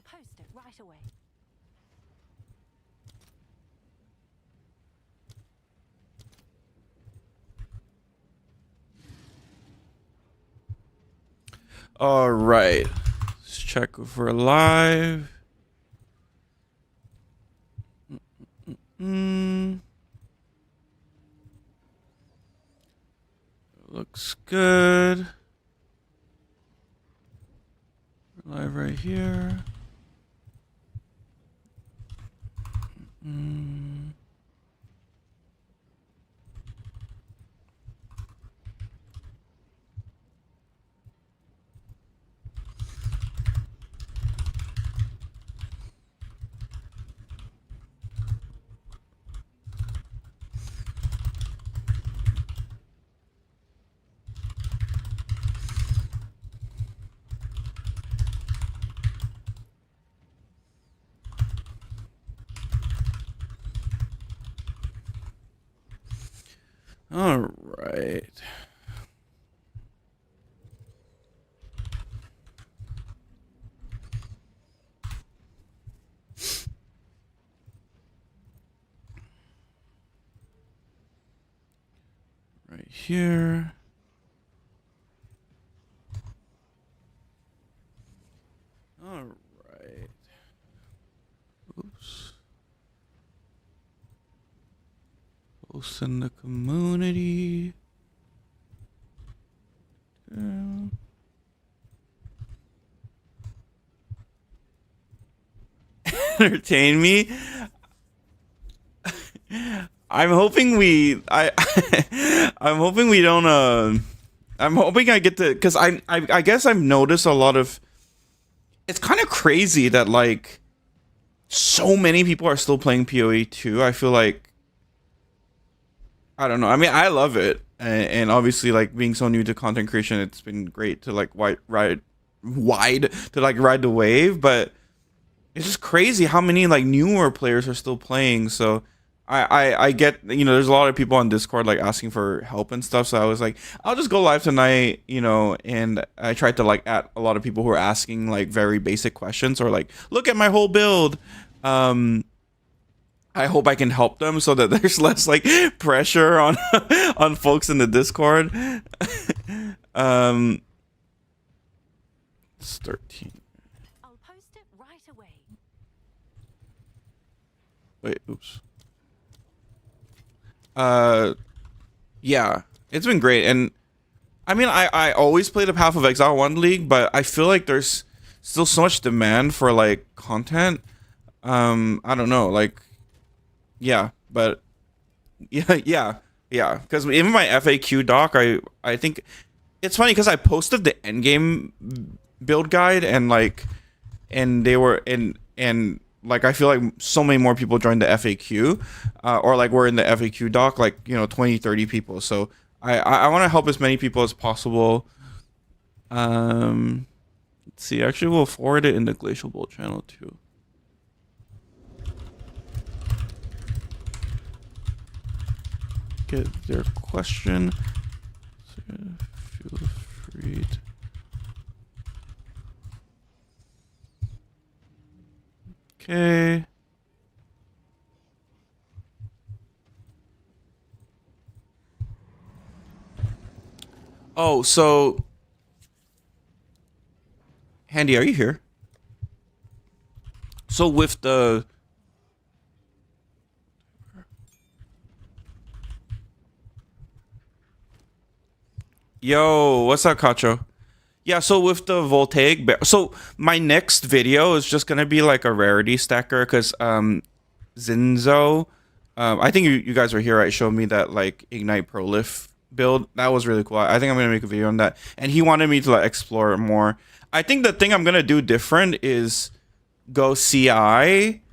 I'll post it right away. All right. Let's check if we're live. Looks good. We're live right here. All right. Right here. All right. Oops. Post in the community. Entertain me. I'm hoping we I'm hoping we don't I'm hoping I get to, cuz I guess I've noticed a lot of, it's kind of crazy that like so many people are still playing PoE 2. I feel like, I don't know. I mean, I love it, and obviously, like being so new to content creation, it's been great to like ride the wave. But it's just crazy how many like newer players are still playing. So I get, there's a lot of people on Discord like asking for help and stuff. So I was like, I'll just go live tonight, and I tried to like add a lot of people who are asking like very basic questions or like, look at my whole build. I hope I can help them so that there's less like pressure on on folks in the Discord. It's 13. I'll post it right away. Wait, oops. Yeah, it's been great, and I mean, I always played a Path of Exile 1 League, but I feel like there's still so much demand for like content. I don't know, like, yeah, but yeah, because even my FAQ doc, I think it's funny because I posted the endgame build guide, and like, and they were and like, I feel like so many more people joined the FAQ, or like we're in the FAQ doc, like 20, 30 people. So I want to help as many people as possible. Let's see, actually we'll forward it in the Glacial Bolt channel too. Get their question. So feel free to. Okay. Oh, so Handy, are you here? So with the Yo, what's up, Kacho? Yeah, so with the voltaic so my next video is just gonna be like a rarity stacker, because Zinzo, I think you guys were here, right? Showed me that like Ignite Prolif build. That was really cool. I think I'm gonna make a video on that. And he wanted me to like explore it more. I think the thing I'm gonna do different is go CI,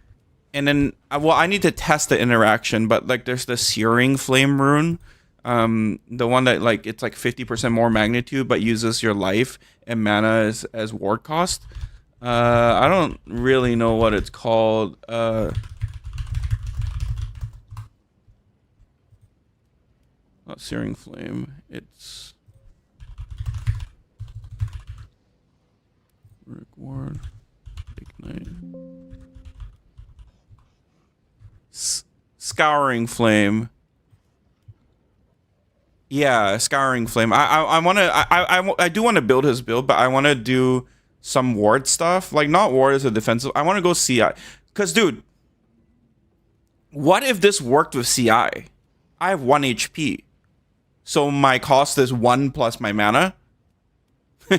and then well, I need to test the interaction, but like there's the Searing Flame rune. The one that like it's like 50% more magnitude but uses your life and mana as ward cost. I don't really know what it's called. Not Searing Flame. It's Rick Ward. Ignite. Scouring Flame. Yeah, Scouring Flame. I want to I do want to build his build, but I want to do some ward stuff. Like not ward as a defensive. I want to go CI. Cuz dude, what if this worked with CI? I have 1 HP. So my cost is 1 plus my mana.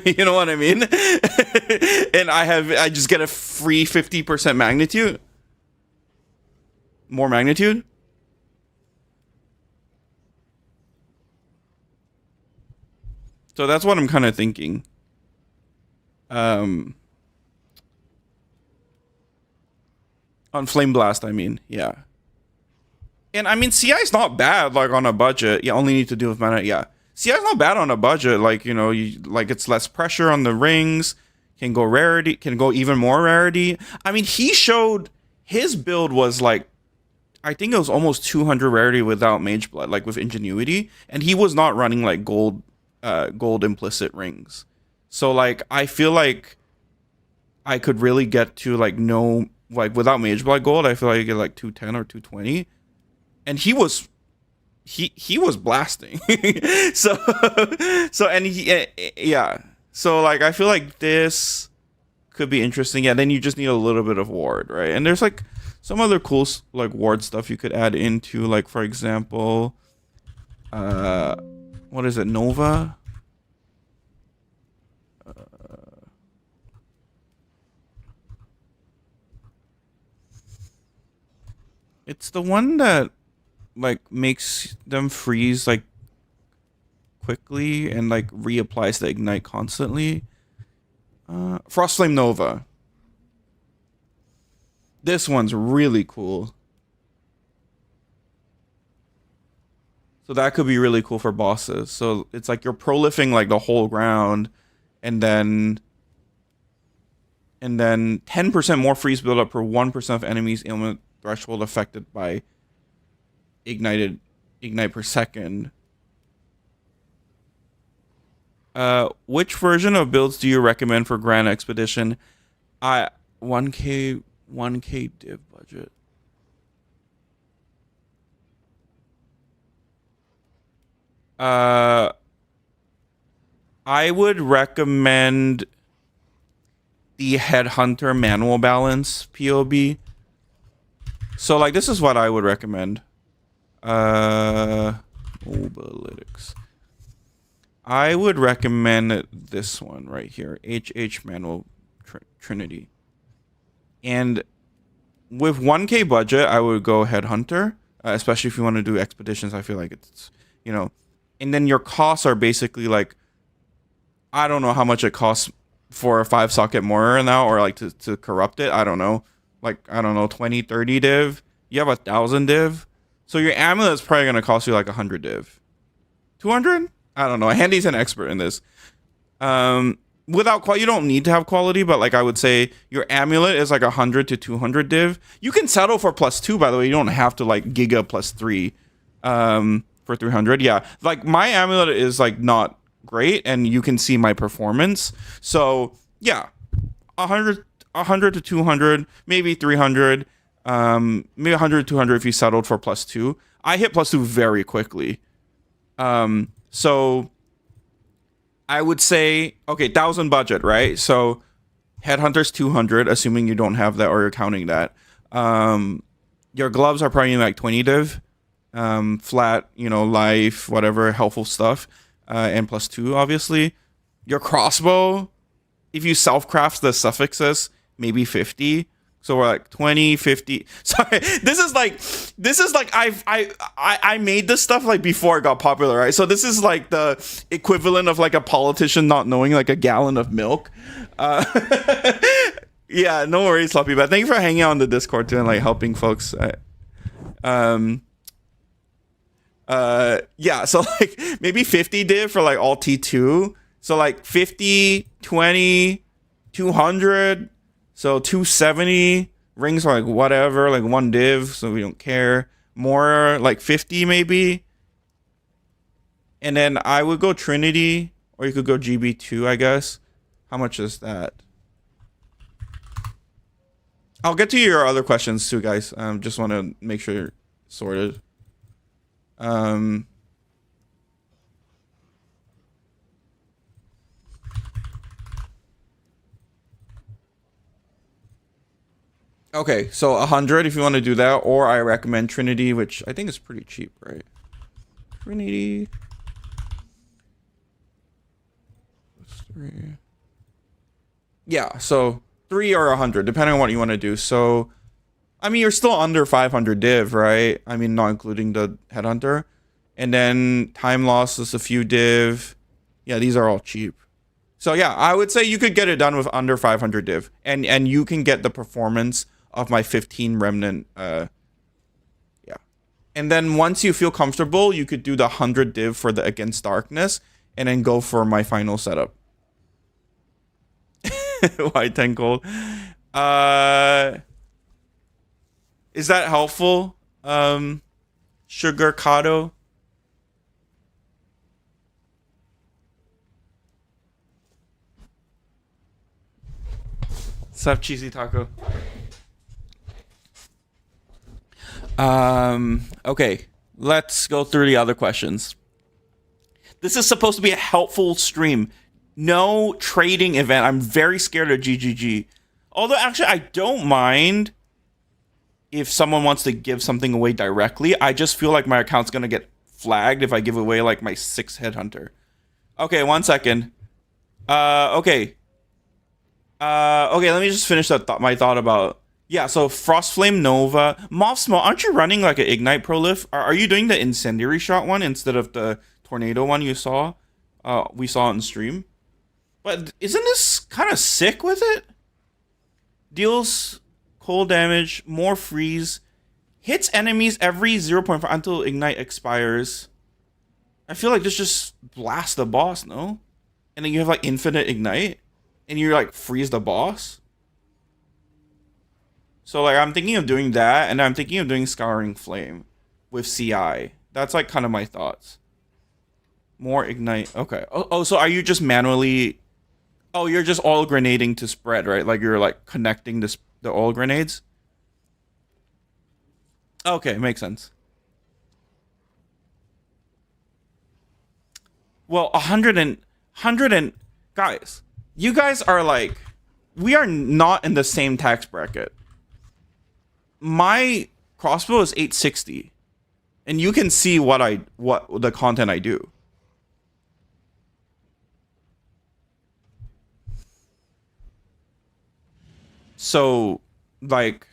You know what I mean? And I just get a free 50% magnitude. More magnitude. So that's what I'm kind of thinking. On Flame Blast, I mean, yeah. And I mean, CI is not bad, like on a budget. You only need to deal with mana, yeah. CI is not bad on a budget, like, you know, like it's less pressure on the rings, can go rarity, can go even more rarity. I mean, he showed his build was like, I think it was almost 200 rarity without Mage Blood, like with Ingenuity, and he was not running like gold implicit rings. So like, I feel like I could really get to like no, like without Mage Blood gold, I feel like I get like 210 or 220, and he was blasting. so and yeah, so like I feel like this could be interesting. Yeah, then you just need a little bit of ward, right? And there's like some other cool like ward stuff you could add into, like for example, what is it, Nova? It's the one that like makes them freeze like quickly and like reapplies the ignite constantly. Frostflame Nova. This one's really cool. So that could be really cool for bosses. So it's like you're prolifing like the whole ground, and then 10% more freeze buildup per 1% of enemies ailment threshold affected by ignite per second. Which version of builds do you recommend for Grand Expedition? 1k div budget. I would recommend the Headhunter manual balance POB. So like this is what I would recommend. Mobalytics. I would recommend this one right here, HH manual Trinity. And with 1k budget, I would go Headhunter, especially if you want to do expeditions. I feel like it's, you know, and then your costs are basically like, I don't know how much it costs for a 5-socket mortar now, or like to corrupt it. I don't know. Like, I don't know, 20, 30 div. You have 1,000 div. So your amulet is probably going to cost you like 100 div. 200? I don't know. Handy's an expert in this. Without quality, you don't need to have quality, but like I would say your amulet is like 100 to 200 div. You can settle for +2, by the way. You don't have to like giga +3 for 300. Yeah, like my amulet is like not great, and you can see my performance. So yeah, 100 to 200, maybe 300, maybe 100 to 200 if you settled for +2. I hit +2 very quickly. So I would say, okay, 1,000 budget, right? So Headhunter's 200, assuming you don't have that or you're counting that. Your gloves are probably like 20 div, flat, you know, life, whatever, helpful stuff, and +2, obviously. Your crossbow, if you self-craft the suffixes, maybe 50. So we're like 20, 50. Sorry, this is like I made this stuff like before it got popular, right? So this is like the equivalent of like a politician not knowing like a gallon of milk. Yeah, no worries, Sloppy. But thank you for hanging out on the Discord too and like helping folks. Yeah, so like maybe 50 div for like all T2. So like 50, 20, 200. So 270 rings are like whatever, like 1 div, so we don't care. More like 50 maybe. And then I would go Trinity, or you could go GB2, I guess. How much is that? I'll get to your other questions too, guys. Just want to make sure sorted. Um. Okay, so 100 if you want to do that, or I recommend Trinity, which I think is pretty cheap, right? Trinity. That's 3. Yeah, so 3 or 100, depending on what you want to do. So, I mean, you're still under 500 div, right? I mean, not including the headhunter. And then time loss is a few div. Yeah, these are all cheap. So yeah, I would say you could get it done with under 500 div, and you can get the performance of my 15 remnant. Yeah, and then once you feel comfortable, you could do the 100 div for the against darkness, and then go for my final setup. Why 10 gold? Is that helpful? Sugar Cado. What's up, Cheesy Taco? Okay, let's go through the other questions. This is supposed to be a helpful stream. No trading event. I'm very scared of GGG. Although, actually, I don't mind if someone wants to give something away directly. I just feel like my account's going to get flagged if I give away, like, my 6 headhunter. Okay, 1 second. Okay. Okay, let me just finish that my thought about... Yeah, so Frostflame Nova. Moth Small, aren't you running, like, an Ignite Prolif? Are you doing the Incendiary Shot one instead of the Tornado one you saw? We saw on stream? But isn't this kind of sick with it? Deals cold damage, more freeze, hits enemies every 0.5 until Ignite expires. I feel like this just blasts the boss, no? And then you have like infinite Ignite, and you like freeze the boss. So like I'm thinking of doing that, and I'm thinking of doing Scouring Flame with CI. That's like kind of my thoughts. More Ignite. Okay. Oh, so are you just manually... Oh, you're just all grenading to spread, right? Like you're like connecting the all grenades? Okay, makes sense. Well, 100 and guys, you guys are like, we are not in the same tax bracket. My crossbow is 860, and you can see what the content I do. So, like,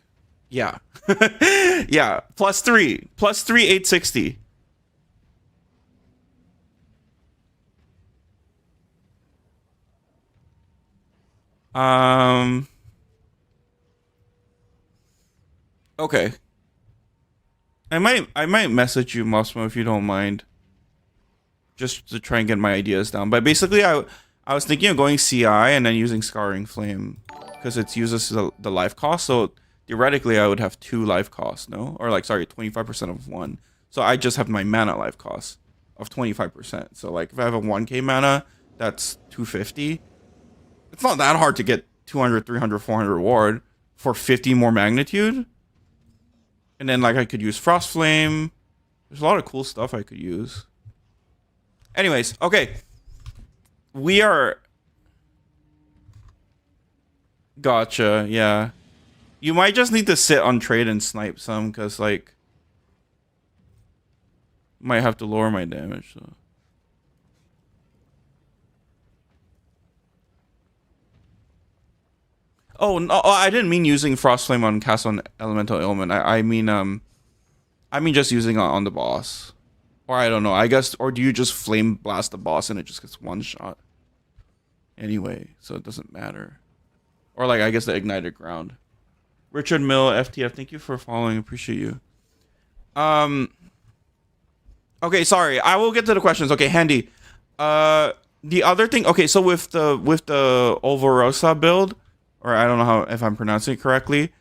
yeah. Yeah, +3, 860. Okay. I might message you, Mosmo, if you don't mind. Just to try and get my ideas down. But basically, I was thinking of going CI and then using Scouring Flame, because it uses the life cost. So theoretically, I would have 2 life costs, no? Or like, sorry, 25% of 1. So I just have my mana life cost of 25%. So like, if I have a 1k mana, that's 250. It's not that hard to get 200, 300, 400 reward for 50 more magnitude. And then like I could use Frost Flame. There's a lot of cool stuff I could use. Anyways, okay. We are... Gotcha, yeah. You might just need to sit on trade and snipe some, because, like... Might have to lower my damage, so... Oh, no, I didn't mean using Frost Flame on cast on Elemental Ailment. I mean just using it on the boss. Or I don't know, I guess, or do you just flame blast the boss and it just gets one shot? Anyway, so it doesn't matter. Or like, I guess the ignited ground. Richard Mill, FTF, thank you for following, appreciate you. Okay, sorry, I will get to the questions. Okay, Handy. The other thing, okay, so with the Olvarosa build, or I don't know if I'm pronouncing it correctly,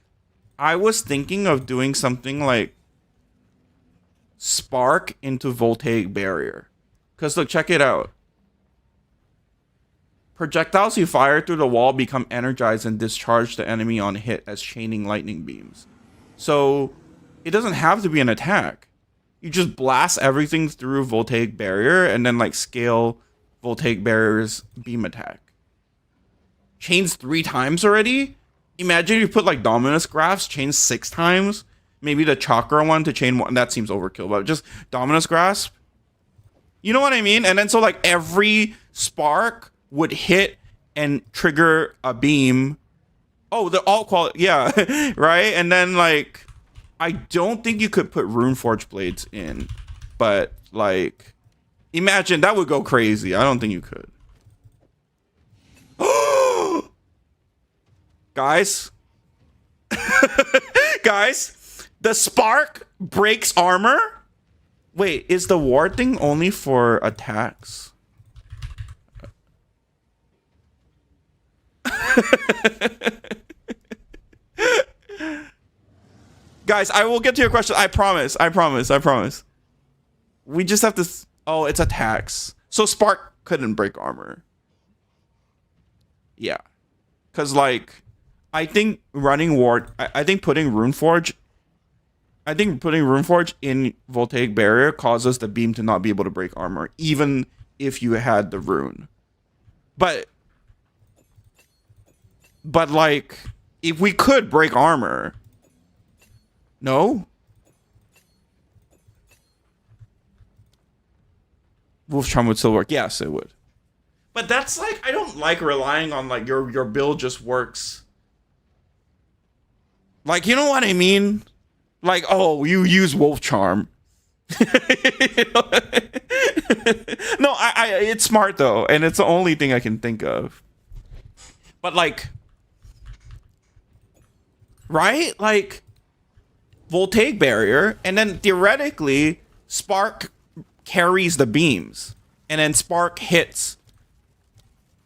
I was thinking of doing something like Spark into Voltaic Barrier. Because look, check it out. Projectiles you fire through the wall become energized and discharge the enemy on hit as chaining lightning beams. So It doesn't have to be an attack. You just blast everything through voltaic barrier and then like scale voltaic barrier's beam attack. Chains 3 times already? Imagine you put like Dominus Graphs, chain 6 times. Maybe the Chakra one to chain 1. That seems overkill, but just Dominus Grasp. You know what I mean? And then so like every spark would hit and trigger a beam. Oh, the alt quality. Yeah, right? And then like, I don't think you could put Runeforge blades in. But like, imagine that would go crazy. I don't think you could. Guys. Guys, the spark breaks armor? Wait, is the ward thing only for attacks? Guys, I will get to your question. I promise. I promise. I promise. We just have to... Oh, it's attacks. So Spark couldn't break armor. Yeah. Because, like, I think running ward... I think putting Runeforge... I think putting Runeforge in Voltaic Barrier causes the beam to not be able to break armor, even if you had the rune. But like, if we could break armor... No? Wolf Charm would still work. Yes, it would. But that's like, I don't like relying on like your build just works. Like, you know what I mean? Like, oh, you use Wolf Charm. No, it's smart though, and it's the only thing I can think of. But like, right? Like, Voltaic Barrier, and then theoretically, Spark carries the beams, and then Spark hits,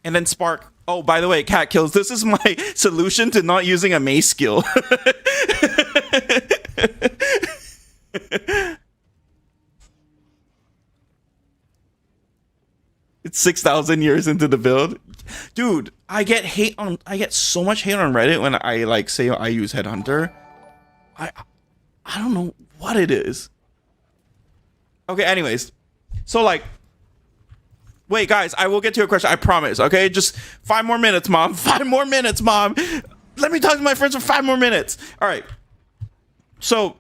and then Spark... Oh, by the way, Cat Kills, this is my solution to not using a mace skill. It's 6,000 years into the build. Dude, I get so much hate on Reddit when I like say I use Headhunter. I don't know what it is. Okay, anyways. So like, wait, guys, I will get to your question. I promise. Okay, just 5 more minutes, Mom. 5 more minutes, Mom. Let me talk to my friends for 5 more minutes. All right. So,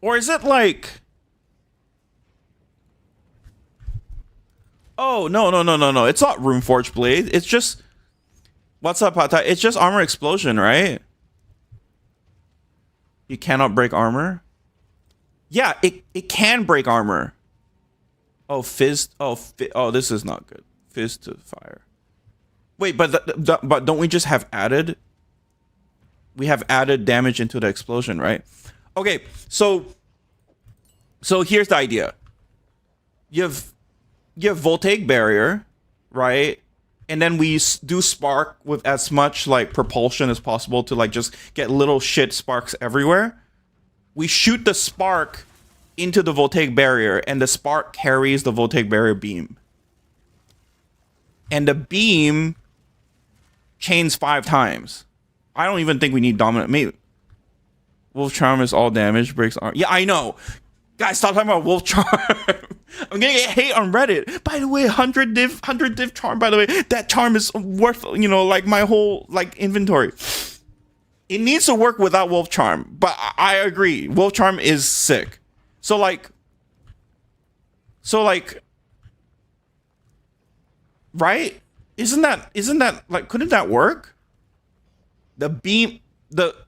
or is it like... Oh, no. It's not Runeforge Blade. It's just... What's up, Hata? It's just Armor Explosion, right? You cannot break armor? Yeah, it can break armor. Oh, Fizz... Oh, this is not good. Fizz to fire. Wait, but don't we just have added... We have added damage into the explosion, right? Okay, so here's the idea. You have Voltaic Barrier, right? And then we do Spark with as much like propulsion as possible to like just get little shit sparks everywhere. We shoot the spark into the Voltaic Barrier, and the spark carries the Voltaic Barrier beam. And the beam chains 5 times. I don't even think we need dominant. Maybe Wolf Charm is all damage, breaks arm. Yeah, I know. Guys, stop talking about Wolf Charm. I'm gonna get hate on Reddit. By the way, 100 div charm, by the way. That charm is worth, you know, like my whole like inventory. It needs to work without Wolf Charm, but I agree. Wolf Charm is sick. So like, right? Isn't that like, couldn't that work? The beam,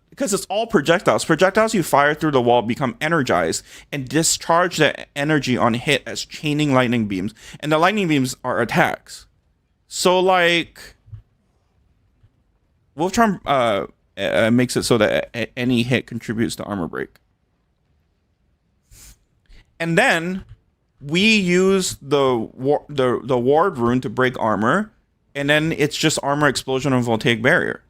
because it's all projectiles. Projectiles you fire through the wall become energized and discharge the energy on hit as chaining lightning beams. And the lightning beams are attacks. So like, Wolf Charm makes it so that any hit contributes to armor break. And then we use the ward rune to break armor, and then it's just armor explosion and Voltaic Barrier.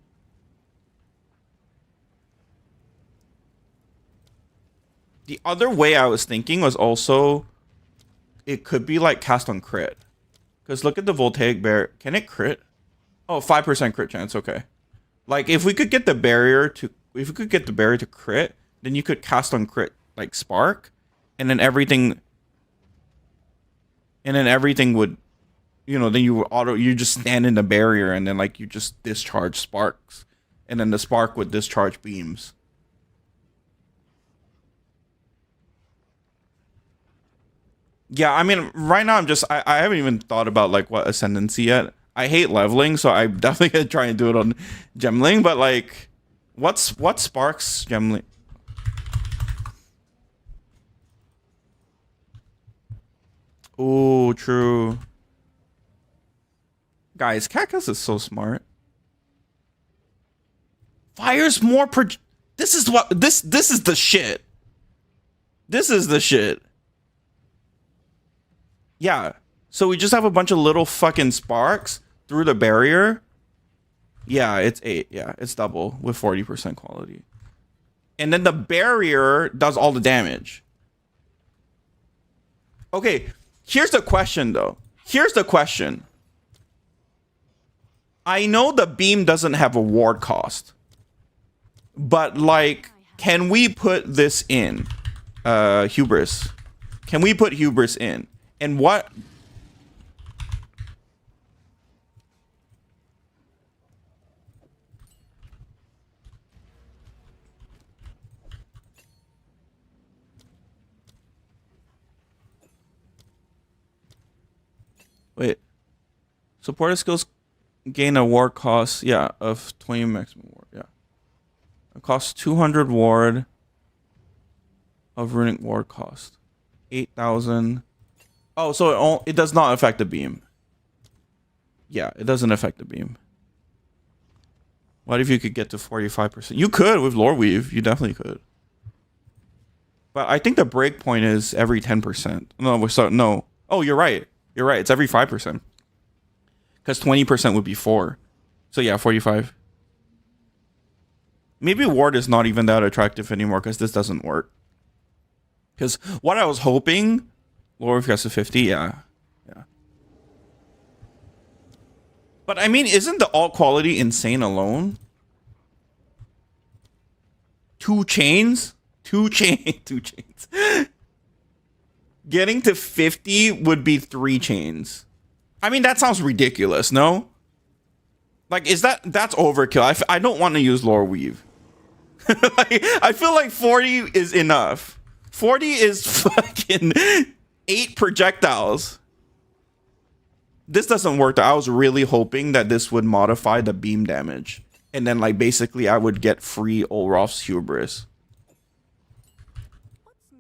The other way I was thinking was also, it could be like cast on crit. Because look at the Voltaic Barrier. Can it crit? Oh, 5% crit chance. Okay. Like if we could get the barrier to crit, then you could cast on crit like spark, and then everything would, then you just stand in the barrier, and then like you just discharge sparks, and then the spark would discharge beams. Yeah, I mean, right now I haven't even thought about like what ascendancy yet. I hate leveling, so I'm definitely gonna try and do it on Gemling. But like, what sparks Gemling? Oh, true. Guys, Cactus is so smart. Fires more per. This is the shit. This is the shit. Yeah. So we just have a bunch of little fucking sparks through the barrier. Yeah, it's 8. Yeah, it's double with 40% quality. And then the barrier does all the damage. Okay, here's the question though. Here's the question. I know the beam doesn't have a ward cost. But like, can we put this in? Hubris. Can we put Hubris in? And what? Wait. Supporter skills gain a ward cost, yeah, of 20 maximum ward, yeah. It costs 200 ward of runic ward cost. 8,000. Oh, so it does not affect the beam. Yeah, it doesn't affect the beam. What if you could get to 45%? You could with Lore Weave. You definitely could. But I think the break point is every 10%. No. Oh, you're right. You're right. It's every 5%. Because 20% would be 4. So yeah, 45. Maybe ward is not even that attractive anymore because this doesn't work. Because what I was hoping, Lore gets to 50, yeah. But I mean, isn't the alt quality insane alone? 2 chains? 2 chains. Getting to 50 would be 3 chains. I mean, that sounds ridiculous, no? Like, that's overkill. I don't want to use Lore Weave. Like, I feel like 40 is enough. 40 is fucking 8 projectiles. This doesn't work. I was really hoping that this would modify the beam damage. And then, like, basically I would get free Olrof's Hubris.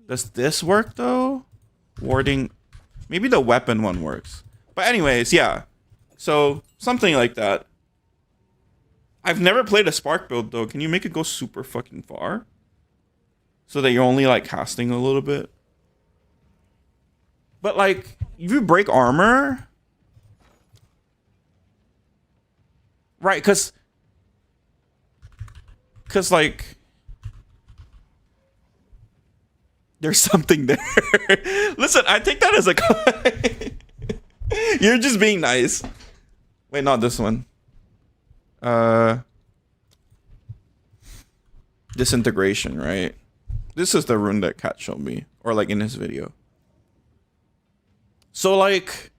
Does this work, though? Warding. Maybe the weapon one works. But anyways, yeah. So, something like that. I've never played a Spark build, though. Can you make it go super fucking far? So that you're only, like, casting a little bit? But, like, if you break armor... Right, because, like, there's something there. Listen, I take that as a... You're just being nice. Wait, not this one. Disintegration, right? This is the rune that Kat showed me. Or, like, in his video. So, like,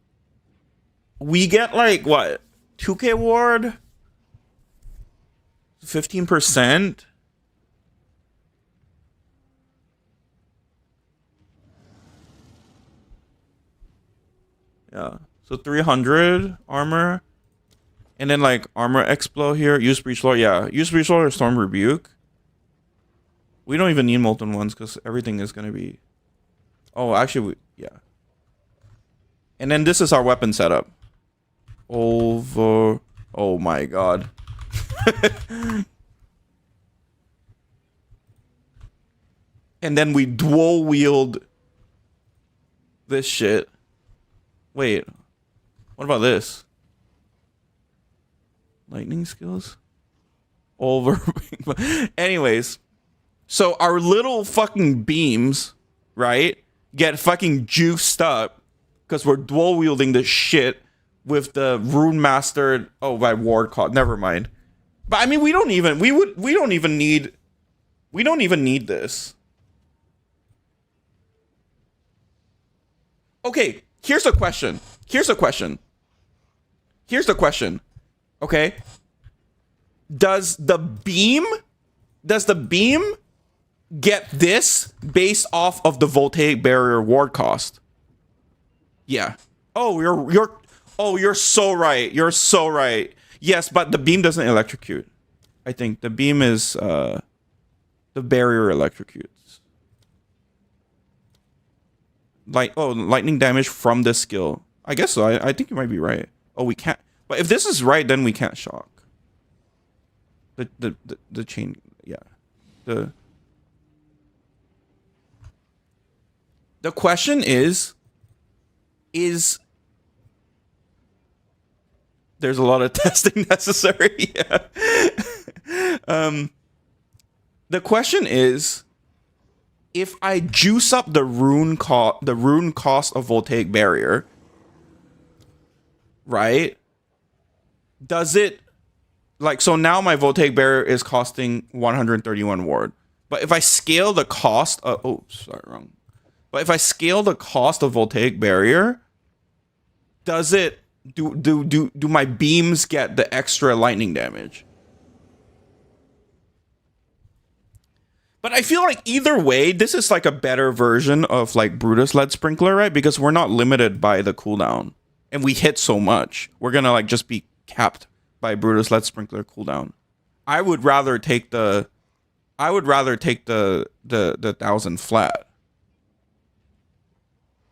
we get, like, what? 2k ward? 15%? Yeah. So 300 armor. And then like armor explo here. Use breach lore. Yeah. Use breach lore or storm rebuke. We don't even need molten ones because everything is gonna be. Oh, actually, yeah. And then this is our weapon setup. Over. Oh my god. And then we dual wield this shit. Wait, what about this? Lightning skills? Over. Anyways, so our little fucking beams, right, get fucking juiced up because we're dual wielding this shit with the rune mastered. Oh, by ward caught. Never mind. But I mean, we don't even need this. Okay, here's a question. Okay? Does the beam get this based off of the voltaic barrier ward cost? Yeah. Oh, you're so right. You're so right. Yes, but the beam doesn't electrocute. I think the beam is the barrier electrocutes. Lightning damage from this skill. I guess so. I think you might be right. Oh, we can't. But if this is right, then we can't shock. The chain, yeah. The question is there's a lot of testing necessary. Yeah. The question is, if I juice up the rune cost of voltaic barrier, right? Does it like, so now my voltaic barrier is costing 131 ward. But if I scale the cost of, oh, sorry, wrong. But if I scale the cost of voltaic barrier, does it do my beams get the extra lightning damage? But I feel like either way, this is like a better version of like Brutus lead sprinkler, right? Because we're not limited by the cooldown, and we hit so much. We're gonna like just be capped by Brutus lead sprinkler cooldown. I would rather take the 1,000 flat.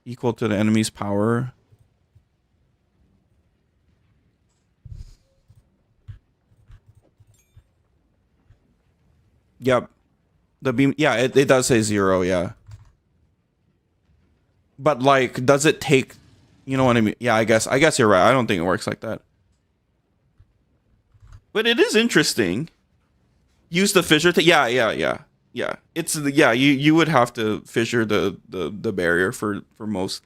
Equal to the enemy's power. Yep. The beam, yeah, it does say 0, yeah. But like, does it take, you know what I mean? Yeah, I guess you're right. I don't think it works like that. But it is interesting. Use the fissure yeah. It's you would have to fissure the barrier for most.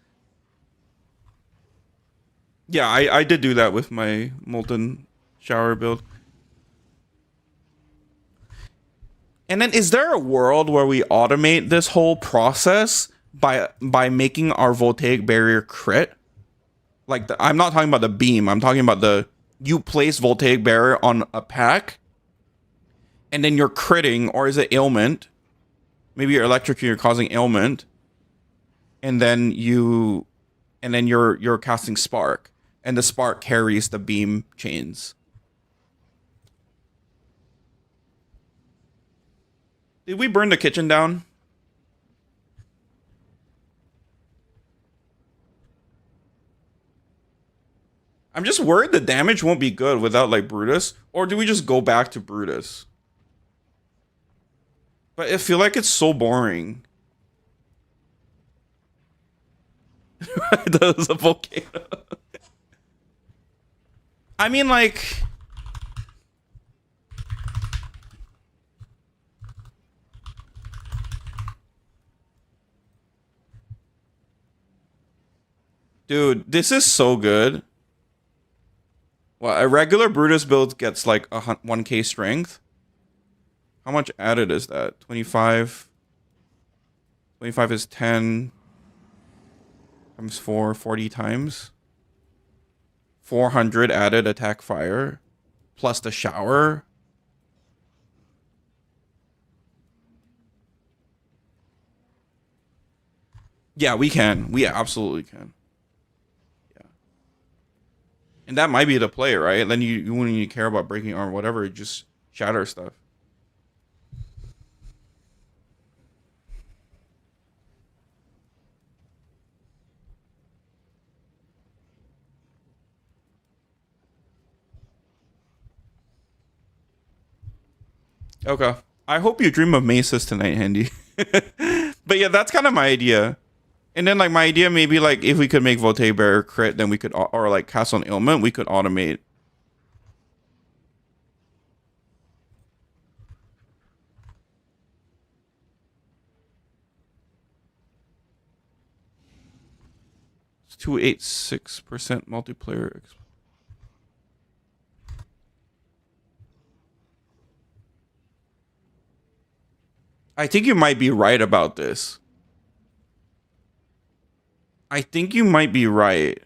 Yeah, I did do that with my molten shower build. And then is there a world where we automate this whole process by making our voltaic barrier crit? Like I'm not talking about the beam, I'm talking about you place voltaic barrier on a pack and then you're critting, or is it ailment? Maybe you're electrocuting, you're causing ailment, and then you're casting spark, and the spark carries the beam chains. Did we burn the kitchen down? I'm just worried the damage won't be good without like Brutus, or do we just go back to Brutus? But I feel like it's so boring. That was a volcano. I mean, like, dude, this is so good. Well, a regular Brutus build gets like 1k strength. How much added is that? 25. 25 is 10 times 4, 40 times. 400 added attack fire. Plus the shower. Yeah, we can. We absolutely can. Yeah. And that might be the play, right? Then you wouldn't even care about breaking armor, whatever. Just shatter stuff. Okay. I hope you dream of mesas tonight, Handy. But yeah, that's kind of my idea. And then like my idea maybe like if we could make Voltaic Barrier crit, then we could, or like cast on ailment, we could automate. It's 286% multiplayer. I think you might be right about this. I think you might be right.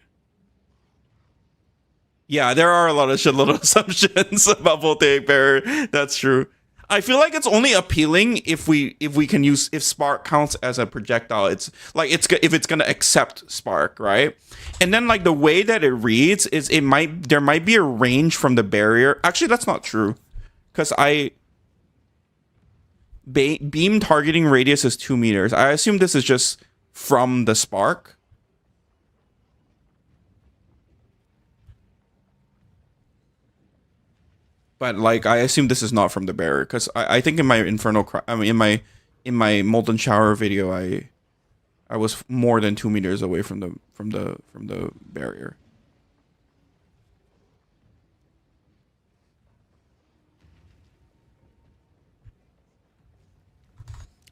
Yeah, there are a lot of shitload of assumptions about voltaic barrier. That's true. I feel like it's only appealing if we can use if spark counts as a projectile. It's like if it's gonna accept spark, right? And then like the way that it reads is there might be a range from the barrier. Actually, that's not true, because beam targeting radius is 2 meters. I assume this is just from the spark. But like, I assume this is not from the barrier, because I think in my in my molten shower video, I was more than 2 meters away from the barrier.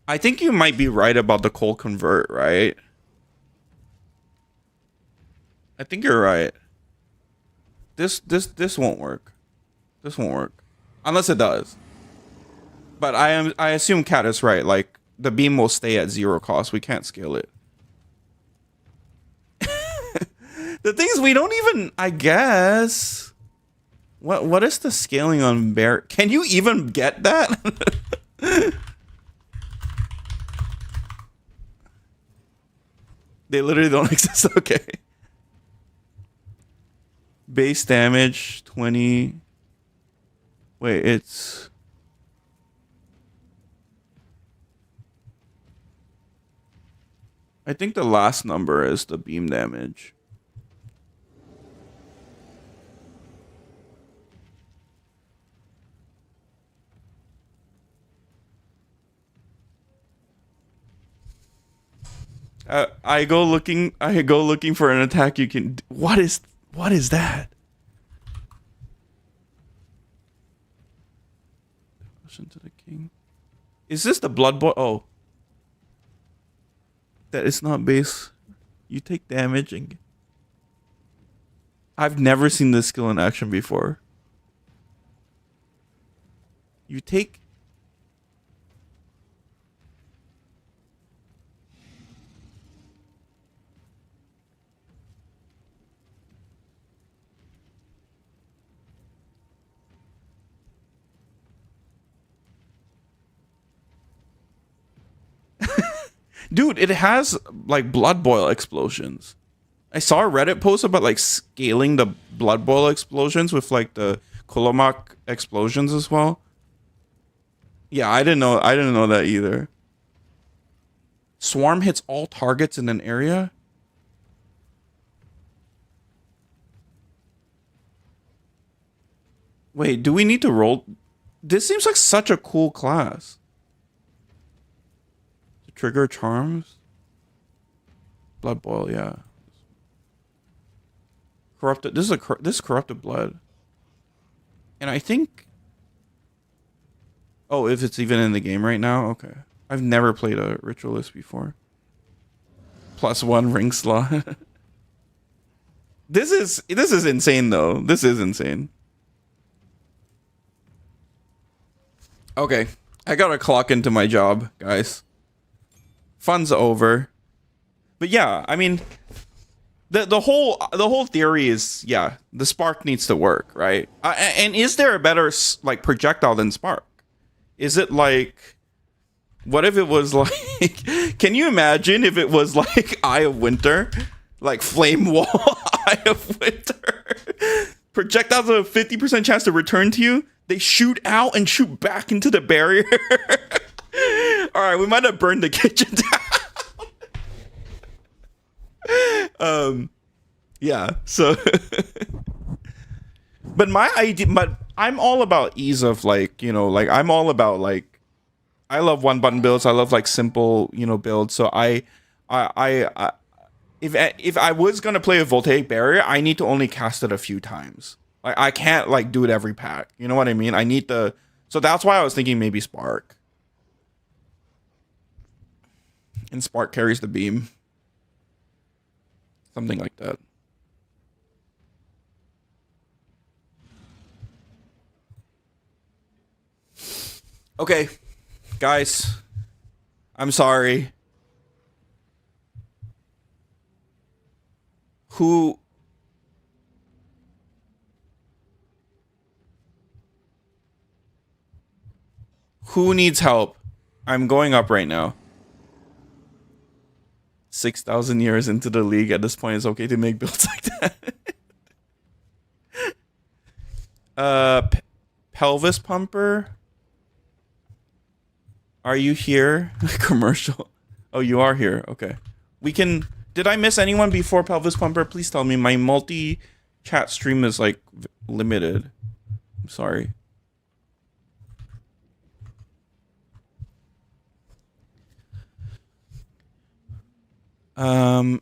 I think you might be right about the cold convert, right? I think you're right. This won't work. This won't work. Unless it does. But I assume Cat is right. Like, the beam will stay at 0 cost. We can't scale it. The thing is, we don't even, I guess. What is the scaling on bear? Can you even get that? They literally don't exist. Okay. Base damage 20. Wait, it's I think the last number is the beam damage. I go looking for an attack you can. What is that? To the king. Is this the blood boil? Oh, that is not base. You take damage and I've never seen this skill in action before. You take. Dude, it has like blood boil explosions. I saw a Reddit post about like scaling the blood boil explosions with like the Kolomak explosions as well. Yeah, I didn't know that either. Swarm hits all targets in an area. Wait, do we need to roll? This seems like such a cool class. Trigger charms. Blood boil, yeah. Corrupted. This is corrupted blood. And I think. Oh, if it's even in the game right now, okay. I've never played a ritualist before. +1 ring slot. This is insane though. This is insane. Okay, I gotta clock into my job, guys. Fun's over. But yeah, I mean, the whole theory is, yeah, the spark needs to work, right? And is there a better like projectile than spark? Is it like, what if it was like, can you imagine if it was like Eye of Winter, like Flame Wall Eye of Winter? Projectiles have a 50% chance to return to you. They shoot out and shoot back into the barrier. All right, we might have burned the kitchen down. Yeah. So, but my idea, but I'm all about ease of like, you know, like I'm all about like, I love one button builds. I love like simple, you know, builds. So if I was gonna play a voltaic barrier, I need to only cast it a few times. Like I can't like do it every pack. You know what I mean? I need the. So that's why I was thinking maybe spark. And spark carries the beam. Something like that. Okay, guys, I'm sorry. Who who needs help? I'm going up right now. 6,000 years into the league, at this point it's okay to make builds like that. Pelvis pumper? Are you here? Commercial. Oh, you are here. Okay. We can. Did I miss anyone before Pelvis Pumper? Please tell me. My multi chat stream is like limited. I'm sorry.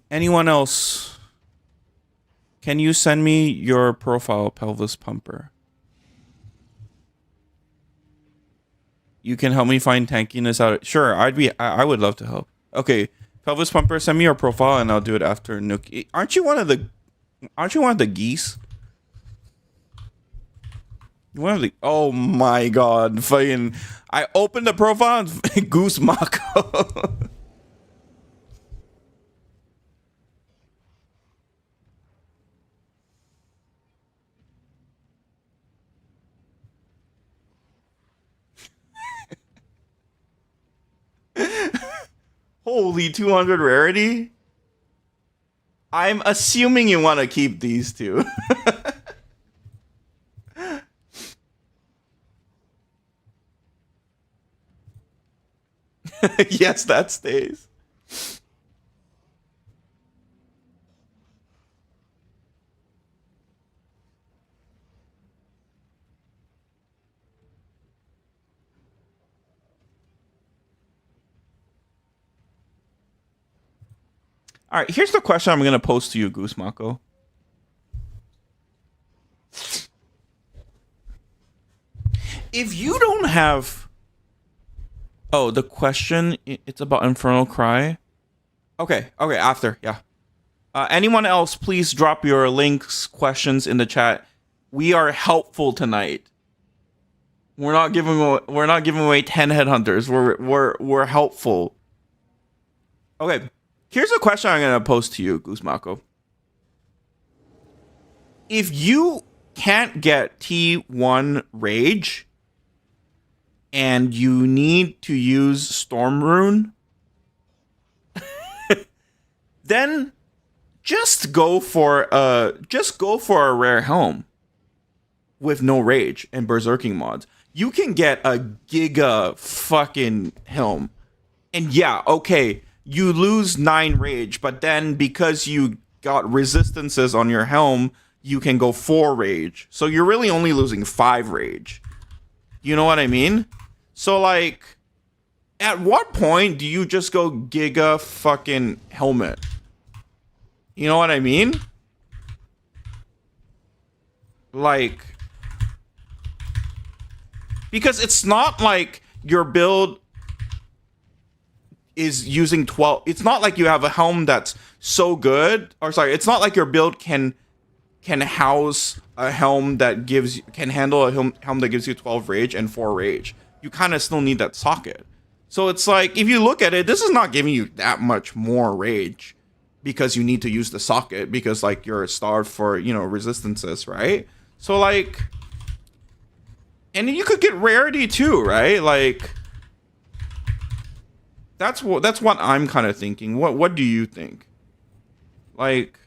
Anyone else? Can you send me your profile, Pelvis Pumper? You can help me find tankiness out. Sure, I would love to help. Okay, Pelvis Pumper, send me your profile and I'll do it after Nookie. Aren't you one of the geese? One of the oh my god, fucking I opened the profile and Goose Mako. Holy 200 rarity. I'm assuming you want to keep these two. Yes, that stays. All right, here's the question I'm going to pose to you, Goose Mako. If you don't have... Oh, the question, it's about Infernal Cry? Okay, after, yeah. Anyone else, please drop your links, questions in the chat. We are helpful tonight. We're not giving away 10 headhunters. We're helpful. Okay. Here's a question I'm going to pose to you, Goose Mako. If you can't get T1 Rage and you need to use Storm Rune, then just go for a rare helm with no rage and berserking mods. You can get a giga fucking helm. And yeah, okay, you lose 9 rage, but then because you got resistances on your helm, you can go 4 rage. So you're really only losing 5 rage. You know what I mean? So like, at what point do you just go giga fucking helmet? You know what I mean? Like, because it's not like your build is using 12. It's not like you have a helm that's so good. Or sorry, it's not like your build can house a helm that can handle a helm that gives you 12 rage and 4 rage. You kind of still need that socket. So it's like, if you look at it, this is not giving you that much more rage because you need to use the socket because like you're starved for, you know, resistances, right? So like, and you could get rarity too, right? Like, that's what I'm kind of thinking. What do you think? Like,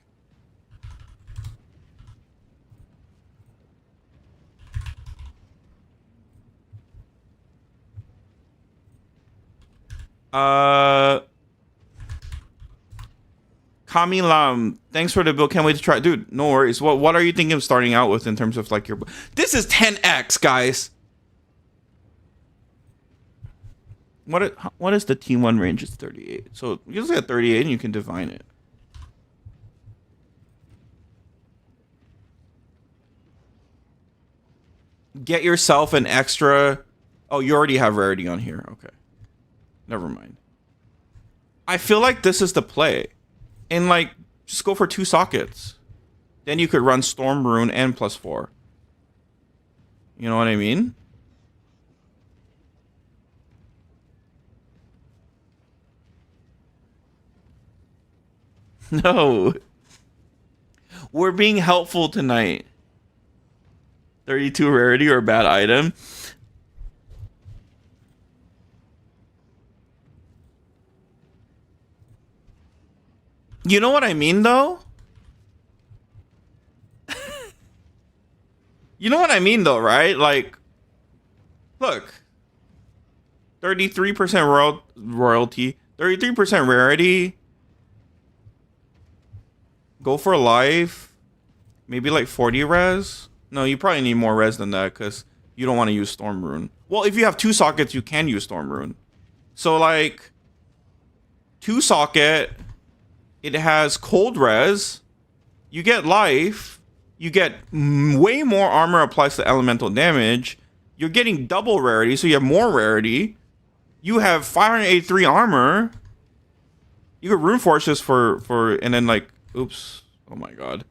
Kamilam, thanks for the build. Can't wait to try. Dude, no worries. What are you thinking of starting out with in terms of like your... This is 10x, guys. What is the T1 range? It's 38. So you just get 38 and you can divine it. Get yourself an extra... Oh, you already have rarity on here. Okay. Never mind. I feel like this is the play. And like, just go for 2 sockets. Then you could run Storm Rune and +4. You know what I mean? No. We're being helpful tonight. 32 rarity or bad item. You know what I mean, though? You know what I mean, though, right? Like, look. 33% royalty. 33% rarity. Go for life. Maybe like 40 res. No, you probably need more res than that because you don't want to use Storm Rune. Well, if you have 2 sockets, you can use Storm Rune. So, like, 2 socket... It has cold res. You get life. You get way more armor applies to elemental damage. You're getting double rarity, so you have more rarity. You have 583 armor. You get rune forces for and then like oops. Oh my god.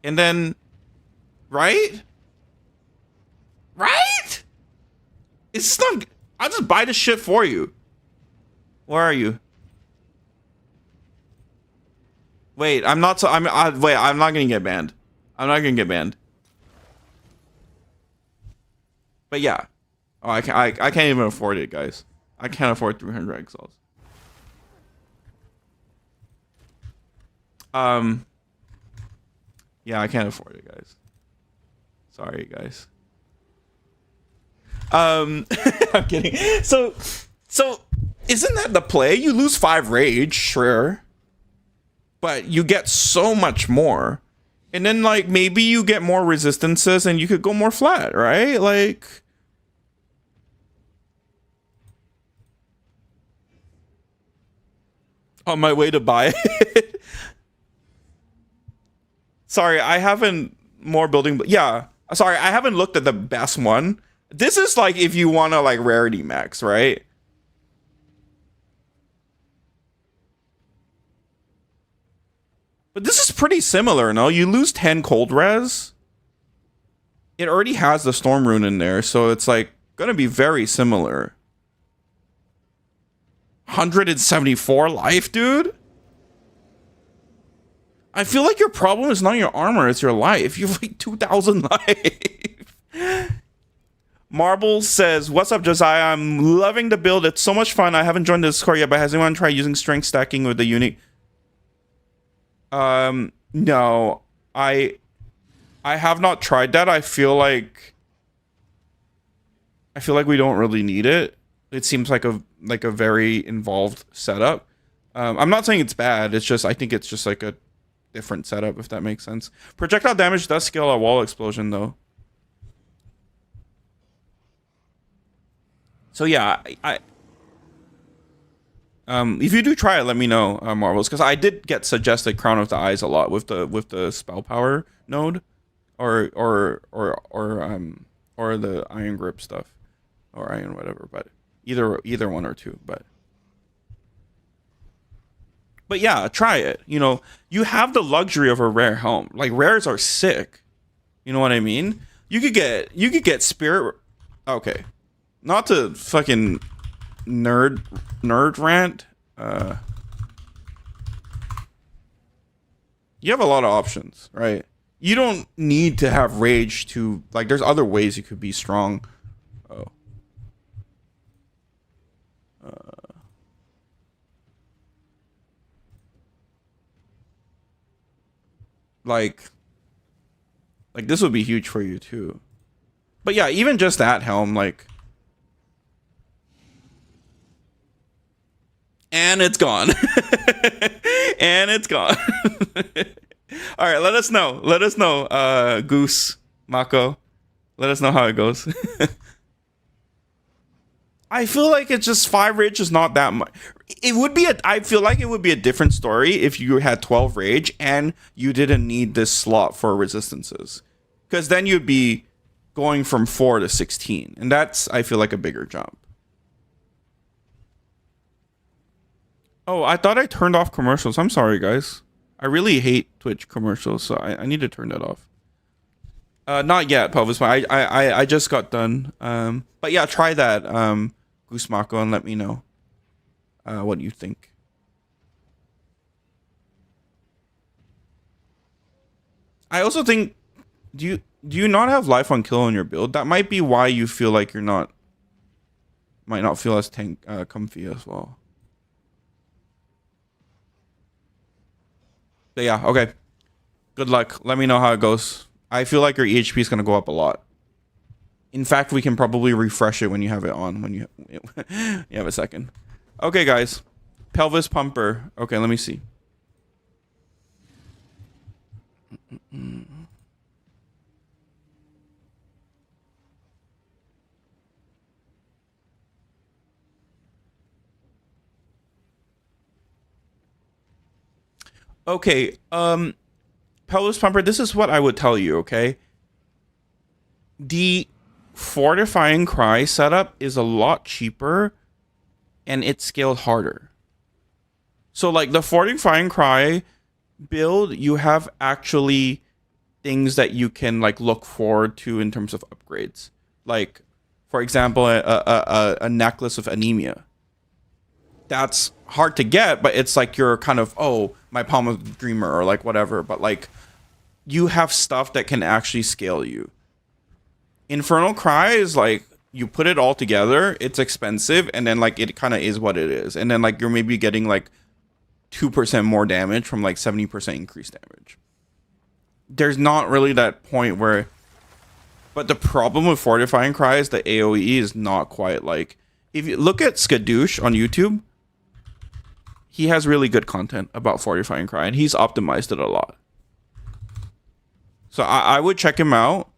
And then right? Right? It's not I'll just buy the shit for you. Where are you? Wait, I'm not I'm not gonna get banned. I'm not gonna get banned. But yeah. Oh, I can't even afford it, guys. I can't afford 300 exiles. Yeah, I can't afford it, guys. Sorry, guys. I'm kidding. So isn't that the play? You lose 5 rage, sure. But you get so much more. And then, like, maybe you get more resistances and you could go more flat, right? Like... On my way to buy it. Sorry, I haven't... More building... Yeah. Sorry, I haven't looked at the best one. This is, like, if you want to, like, rarity max, right? But this is pretty similar, no? You lose 10 cold res. It already has the Storm Rune in there, so it's like gonna be very similar. 174 life, dude? I feel like your problem is not your armor, it's your life. You have like 2,000 life. Marble says, what's up, Josiah? I'm loving the build. It's so much fun. I haven't joined the Discord yet, but has anyone tried using strength stacking with the unique... No, I have not tried that. I feel like we don't really need it. It seems like a very involved setup. I'm not saying it's bad. It's just I think it's just like a different setup, if that makes sense. Projectile damage does scale a wall explosion though. So yeah, if you do try it, let me know, Marvels, because I did get suggested Crown of the Eyes a lot with the spell power node, or the Iron Grip stuff, or Iron whatever. But either one or two. But yeah, try it. You know, you have the luxury of a rare helm. Like rares are sick. You know what I mean? You could get spirit. Okay, not to fucking nerd rant. You have a lot of options, right? You don't need to have rage to, like, there's other ways you could be strong. Oh. Like this would be huge for you too. But yeah, even just that helm, like, and it's gone. And it's gone. All right, let us know. Let us know, Goose, Mako. Let us know how it goes. I feel like it's just 5 rage is not that much. It would be I feel like it would be a different story if you had 12 rage and you didn't need this slot for resistances. Because then you'd be going from 4 to 16. And that's, I feel like, a bigger jump. Oh, I thought I turned off commercials. I'm sorry, guys. I really hate Twitch commercials, so I need to turn that off. Not yet, Pelvis. I just got done. But yeah, try that, Goose Mako, and let me know what you think. I also think, do you not have life on kill on your build? That might be why you feel like you're not, might not feel as comfy as well. But yeah, okay. Good luck. Let me know how it goes. I feel like your EHP is gonna go up a lot. In fact, we can probably refresh it when you have it on, when you have a second. Okay, guys. Pelvis pumper. Okay, let me see. Okay, pelvis pumper, this is what I would tell you, okay? The fortifying cry setup is a lot cheaper and it's scaled harder. So like the fortifying cry build, you have actually things that you can like look forward to in terms of upgrades. Like, for example, a necklace of anemia. That's hard to get, but it's like you're kind of, oh, my palm of the dreamer or like whatever. But like you have stuff that can actually scale you. Infernal Cry is like you put it all together, it's expensive, and then like it kind of is what it is. And then like you're maybe getting like 2% more damage from like 70% increased damage. There's not really that point where, but the problem with Fortifying Cry is the AoE is not quite like, if you look at Skadoosh on YouTube, he has really good content about Fortifying Cry and he's optimized it a lot. So I would check him out.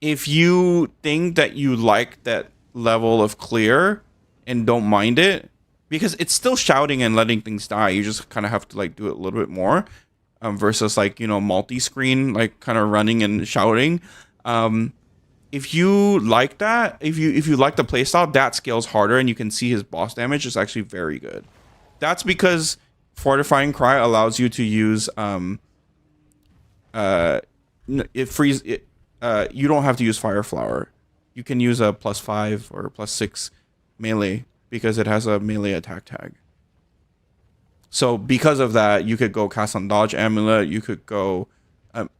If you think that you like that level of clear and don't mind it, because it's still shouting and letting things die, you just kind of have to like do it a little bit more, versus like, you know, multi-screen, like kind of running and shouting. If you like that, if you like the playstyle, that scales harder and you can see his boss damage is actually very good. That's because Fortifying Cry allows you to use it frees it. You don't have to use Fire Flower. You can use a +5 or +6 melee because it has a melee attack tag. So because of that, you could go cast on Dodge Amulet. You could go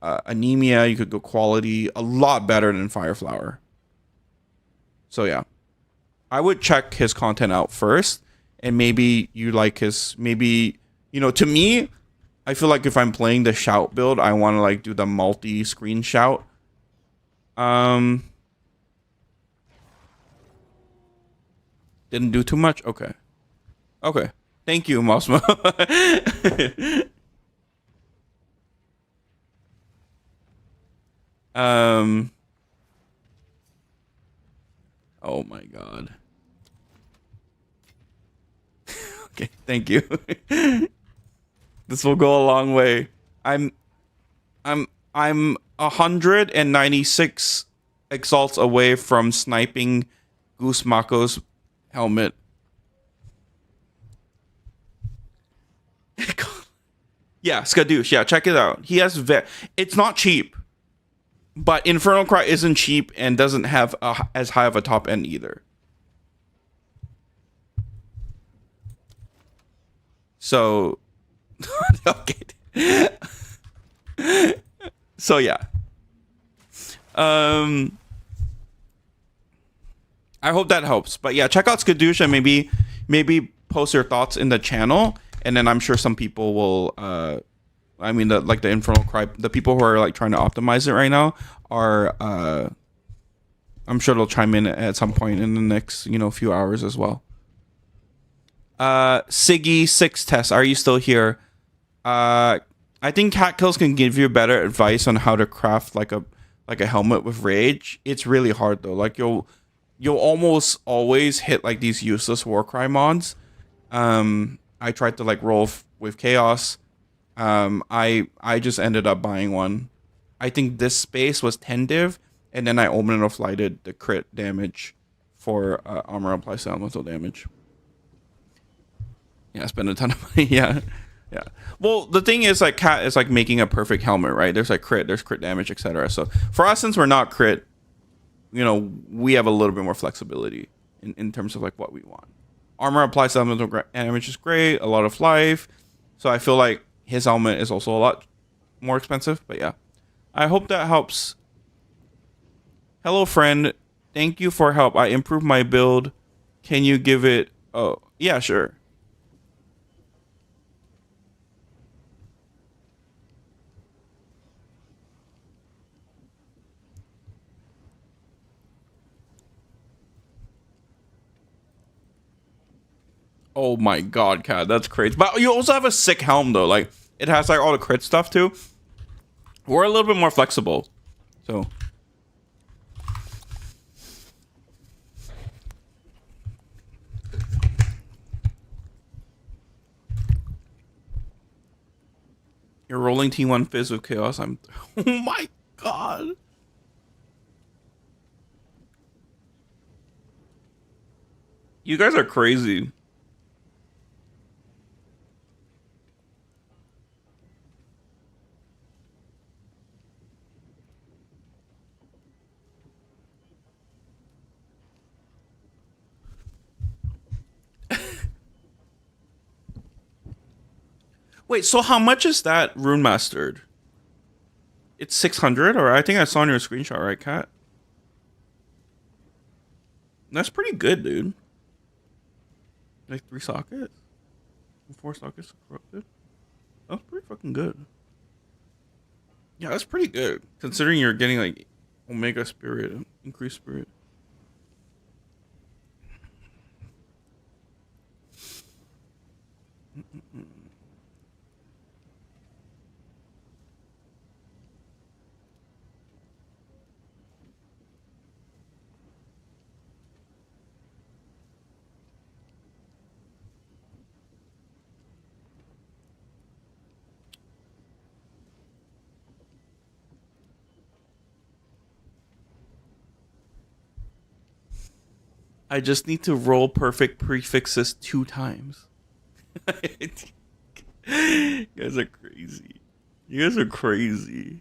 Anemia. You could go Quality. A lot better than Fire Flower. So yeah, I would check his content out first, and maybe you like his. Maybe, you know, to me, I feel like if I'm playing the shout build, I want to like do the multi-screen shout. Didn't do too much. Okay. Thank you, Mosmo. Oh my god. Okay, thank you. This will go a long way. I'm 196 exalts away from sniping Goose Mako's helmet. Yeah, Skadoosh. Yeah, check it out. He has it's not cheap, but Infernal Cry isn't cheap and doesn't have as high of a top end either. So, okay. So yeah. I hope that helps. But yeah, check out Skadoosh and maybe post your thoughts in the channel, and then I'm sure some people will. I mean, the Infernal Cry, the people who are like trying to optimize it right now are. I'm sure they'll chime in at some point in the next few hours as well. Siggy 6 test, are you still here? I think Cat Kills can give you better advice on how to craft like a helmet with rage. It's really hard though. Like you'll almost always hit like these useless Warcry mods. I tried to like roll with Chaos. I just ended up buying one. I think this space was 10 div, and then I Omen of Lighted the crit damage for armor applies elemental damage. Yeah, spend a ton of money. Yeah. Well, the thing is, like, Cat is like making a perfect helmet, right? There's like there's crit damage, etc. So for us, since we're not crit, we have a little bit more flexibility in terms of like what we want. Armor applies elemental damage is great, a lot of life. So I feel like his helmet is also a lot more expensive, but yeah. I hope that helps. Hello, friend. Thank you for help. I improved my build. Can you give it... Oh, yeah, sure. Oh my god, Cat, that's crazy. But you also have a sick helm, though. Like, it has, like, all the crit stuff, too. We're a little bit more flexible. So... You're rolling T1 Fizz with Chaos. I'm... Oh my god. You guys are crazy. Wait, so how much is that Rune Mastered? It's 600, or I think I saw on your screenshot, right, Kat? That's pretty good, dude. Like 3 sockets? 4 sockets corrupted? That's pretty fucking good. Yeah, that's pretty good. Considering you're getting like Omega Spirit, increased Spirit. I just need to roll perfect prefixes 2 times. You guys are crazy. You guys are crazy.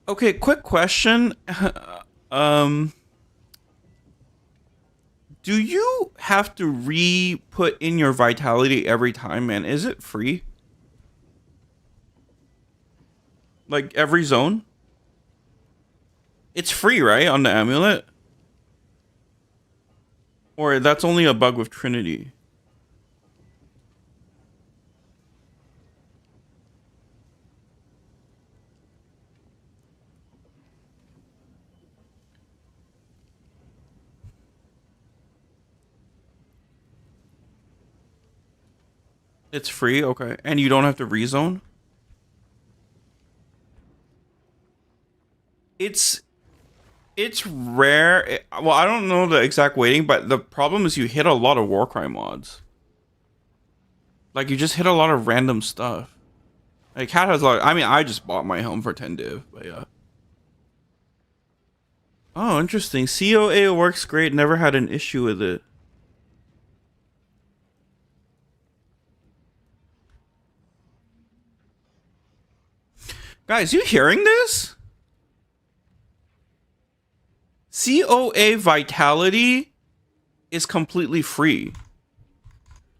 Okay, quick question. um Do you have to re-put in your vitality every time, man? Is it free? Like every zone? It's free, right? On the amulet? Or that's only a bug with Trinity? It's free, okay. And you don't have to rezone? It's rare. Well, I don't know the exact weighting, but the problem is you hit a lot of Warcry mods. Like, you just hit a lot of random stuff. Like, Cat has like, I mean, I just bought my helm for 10 div, but yeah. Oh, interesting. COA works great. Never had an issue with it. Guys, you hearing this? COA Vitality is completely free.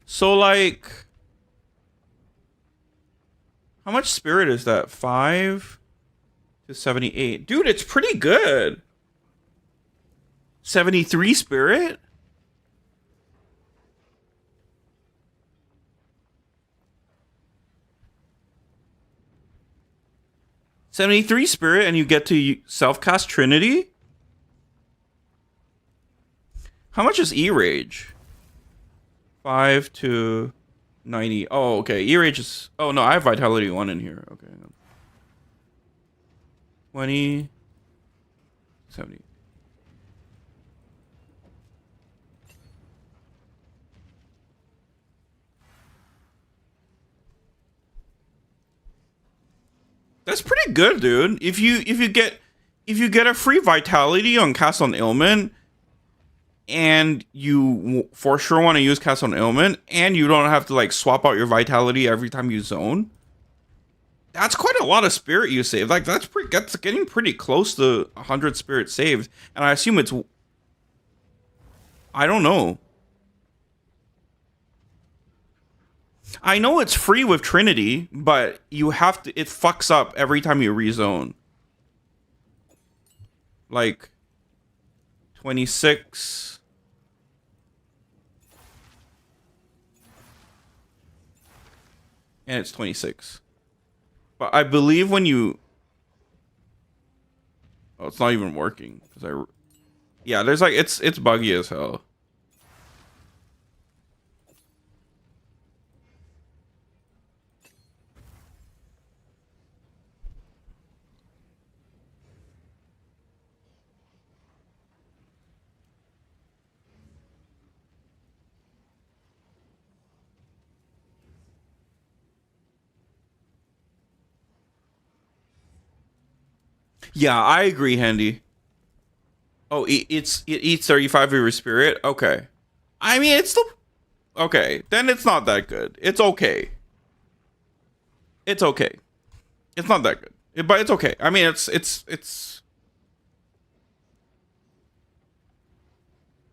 So, like... How much spirit is that? 5 to 78. Dude, it's pretty good. 73 spirit? $73 spirit and you get to self-cast Trinity? How much is E-Rage? 5 to 90. Oh, okay. E-Rage is... Oh, no, I have Vitality 1 in here. Okay. 20... 70. That's pretty good, dude. If you get if you get a free vitality on Cast on Ailment, and you for sure want to use Cast on Ailment, and you don't have to like swap out your vitality every time you zone, that's quite a lot of spirit you save. Like that's getting pretty close to 100 spirit saved, and I assume it's, I don't know. I know it's free with Trinity, but you have to, it fucks up every time you rezone. Like 26. And it's 26. But I believe when you, oh, it's not even working because yeah, there's like it's buggy as hell. Yeah, I agree, Handy. Oh, it eats 35 of your spirit. Okay, I mean it's still okay. Then it's not that good. It's okay. It's okay. It's not that good, but it's okay. I mean, it's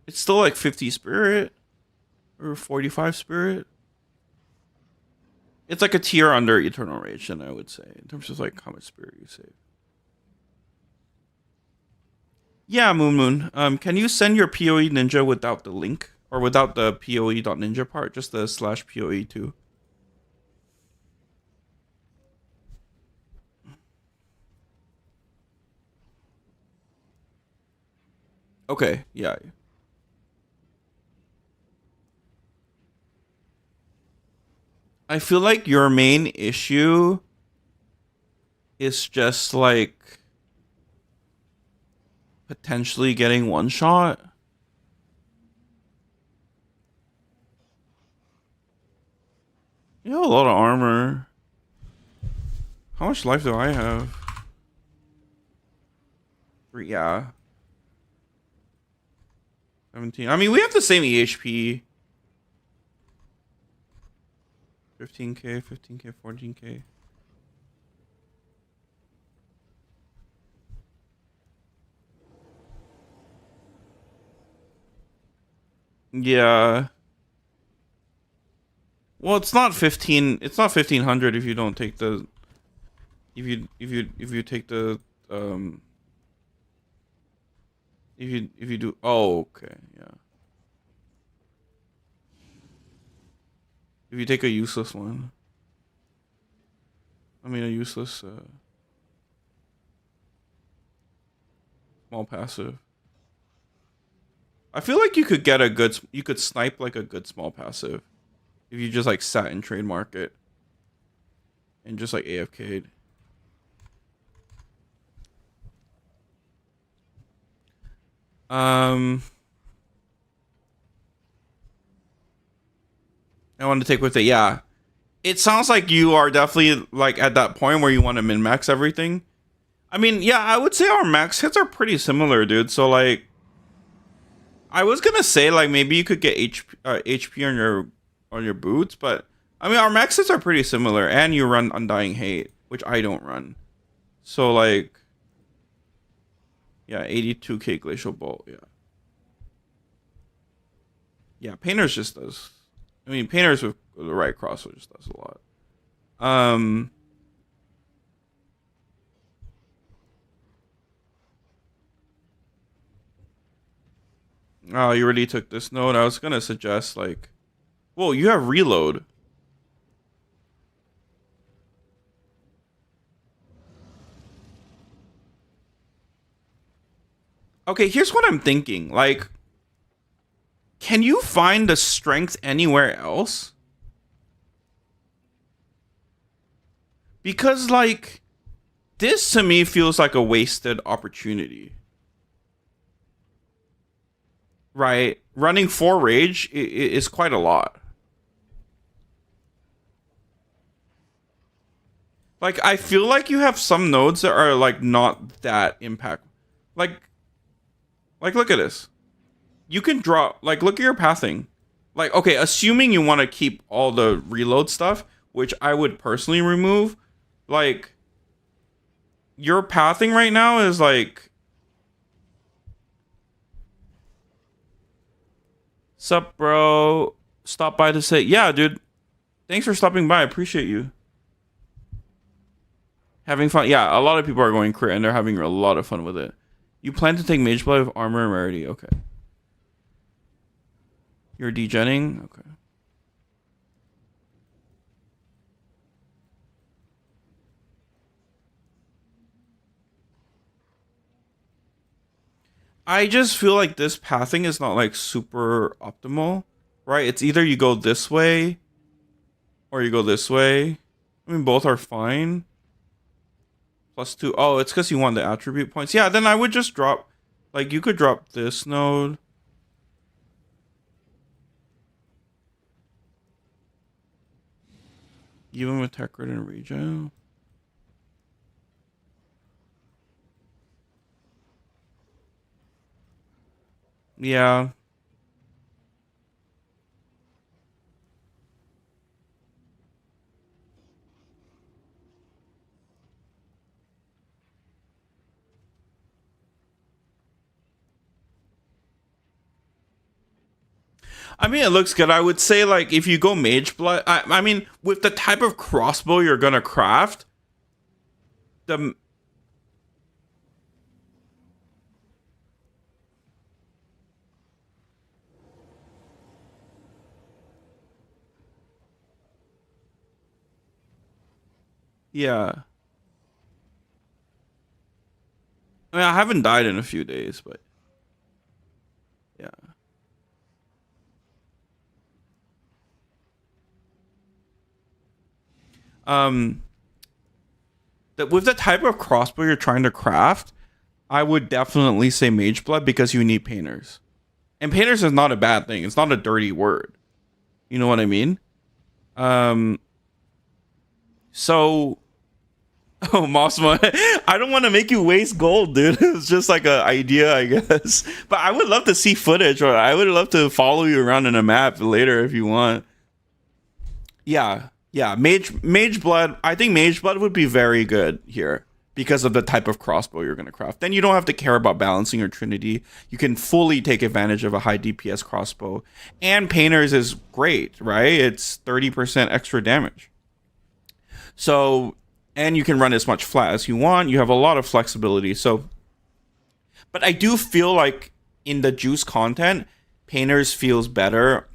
still like 50 spirit or 45 spirit. It's like a tier under Eternal Rage, then I would say, in terms of like how much spirit you save. Yeah, Moon. Can you send your PoE Ninja without the link or without the PoE.ninja part, just the /PoE2? Okay, yeah. I feel like your main issue is just like potentially getting one shot. You have a lot of armor. How much life do I have? 3, yeah. 17. I mean, we have the same EHP. 15k, 15k, 14k. Yeah. Well, it's not 15. It's not 1500 if you don't take the. If you take the If you do. Oh, okay, yeah. If you take a useless one. I mean, a useless small passive. I feel like you could get a good. You could snipe like a good small passive if you just like sat in trade market and just like AFK'd. I want to take with it. Yeah, it sounds like you are definitely like at that point where you want to min max everything. I mean, yeah, I would say our max hits are pretty similar, dude. So like, I was gonna say like maybe you could get HP on your boots, but I mean our max hits are pretty similar, and you run Undying Hate, which I don't run. So like, yeah, 82k Glacial Bolt. Yeah, yeah. Painters just does. I mean, Painters with the right crossbow just does a lot. Oh, you already took this note. I was gonna suggest like, well, you have reload. Okay, here's what I'm thinking. Like, can you find the strength anywhere else? Because like, this to me feels like a wasted opportunity. Right? Running 4 rage is quite a lot. Like I feel like you have some nodes that are like not that impact. Like look at this. You can drop like look at your pathing. Like okay, assuming you want to keep all the reload stuff, which I would personally remove, like your pathing right now is like sup bro, stop by to say yeah dude, thanks for stopping by, I appreciate you. Having fun. Yeah, a lot of people are going crit and they're having a lot of fun with it. You plan to take Mage Blood with Armor and Rarity. Okay. You're degenning? Okay. I just feel like this pathing is not like super optimal, right? It's either you go this way or you go this way. I mean, both are fine. +2. Oh, it's because you want the attribute points. Yeah, then I would just drop, like, you could drop this node. Even with tech grid and regen. Yeah. I mean, it looks good. I would say, like, if you go Mage Blood, I mean, with the type of crossbow you're gonna craft, the yeah. I mean, I haven't died in a few days, but yeah. Um, that with the type of crossbow you're trying to craft, I would definitely say Mage Blood because you need painters, and painters is not a bad thing. It's not a dirty word. You know what I mean? Um, so oh, Mossma, I don't want to make you waste gold, dude. It's just like an idea, I guess. But I would love to see footage, or I would love to follow you around in a map later if you want. Yeah, yeah. Mage Blood. I think Mage Blood would be very good here because of the type of crossbow you're gonna craft. Then you don't have to care about balancing your Trinity. You can fully take advantage of a high DPS crossbow. And Painters is great, right? It's 30% extra damage. So, and you can run as much flat as you want. You have a lot of flexibility. So, but I do feel like in the juice content, Painters feels better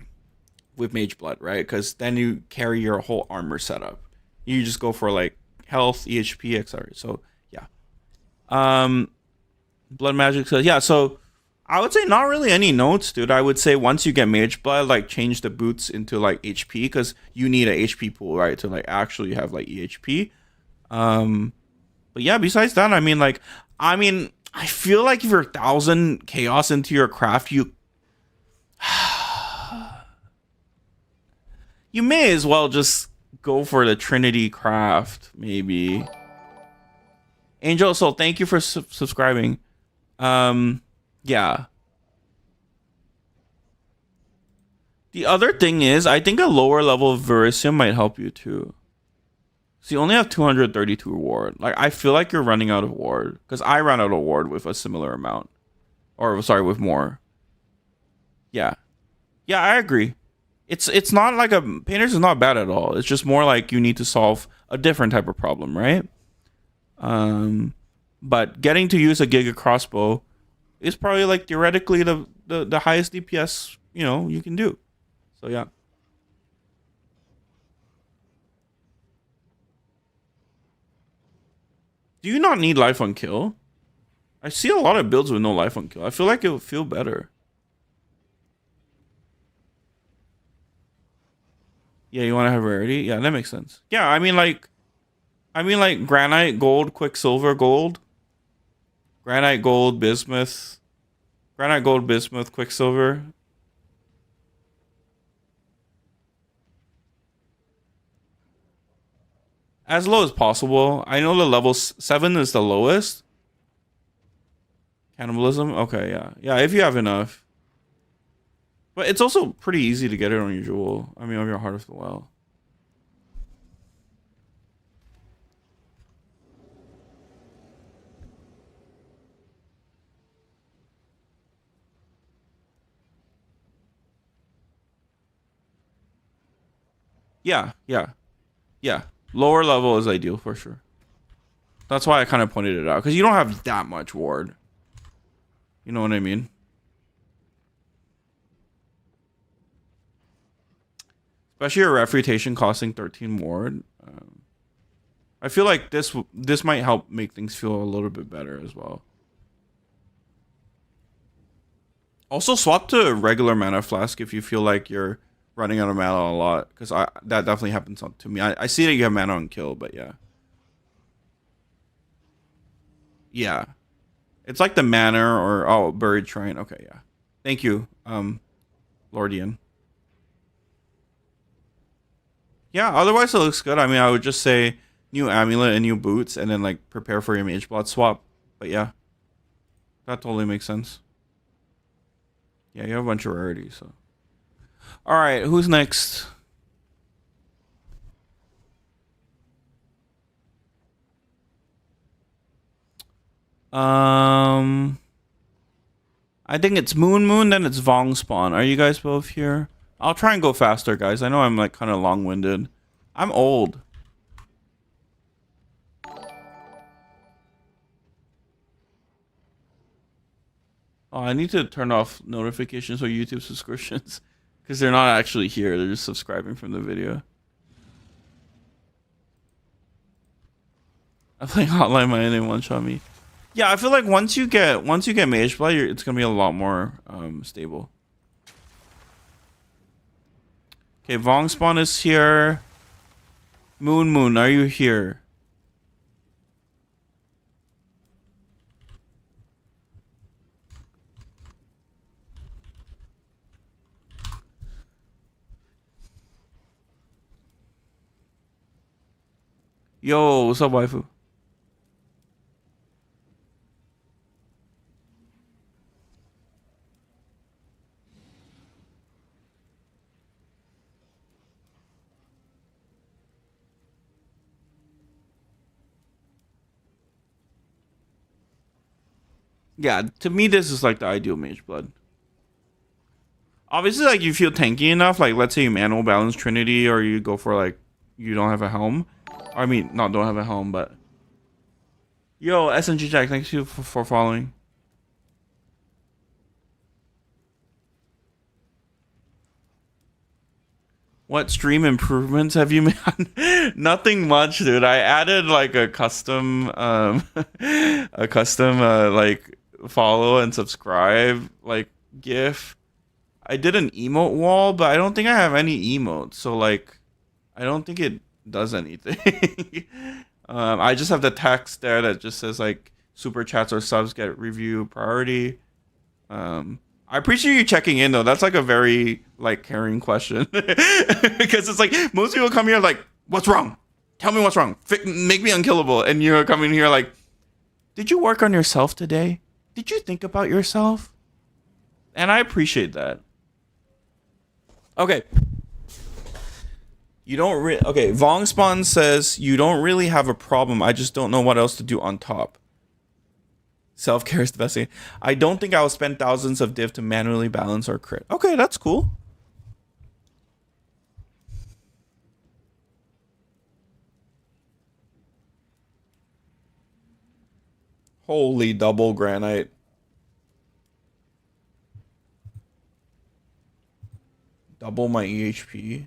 with Mage Blood, right? Because then you carry your whole armor setup. You just go for like health, EHP, etc. So yeah. Blood Magic says yeah. So I would say not really any notes, dude. I would say once you get Mage Blood, like change the boots into like HP because you need a HP pool, right, to like actually have like EHP. But yeah, besides that, I feel like if you're 1,000 chaos into your craft, you may as well just go for the Trinity craft, maybe. Angel, so thank you for subscribing. Yeah. The other thing is, I think a lower level of Verisium might help you too. So you only have 232 ward. Like, I feel like you're running out of ward. Because I ran out of ward with a similar amount. Or, sorry, with more. Yeah. Yeah, I agree. It's not like a Painters is not bad at all. It's just more like you need to solve a different type of problem, right? But getting to use a Giga crossbow is probably like theoretically the highest DPS you can do. So yeah. Do you not need life on kill? I see a lot of builds with no life on kill. I feel like it would feel better. Yeah, you want to have rarity? Yeah, that makes sense. Yeah, I mean like granite, gold, quicksilver, gold. Granite, gold, bismuth. Granite, gold, bismuth, quicksilver. As low as possible. I know the level 7 is the lowest. Cannibalism? Okay, yeah. Yeah, if you have enough. But it's also pretty easy to get it on your jewel. I mean, on your Heart of the Well. Yeah, yeah, yeah. Lower level is ideal for sure. That's why I kind of pointed it out. Because you don't have that much ward. You know what I mean? Especially your refutation costing 13 ward. I feel like this might help make things feel a little bit better as well. Also, swap to regular mana flask if you feel like you're running out of mana a lot. Because that definitely happens to me. I see that you have mana on kill, but yeah. Yeah. It's like the manor or buried shrine. Okay, yeah. Thank you, Lordian. Yeah, otherwise it looks good. I mean, I would just say new amulet and new boots and then like prepare for your mage blood swap. But yeah. That totally makes sense. Yeah, you have a bunch of rarities, so. Alright, who's next? I think it's Moon, then it's Vong Spawn. Are you guys both here? I'll try and go faster, guys. I know I'm like kind of long-winded. I'm old. Oh, I need to turn off notifications for YouTube subscriptions because they're not actually here. They're just subscribing from the video. I'm playing Hotline Miami and one-shot me. Yeah, I feel like once you get Mage Blood, it's gonna be a lot more stable. Okay, Vong Spawn is here. Moon, are you here? Yo, what's up, waifu? Yeah, to me, this is like the ideal Mage Blood. Obviously, like you feel tanky enough, like let's say you manual balance Trinity or you go for like you don't have a helm. I mean, not don't have a helm, but yo, SNG Jack, thanks you for following. What stream improvements have you made? Nothing much, dude. I added like a custom like follow and subscribe like GIF. I did an emote wall, but I don't think I have any emotes, so like I don't think it does anything. I just have the text there that just says like super chats or subs get review priority. I appreciate you checking in though. That's like a very like caring question because it's like most people come here like, "What's wrong? Tell me what's wrong. Make me unkillable." And you're coming here like, "Did you work on yourself today? Did you think about yourself?" And I appreciate that. Okay. You don't okay, Vong Spawn says you don't really have a problem. I just don't know what else to do on top. Self-care is the best thing. I don't think I will spend thousands of div to manually balance or crit. Okay, that's cool. Holy double granite. Double my EHP.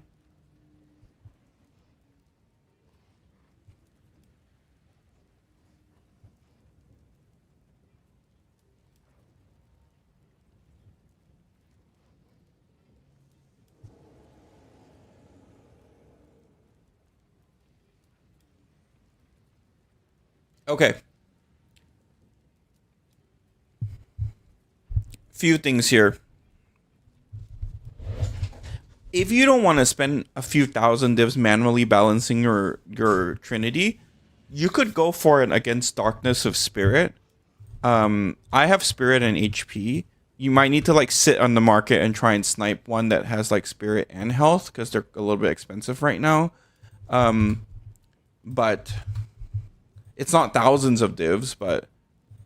Okay. Few things here. if you don't want to spend a few thousand divs manually balancing your Trinity, you could go for it against Darkness of Spirit. I have Spirit and HP. You might need to like sit on the market and try and snipe one that has like Spirit and health because they're a little bit expensive right now. But it's not thousands of divs, but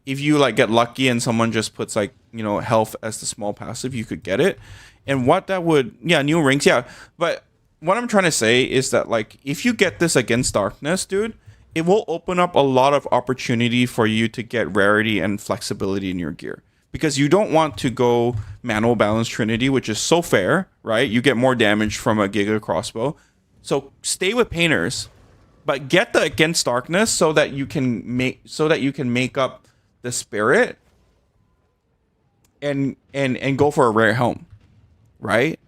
if you like get lucky and someone just puts like, you know, health as the small passive, you could get it. And what that would, yeah, new rings, yeah. But what I'm trying to say is that like if you get this against Darkness, dude, it will open up a lot of opportunity for you to get rarity and flexibility in your gear. Because you don't want to go manual balance Trinity, which is so fair, right? You get more damage from a Giga crossbow. So stay with painters, but get the against Darkness so that you can make up the Spirit and go for a rare helm, right?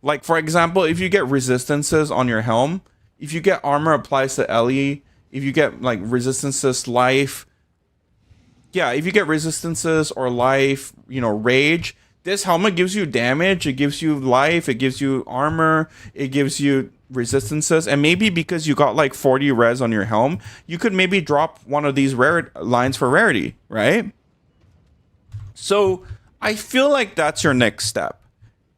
Like for example, if you get resistances on your helm, if you get armor applies to Ellie, if you get like resistances, life, yeah, if you get resistances or life, you know, rage, this helmet gives you damage, it gives you life, it gives you armor, it gives you resistances, and maybe because you got like 40 res on your helm, you could maybe drop one of these rare lines for rarity, right? So I feel like that's your next step.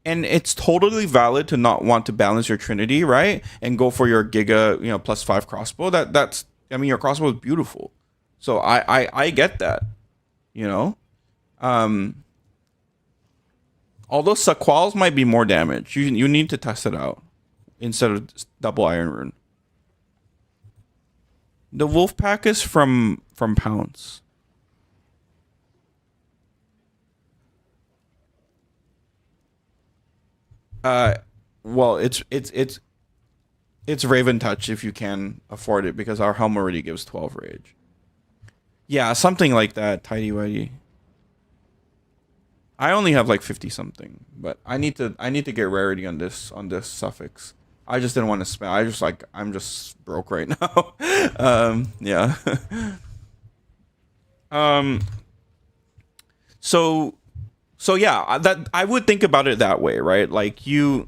And it's totally valid to not want to balance your Trinity, right? And go for your Giga, you know, +5 crossbow. That's I mean, your crossbow is beautiful. So I get that, you know? Although Sequals might be more damage. You need to test it out instead of double Iron Rune. The wolf pack is from Pounce. Well, it's Raven Touch if you can afford it because our helm already gives 12 rage. Yeah, something like that, tidy whitey. I only have like 50 something, but I need to get rarity on this suffix. I just didn't want to spend. I'm just broke right now. Yeah. So yeah, that I would think about it that way, right? Like yes,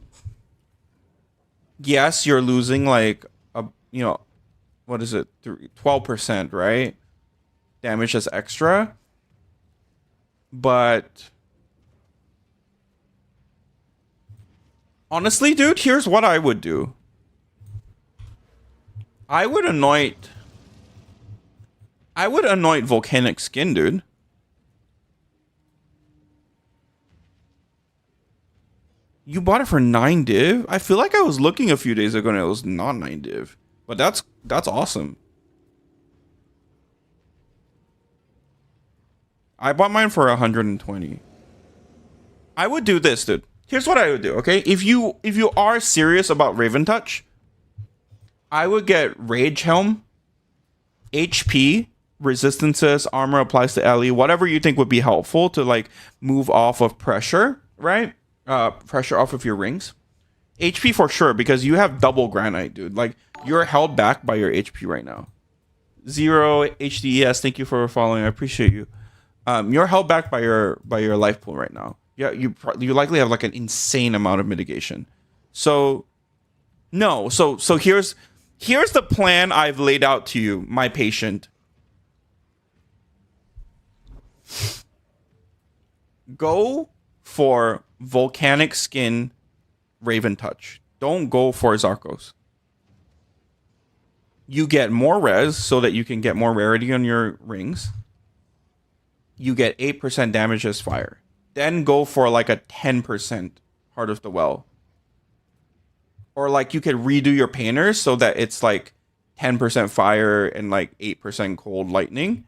you're losing like what is it, 12%, right? Damage as extra, but honestly, dude, here's what I would do. I would anoint volcanic skin, dude. You bought it for 9 div? I feel like I was looking a few days ago and it was not 9 div. But that's awesome. I bought mine for 120. I would do this, dude. Here's what I would do, okay? If you are serious about Raven Touch, I would get Rage Helm, HP, resistances, armor applies to Ellie, whatever you think would be helpful to like move off of pressure, right? Pressure off of your rings. HP for sure, because you have double granite, dude. Like you're held back by your HP right now. 0 HDES, thank you for following. I appreciate you. You're held back by your life pool right now. Yeah, you likely have like an insane amount of mitigation. So no, so here's the plan I've laid out to you, my patient. Go for volcanic skin Raven Touch. Don't go for Zarkos. You get more res so that you can get more rarity on your rings. You get 8% damage as fire. Then go for like a 10% Heart of the Well. Or like you could redo your painters so that it's like 10% fire and like 8% cold lightning.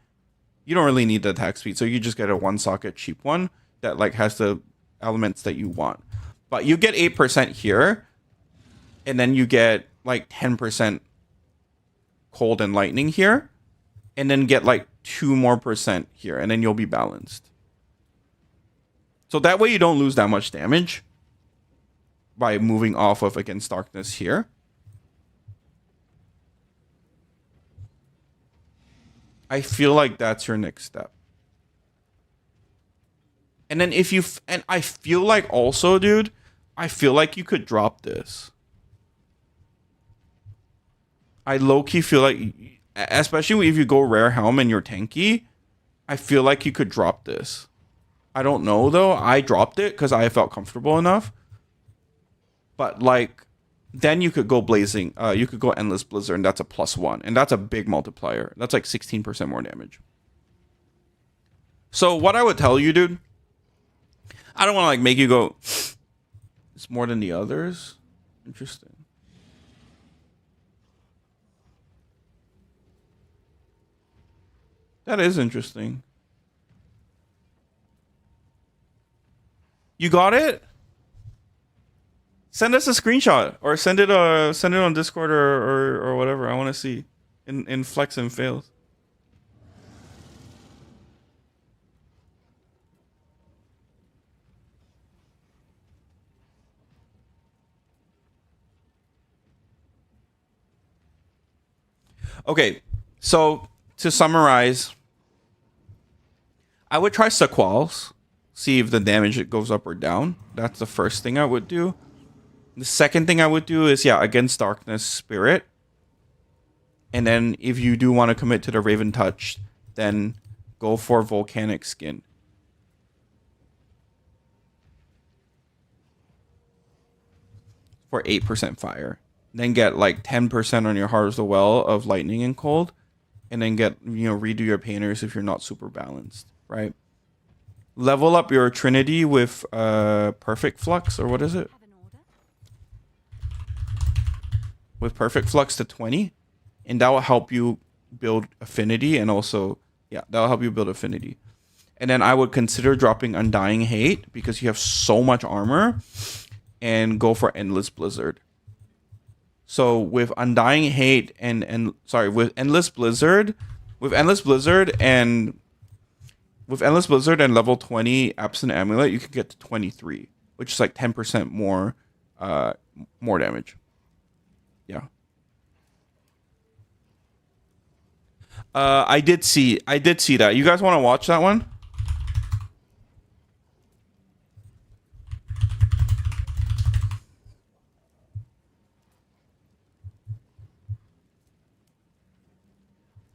You don't really need the attack speed, so you just get a one socket cheap one that like has the elements that you want. But you get 8% here, and then you get like 10% cold and lightning here, and then get like 2% more here, and then you'll be balanced. So that way you don't lose that much damage by moving off of Against Darkness here. I feel like that's your next step. And then and I feel like also, dude, I feel like you could drop this. I low-key feel like, especially if you go rare helm and you're tanky, I feel like you could drop this. I don't know though. I dropped it because I felt comfortable enough. But like, then you could go blazing. You could go endless blizzard, and that's a +1, and that's a big multiplier. That's like 16% more damage. So what I would tell you, dude, I don't want to like make you go, it's more than the others. Interesting. That is interesting. You got it? Send us a screenshot or send it on Discord or whatever. I want to see in flex and fails. Okay, so to summarize, I would try Sequals, see if the damage it goes up or down. That's the first thing I would do. The second thing I would do is, yeah, against Darkness Spirit. And then if you do want to commit to the Raven Touch, then go for Volcanic Skin. For 8% fire. Then get like 10% on your Heart of the Well of Lightning and Cold. And then get, redo your painters if you're not super balanced, right? Level up your Trinity with Perfect Flux, or what is it? With Perfect Flux to 20. And that will help you build Affinity, and also, yeah, that will help you build Affinity. And then I would consider dropping Undying Hate because you have so much armor, and go for Endless Blizzard. So with Undying Hate with Endless Blizzard and level 20 Absent Amulet, you can get to 23, which is like 10% more damage. Yeah. I did see that. You guys want to watch that one?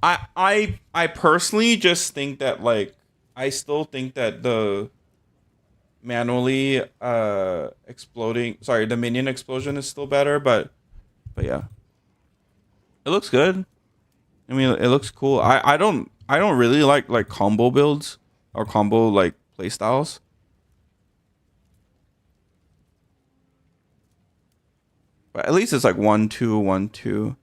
I personally just think that, like, I still think that the manually exploding, the minion explosion is still better, but yeah. It looks good. I mean, it looks cool. I don't really like combo builds or combo like playstyles. But at least it's like 1-2, 1-2.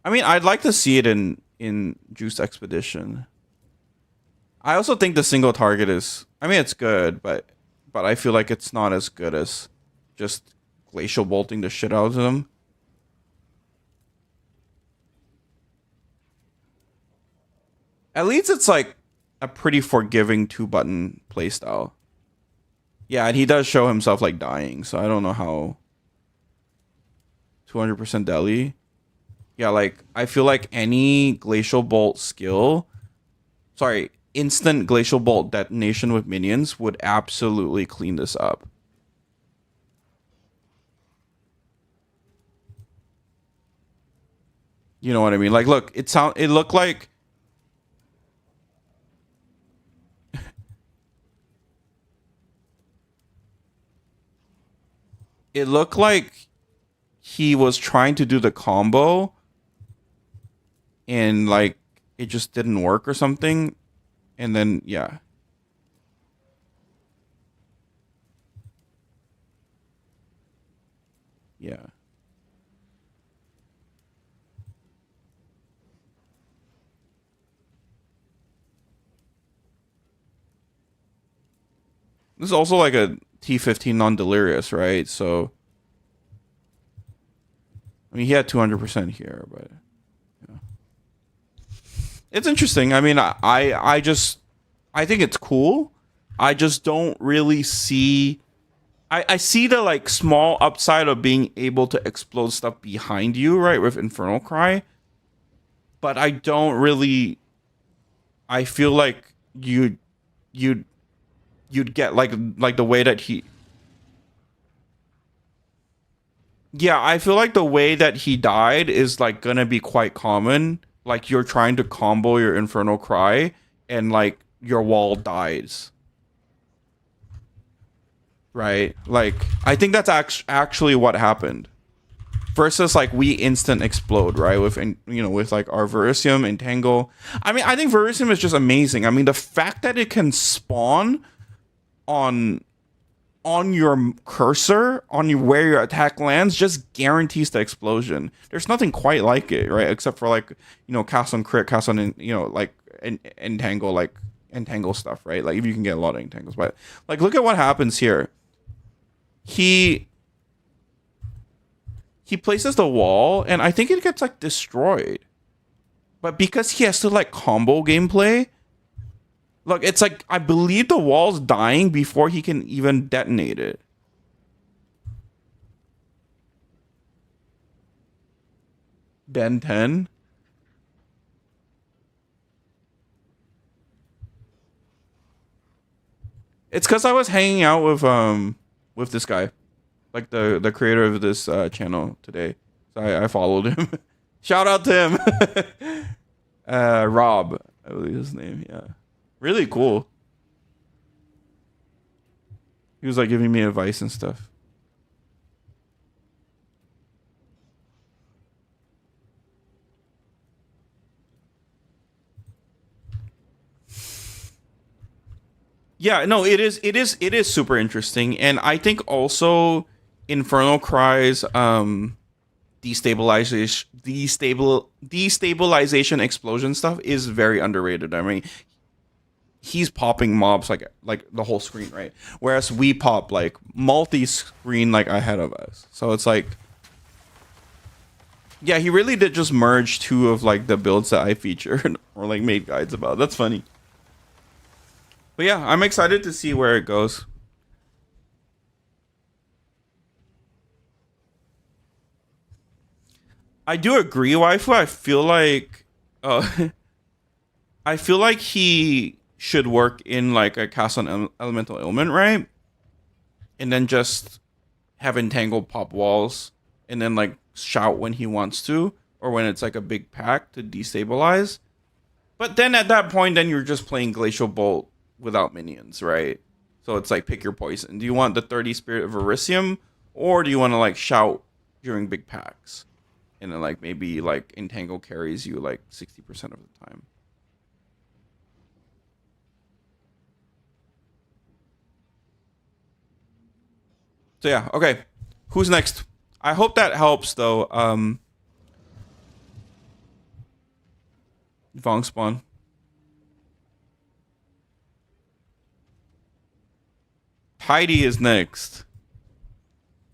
I mean, I'd like to see it in Juice Expedition. I also think the single target is, I mean, it's good, but I feel like it's not as good as just Glacial bolting the shit out of them. At least it's like a pretty forgiving 2-button playstyle. Yeah, and he does show himself like dying, so I don't know how. 200% deli. Yeah, like, I feel like any Glacial Bolt skill, instant Glacial Bolt detonation with minions would absolutely clean this up. You know what I mean? Like, look, it looked like it looked like he was trying to do the combo and like it just didn't work or something, and then yeah. Yeah. This is also like a T15 non-delirious, right? So I mean, he had 200% here, but yeah. It's interesting. I mean, I think it's cool. I just don't really see. I see the like small upside of being able to explode stuff behind you, right, with Infernal Cry. But I don't really. I feel like you'd get like the way that he. Yeah, I feel like the way that he died is like gonna be quite common. Like you're trying to combo your Infernal Cry and like your wall dies. Right? Like I think that's actually what happened. Versus like we instant explode, right? With with like our Verisium Entangle. I mean, I think Verisium is just amazing. I mean, the fact that it can spawn on your cursor where your attack lands just guarantees the explosion. There's nothing quite like it, right? Except for like cast on crit, cast on like entangle, like entangle stuff, right? Like if you can get a lot of entangles, but like look at what happens here. He places the wall, and I think it gets like destroyed. But because he has to like combo gameplay, look, it's like I believe the wall's dying before he can even detonate it. Ben 10. It's because I was hanging out with this guy, like the creator of this channel today. So I followed him. Shout out to him. Rob, I believe his name. Yeah, really cool. He was like giving me advice and stuff. Yeah, no, it is super interesting, and I think also Infernal Cry's destabilization explosion stuff is very underrated. I mean, he's popping mobs like the whole screen, right? Whereas we pop like multi-screen like ahead of us. So it's like, yeah, he really did just merge two of like the builds that I featured or like made guides about. That's funny. But yeah, I'm excited to see where it goes. I do agree, waifu. Uh, I feel like he should work in like a cast on elemental ailment, right? And then just have entangled pop walls, and then like shout when he wants to, or when it's like a big pack to destabilize. But then at that point, then you're just playing Glacial Bolt without minions, right? So it's like pick your poison. Do you want the 30 Spirit of Verisium, or do you want to like shout during big packs? And then like maybe like Entangle carries you like 60% of the time. So yeah, okay. Who's next? I hope that helps though. Vong spawn. Heidi is next.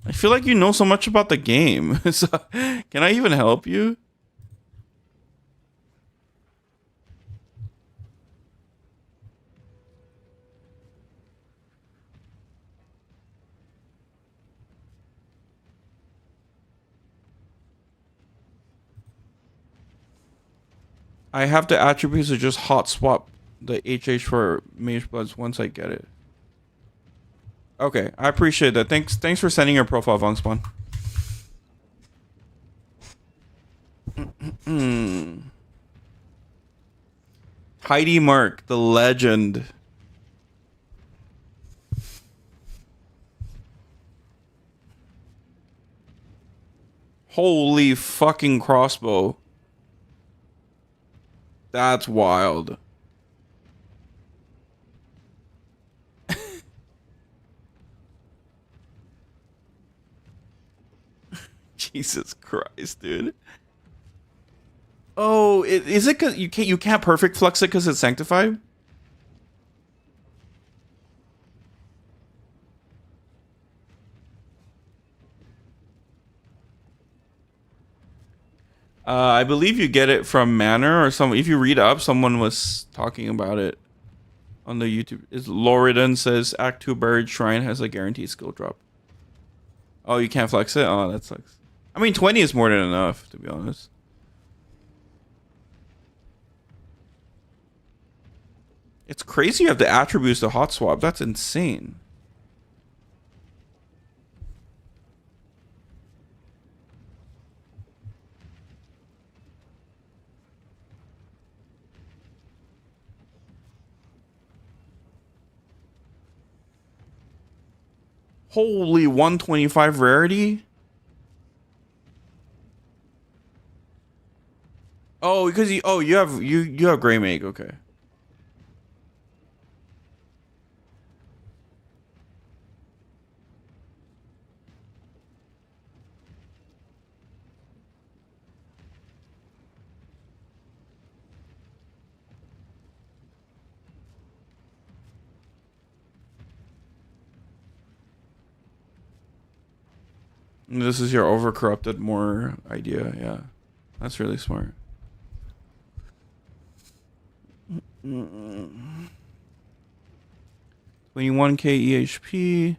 I feel like you know so much about the game. So, can I even help you? I have the attributes to just hot swap the HH for Mage Bloods once I get it. Okay, I appreciate that. Thanks for sending your profile, Vongspawn. Heidi Mark, the legend. Holy fucking crossbow. That's wild. Jesus Christ, dude. Oh, is it because you can't perfect flux it because it's sanctified? I believe you get it from Manor or some. If you read up, someone was talking about it on the YouTube. Is Loridan says Act 2 Buried Shrine has a guaranteed skill drop. Oh, you can't flex it? Oh, that sucks. I mean, 20 is more than enough, to be honest. It's crazy you have the attributes to hot swap. That's insane. Holy 125 rarity. Oh, because you have Grey Mage, okay. This is your overcorrupted more idea, yeah. That's really smart. 21k EHP.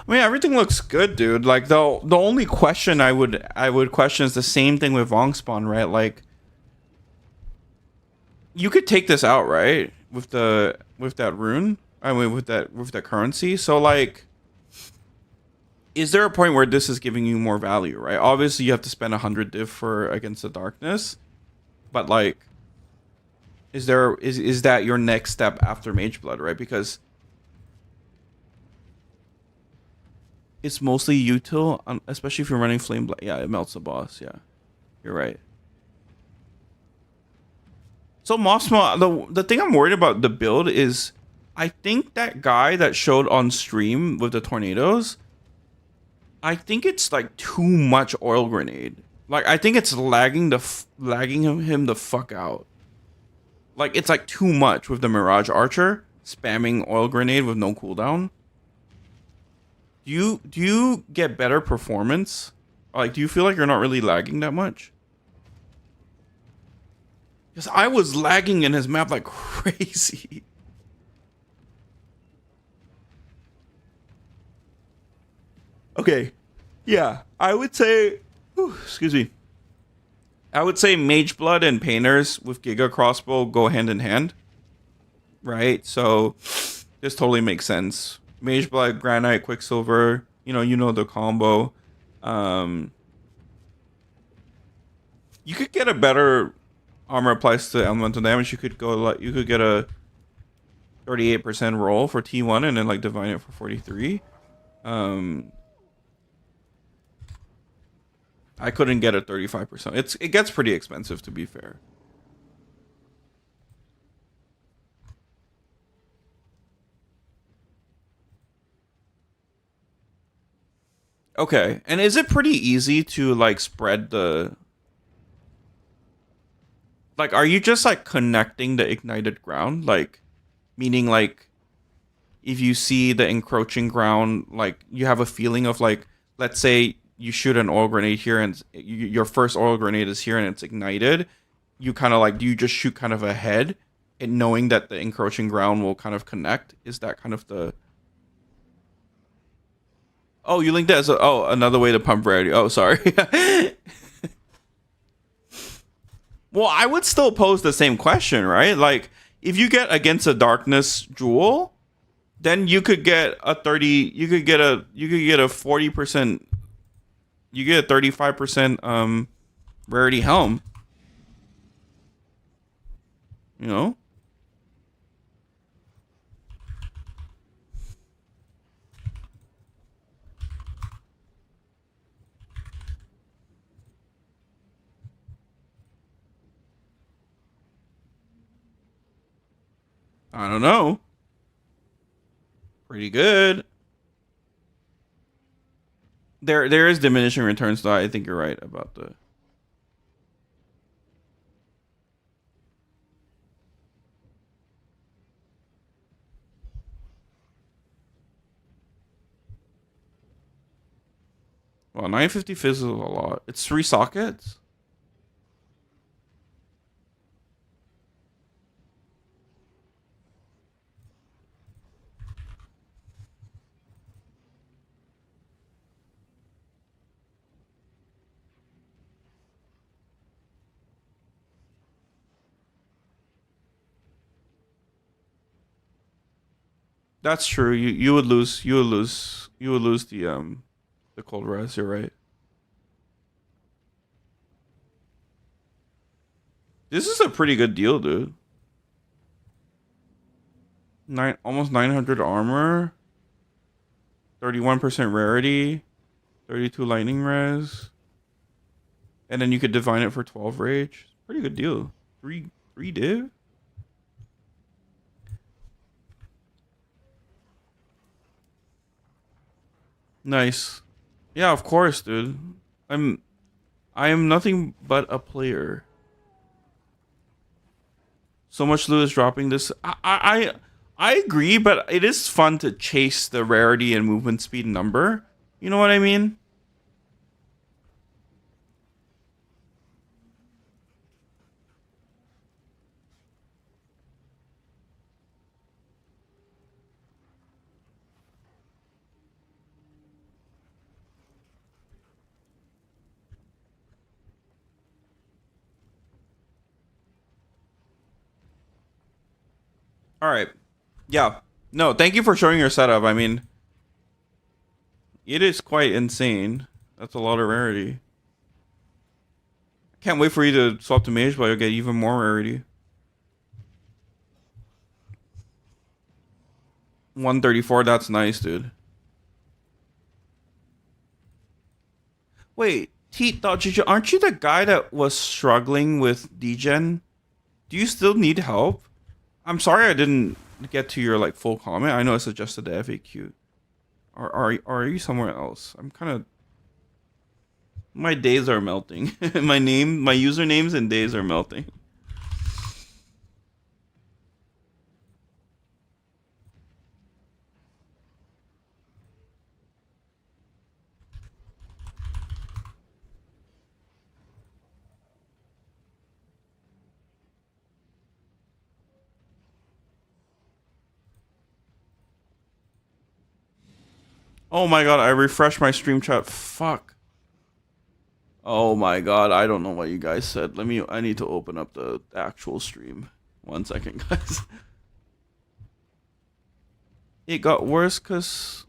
I mean, everything looks good, dude. Like the only question I would question is the same thing with Vongspawn, right? Like you could take this out, right? With that rune. I mean with that currency. So like is there a point where this is giving you more value, right? Obviously you have to spend 100 div for Against the Darkness. But like is that your next step after Mage Blood, right? Because it's mostly util, especially if you're running Flame Blade. Yeah, it melts the boss. Yeah, you're right. So Mossma, the thing I'm worried about the build is, I think that guy that showed on stream with the tornadoes, I think it's like too much oil grenade. Like I think it's lagging him the fuck out. Like it's like too much with the Mirage Archer spamming oil grenade with no cooldown. Do you get better performance? Like, do you feel like you're not really lagging that much? Because I was lagging in his map like crazy. Okay, yeah, I would say, whew, excuse me. I would say Mage Blood and Painters with Giga Crossbow go hand in hand, right? So this totally makes sense. Mage Blood, Granite, Quicksilver. You know the combo. Um, you could get a better armor applies to elemental damage. You could get a 38% roll for T1 and then like divine it for 43. Um, I couldn't get a 35%. It gets pretty expensive, to be fair. Okay, and is it pretty easy to like spread the, like, are you just like connecting the ignited ground, like, meaning like if you see the encroaching ground, like you have a feeling of like, let's say you shoot an oil grenade here and your first oil grenade is here and it's ignited, you kind of like, do you just shoot kind of ahead and knowing that the encroaching ground will kind of connect? Is that kind of the, oh, you linked that as another way to pump rarity. Oh, sorry. Well, I would still pose the same question, right? Like, if you get Against the Darkness Jewel, then you could get a 30, you could get a 40%, you get a 35% rarity helm. You know? I don't know. Pretty good. There is diminishing returns, though. I think you're right about the. Well, 950 fizz is a lot. It's 3 sockets. That's true. You would lose. You would lose the cold res. You're right. This is a pretty good deal, dude. Almost 900 armor, 31% rarity, 32 lightning res, and then you could divine it for 12 rage. Pretty good deal. Three div. Nice. Yeah, of course, dude. I'm I am nothing but a player. So much loot is dropping this. I agree, but it is fun to chase the rarity and movement speed number. You know what I mean? All right. Yeah. No, thank you for showing your setup. I mean, it is quite insane. That's a lot of rarity. Can't wait for you to swap to mage, but you'll get even more rarity. 134, that's nice, dude. Wait, T. Aren't you the guy that was struggling with degen? Do you still need help? I'm sorry I didn't get to your like full comment. I know I suggested the FAQ. Or are you somewhere else? I'm kind of. My days are melting. My usernames and days are melting. Oh my god, I refreshed my stream chat. Fuck. Oh my god, I don't know what you guys said. I need to open up the actual stream. 1 second, guys. It got worse cuz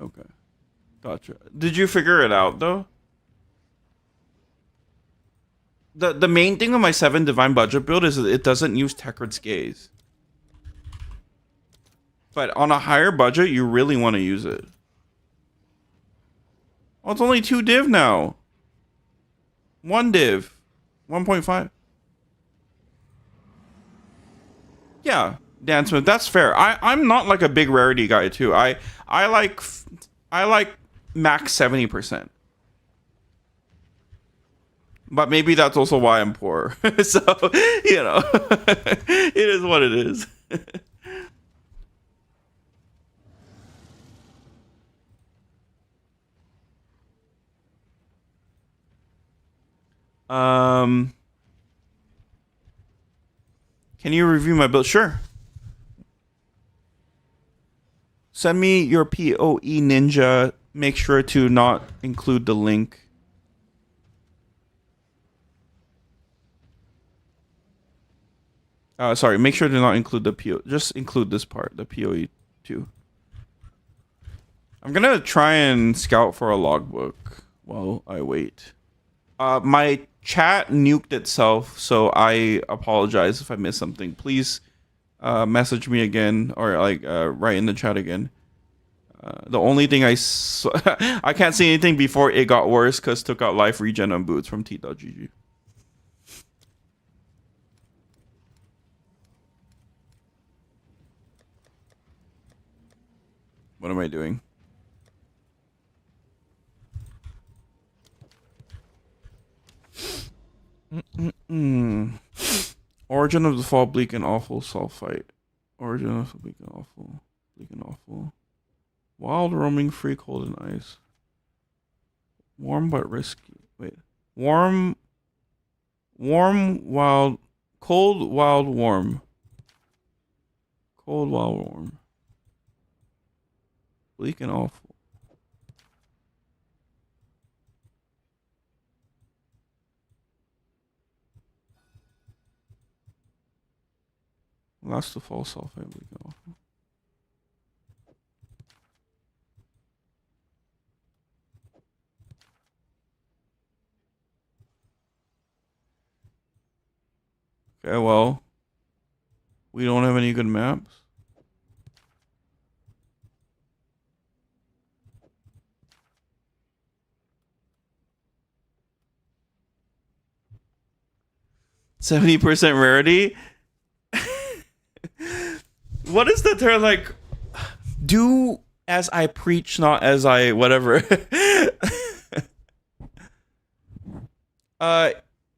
okay. Gotcha. Did you figure it out though? The main thing with my 7 divine budget build is that it doesn't use Techrid's Gaze. But on a higher budget, you really want to use it. Oh, it's only 2 div now. 1 div. 1.5. Yeah, Dan Smith, that's fair. I'm not like a big rarity guy too. I like I like max 70%. But maybe that's also why I'm poor. So, you know, it is what it is. um Can you review my build? Sure. Send me your PoE ninja. Make sure to not include the link. Sorry, make sure to not include the PO. Just include this part, the PoE 2. I'm gonna try and scout for a logbook while I wait. My chat nuked itself, so I apologize if I missed something. Please message me again or like write in the chat again. The only thing I can't see anything before it got worse because took out life regen on boots from T.GG. What am I doing? Origin of the Fall, bleak and awful, self fight. Origin of the bleak and awful, bleak and awful. Wild roaming, free, cold and ice. Warm but risky. Wait. Warm, wild, cold, wild, warm. Cold, wild, warm. Bleak and awful. Last to fall sulfate we go. Okay, well, we don't have any good maps. %70 rarity. What is the term, like? Do as I preach, not as I whatever.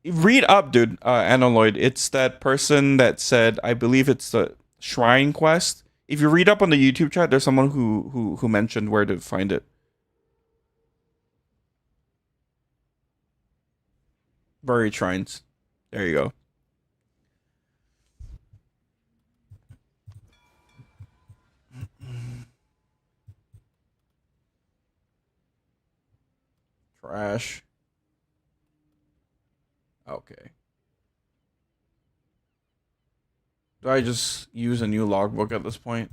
Read up, dude. Analoid. It's that person that said, I believe it's the Shrine Quest. If you read up on the YouTube chat, there's someone who mentioned where to find it. Buried shrines. There you go. Trash. Okay. Do I just use a new logbook at this point?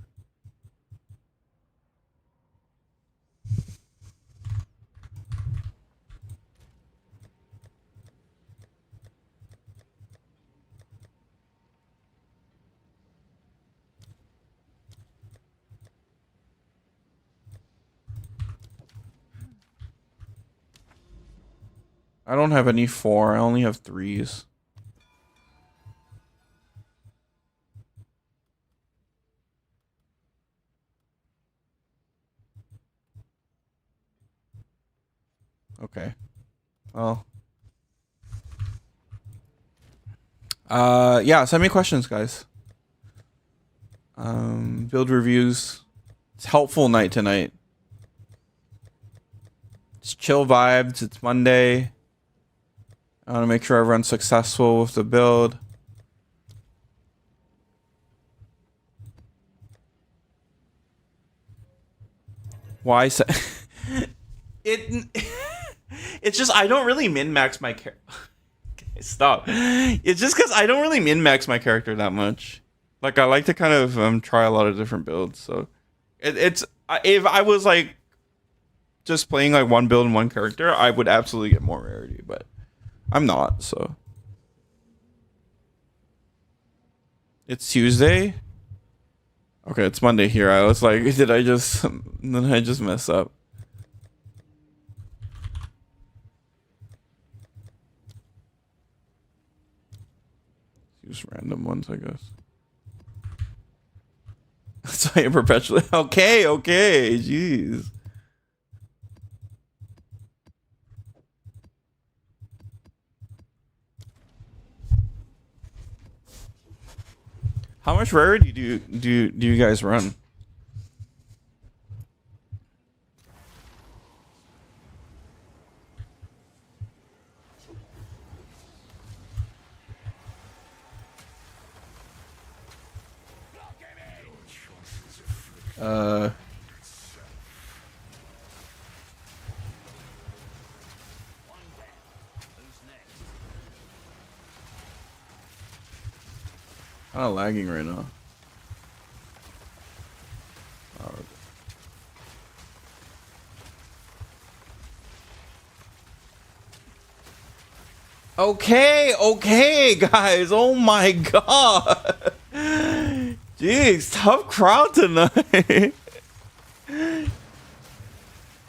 I don't have any 4. I only have 3s. Okay. Well. Yeah, send me questions, guys. Build reviews. It's helpful night tonight. It's chill vibes. It's Monday. I want to make sure everyone's successful with the build. Why? It's just I don't really min-max my character. Okay, stop. It's just because I don't really min-max my character that much. Like I like to kind of try a lot of different builds. So it's if I was like just playing like one build and one character, I would absolutely get more rarity, but I'm not. So it's Tuesday. Okay, it's Monday here. I was like, did I just mess up? Use random ones, I guess. So I perpetually. Okay, jeez. How much rarity do you guys run? Kind of lagging right now. Okay, guys. Oh my god. Jeez, tough crowd tonight.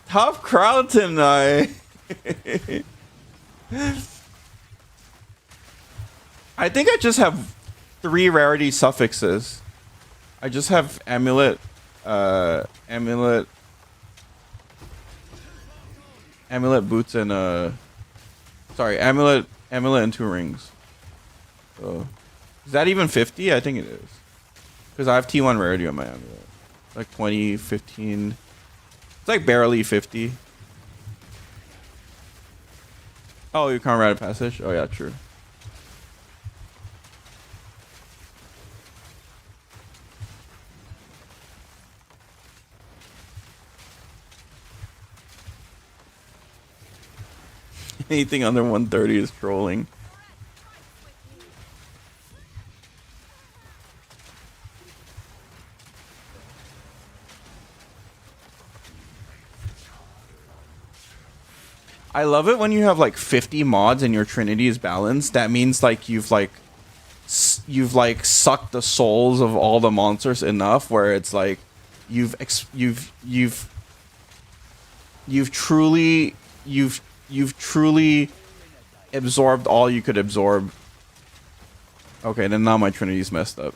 Tough crowd tonight. I think I just have 3 rarity suffixes. I just have amulet, amulet boots and sorry, amulet and 2 rings. So is that even 50? I think it is. Because I have T1 rarity on my amulet. Like 20, 15. It's like barely 50. Oh, you can't ride a passage? Oh yeah, true. Anything under 130 is trolling. I love it when you have like 50 mods and your Trinity is balanced. That means like you've like sucked the souls of all the monsters enough where it's like you've truly absorbed all you could absorb. Okay, then now my Trinity's messed up.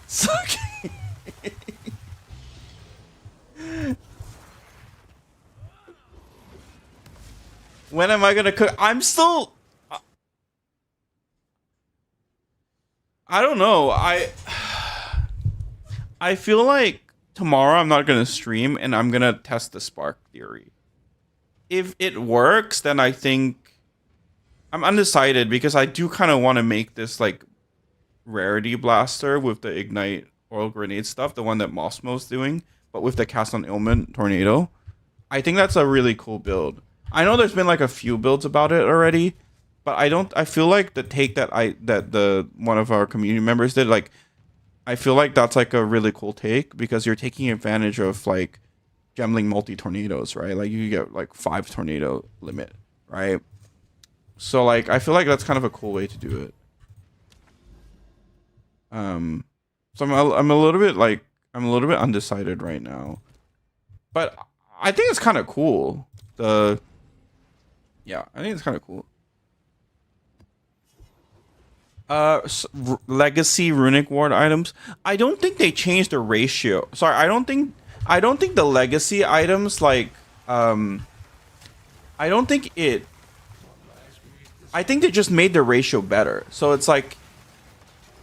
Sucking. When am I gonna cook? I'm still. I don't know. I feel like tomorrow I'm not gonna stream and I'm gonna test the spark theory. If it works, then I think I'm undecided because I do kind of want to make this like rarity blaster with the ignite oil grenade stuff, the one that Mossmo's doing, but with the cast on ailment tornado. I think that's a really cool build. I know there's been like a few builds about it already, but I feel like the take that the one of our community members did, like I feel like that's like a really cool take because you're taking advantage of like Gemling multi tornadoes, right? Like you get like 5 tornado limit, right? So like I feel like that's kind of a cool way to do it. So I'm a little bit like I'm a little bit undecided right now, but I think it's kind of cool. Yeah, I think it's kind of cool. Legacy runic ward items. I don't think they changed the ratio. Sorry, I don't think the legacy items like I don't think it. I think they just made the ratio better. So it's like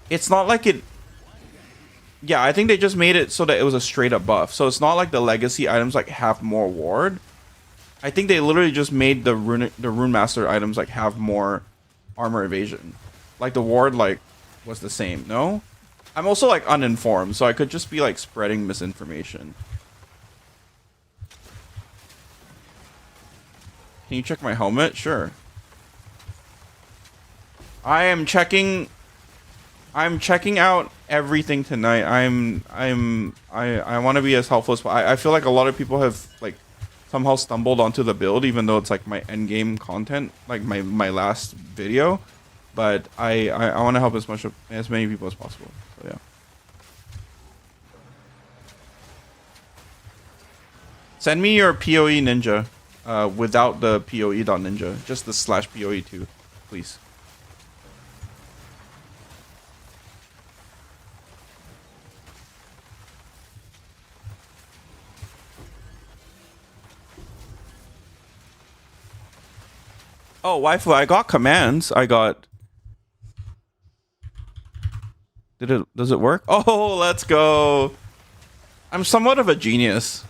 it's not like it. Yeah, I think they just made it so that it was a straight up buff. So it's not like the legacy items like have more ward. I think they literally just made the rune master items like have more armor evasion. Like the ward like was the same. No? I'm also like uninformed, so I could just be like spreading misinformation. Can you check my helmet? Sure. I'm checking out everything tonight. I want to be as helpful as I feel like a lot of people have like somehow stumbled onto the build, even though it's like my end game content, like my last video. But I want to help as many people as possible. So yeah. Send me your PoE ninja, without the PoE.ninja, just the /PoE2, please. Oh, waifu, I got commands. I got. Does it work? Oh, let's go. I'm somewhat of a genius.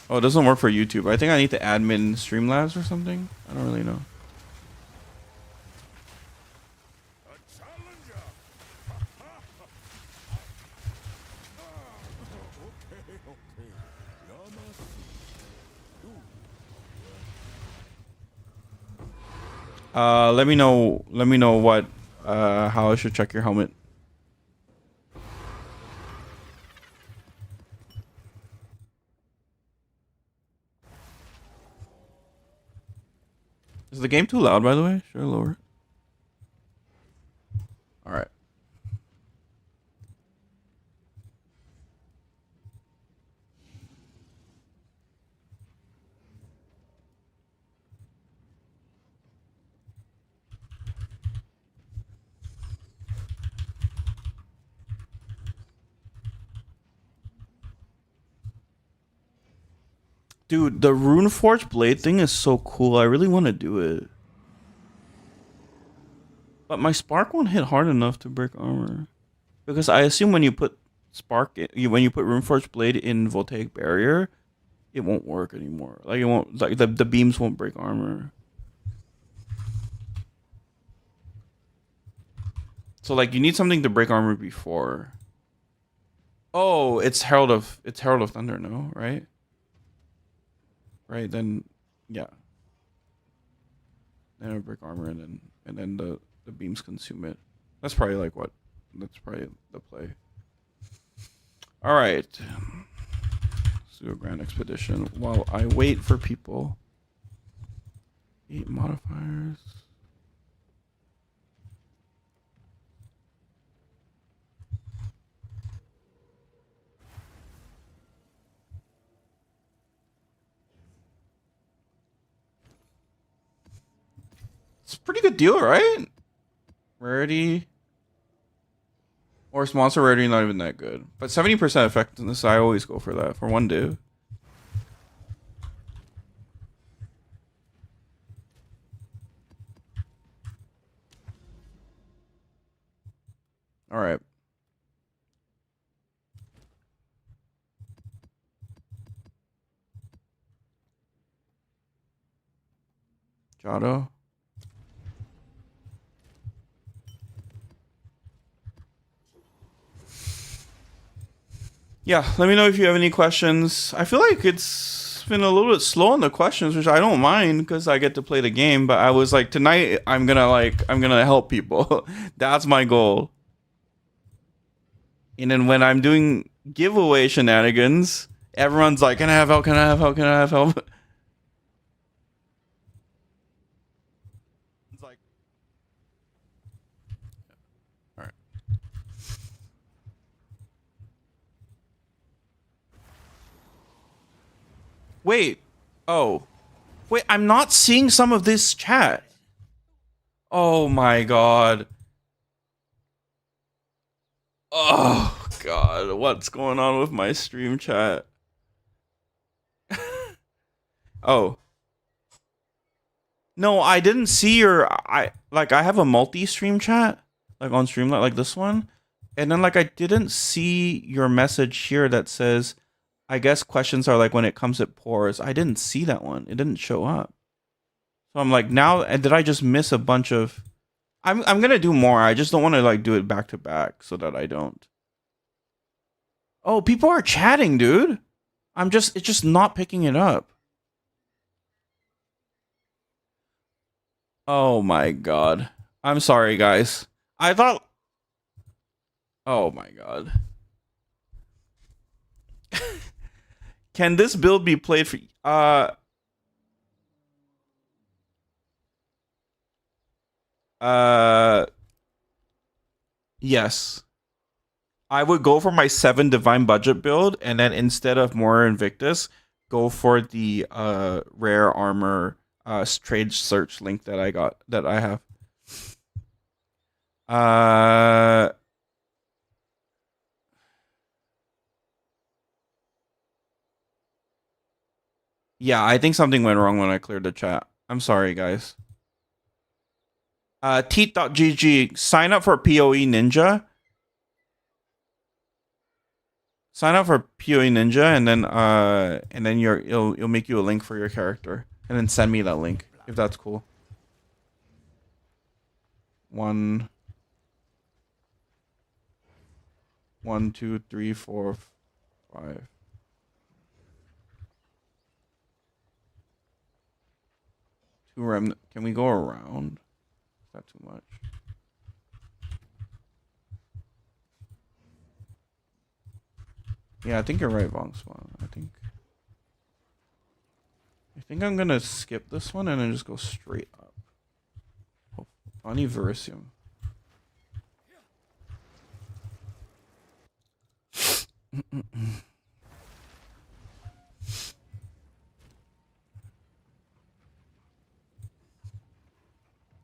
Oh, it doesn't work for YouTube. I think I need to admin Streamlabs or something. I don't really know. Let me know what how I should check your helmet. Is the game too loud, by the way? Should I lower it? All right. Dude, the Runeforge blade thing is so cool. I really want to do it. But my spark won't hit hard enough to break armor. Because I assume when you put when you put Runeforge blade in Voltaic barrier, it won't work anymore. Like it won't, like the beams won't break armor. So like you need something to break armor before. Oh, it's Herald of Thunder, no, right? Right, then yeah. Then it'll break armor and then the beams consume it. That's probably like what that's probably the play. Alright. Let's do a grand expedition while I wait for people. 8 modifiers. It's a pretty good deal, right? Rarity. Or monster rarity not even that good. But 70% effectiveness, I always go for that for one dude. Alright. Jado. Yeah, let me know if you have any questions. I feel like it's been a little bit slow on the questions, which I don't mind because I get to play the game. But I was like, tonight I'm gonna help people. That's my goal. And then when I'm doing giveaway shenanigans, everyone's like, "Can I have help? Can I have help? Can I have help?" It's like, all right. Wait. Oh. Wait, I'm not seeing some of this chat. Oh my god. Oh god, what's going on with my stream chat? Oh. No, I didn't see your I have a multi-stream chat like on Streamlit like this one. And then like I didn't see your message here that says I guess questions are like when it comes at pores. I didn't see that one. It didn't show up. So I'm like, now did I just miss a bunch of I'm gonna do more. I just don't want to like do it back to back so that I don't. Oh, people are chatting, dude. It's just not picking it up. Oh my god. I'm sorry, guys. I thought oh my god. Can this build be played for yes. I would go for my 7 divine budget build and then instead of more Invictus, go for the rare armor trade search link that I have. Yeah, I think something went wrong when I cleared the chat. I'm sorry, guys. Teat.gg, sign up for PoE Ninja. Sign up for PoE Ninja, and then it'll make you a link for your character, and then send me that link if that's cool. 1, 2, 3, 4, 5. Two remnant. Can we go around? Is that too much? Yeah, I think you're right, Vongswan. I think I'm gonna skip this one and then just go straight up. Oh, Aniversium.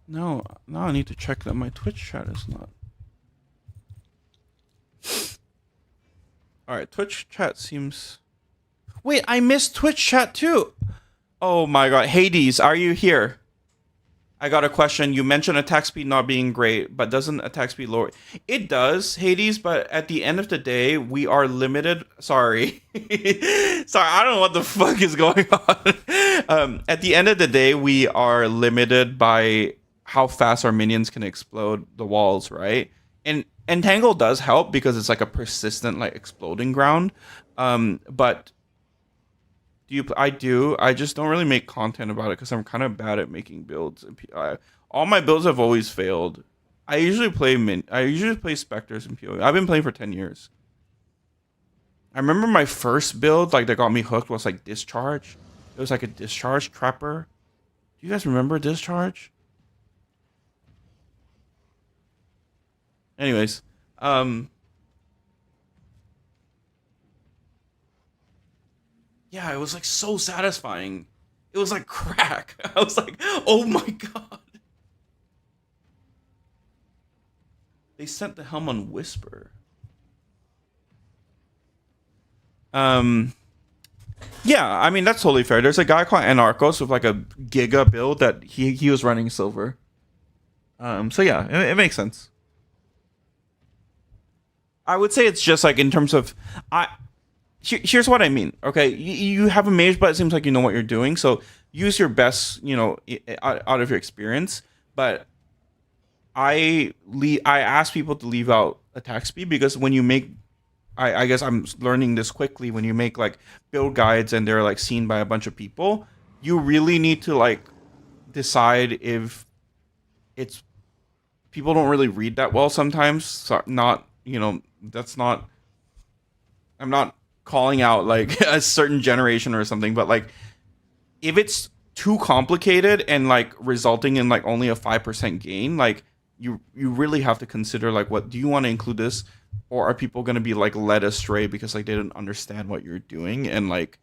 No, now I need to check that my Twitch chat is not. Alright, Twitch chat seems... Wait, I missed Twitch chat too! Oh my god. Hades, are you here? I got a question. You mentioned attack speed not being great, but doesn't attack speed lower? It does, Hades, but at the end of the day, we are limited... Sorry. Sorry, I don't know what the fuck is going on. At the end of the day, we are limited by how fast our minions can explode the walls, right? and Entangle does help because it's like a persistent like exploding ground. But I do. I just don't really make content about it because I'm kind of bad at making builds. All my builds have always failed. I usually play Spectres in PoE. I've been playing for 10 years. I remember my first build like that got me hooked was like Discharge. It was like a Discharge Trapper. Do you guys remember Discharge? Anyways, yeah, it was like so satisfying. It was like crack. I was like, oh my god. They sent the helm on Whisper. Um, yeah, I mean that's totally fair. There's a guy called Anarchos with like a Giga build that he was running silver. So yeah, it makes sense. I would say it's just like in terms of I. Here's what I mean. Okay, you have a mage, but it seems like you know what you're doing. So use your best, out of your experience. But I ask people to leave out attack speed because when you make, I guess I'm learning this quickly. When you make like build guides and they're like seen by a bunch of people, you really need to like decide if it's people don't really read that well sometimes. So not that's not. I'm not calling out like a certain generation or something, but like if it's too complicated and like resulting in like only a 5% gain, like you really have to consider like what do you want to include this, or are people going to be like led astray because like they didn't understand what you're doing and like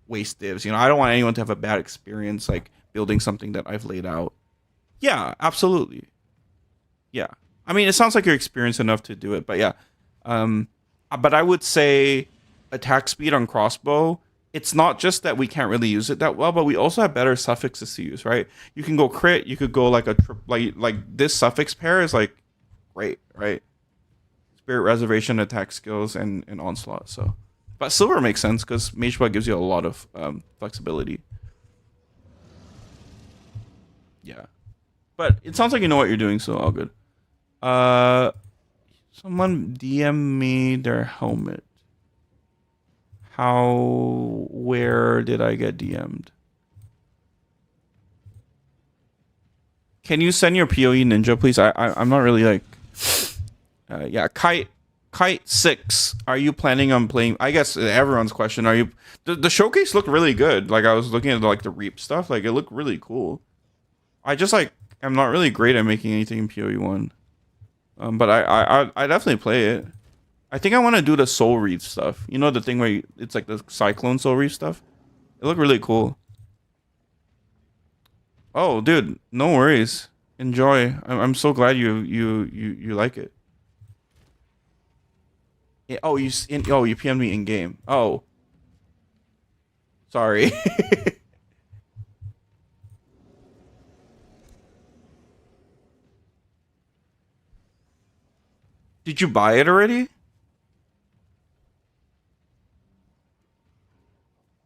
waste divs. I don't want anyone to have a bad experience like building something that I've laid out. Yeah, absolutely. Yeah, I mean it sounds like you're experienced enough to do it, but yeah. But I would say attack speed on crossbow, it's not just that we can't really use it that well, but we also have better suffixes to use, right? You can go crit, you could go like like this suffix pair is like great, right? Spirit Reservation, attack skills, and onslaught. So, but silver makes sense because Mageblood gives you a lot of flexibility. Yeah, but it sounds like you know what you're doing, so all good. Someone DM me their helmet. Where did I get DM'd? Can you send your PoE ninja, please? I'm not really like, yeah, Kite 6. Are you planning on playing? I guess everyone's question. Are you? The showcase looked really good. Like I was looking at like the Reap stuff. Like it looked really cool. I just like I'm not really great at making anything in PoE 1. But I definitely play it. I think I want to do the Soul Reef stuff. You know the thing where it's like the Cyclone Soul Reef stuff. It looked really cool. Oh, dude, no worries. Enjoy. I'm so glad you like it. Oh, you PM'd me in game. Oh, sorry. Did you buy it already?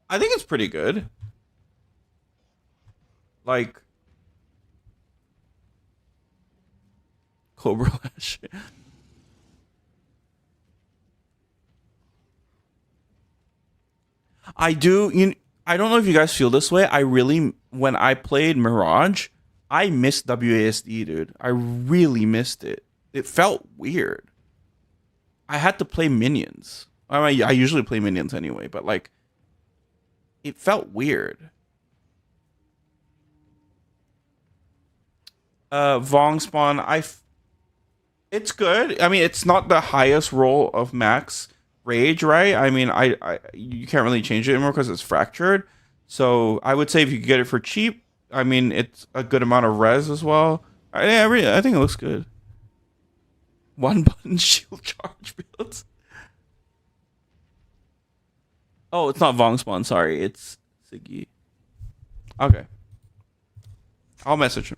I think it's pretty good. Like Cobra Lash. I do. I don't know if you guys feel this way. I really, when I played Mirage, I missed WASD, dude. I really missed it. It felt weird. I had to play minions. I mean, I usually play minions anyway, but like, it felt weird. Vong spawn. It's good. I mean, it's not the highest roll of max rage, right? I mean, you can't really change it anymore because it's fractured. So I would say if you could get it for cheap, I mean, it's a good amount of res as well. I think it looks good. One button shield charge builds. Oh, it's not Vong spawn. Sorry, it's Siggy. Okay, I'll message him.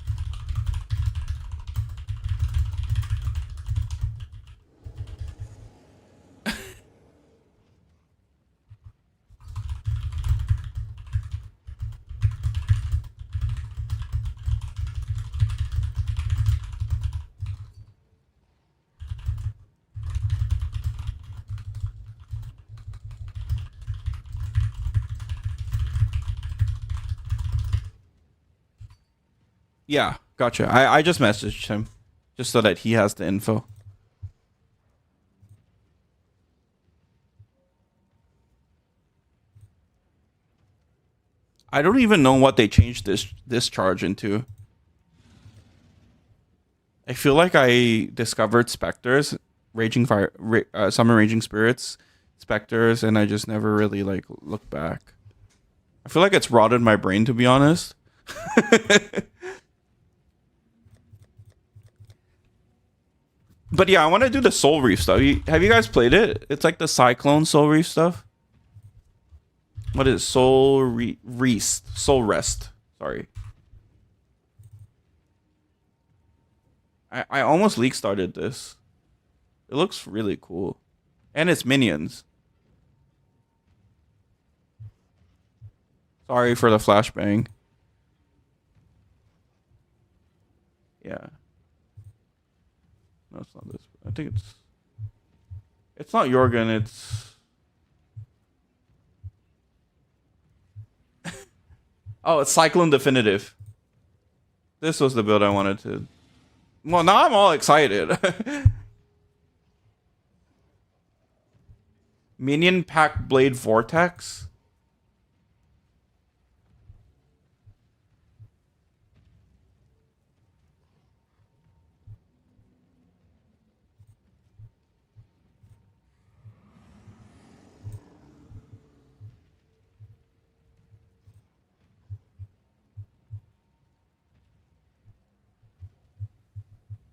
Yeah, gotcha. I just messaged him just so that he has the info. I don't even know what they changed this charge into. I feel like I discovered specters, raging fire, summon raging spirits, specters, and I just never really like looked back. I feel like it's rotted my brain, to be honest. But yeah, I want to do the Soul Reef stuff. Have you guys played it? It's like the Cyclone Soul Reef stuff. What is it? Soul Rest. Sorry. I almost leak started this. It looks really cool. And it's minions. Sorry for the flashbang. Yeah. No, it's not this. I think it's not Jorgen, it's oh, it's Cyclone Definitive. This was the build I wanted to. Well, now I'm all excited. Minion Pack Blade Vortex.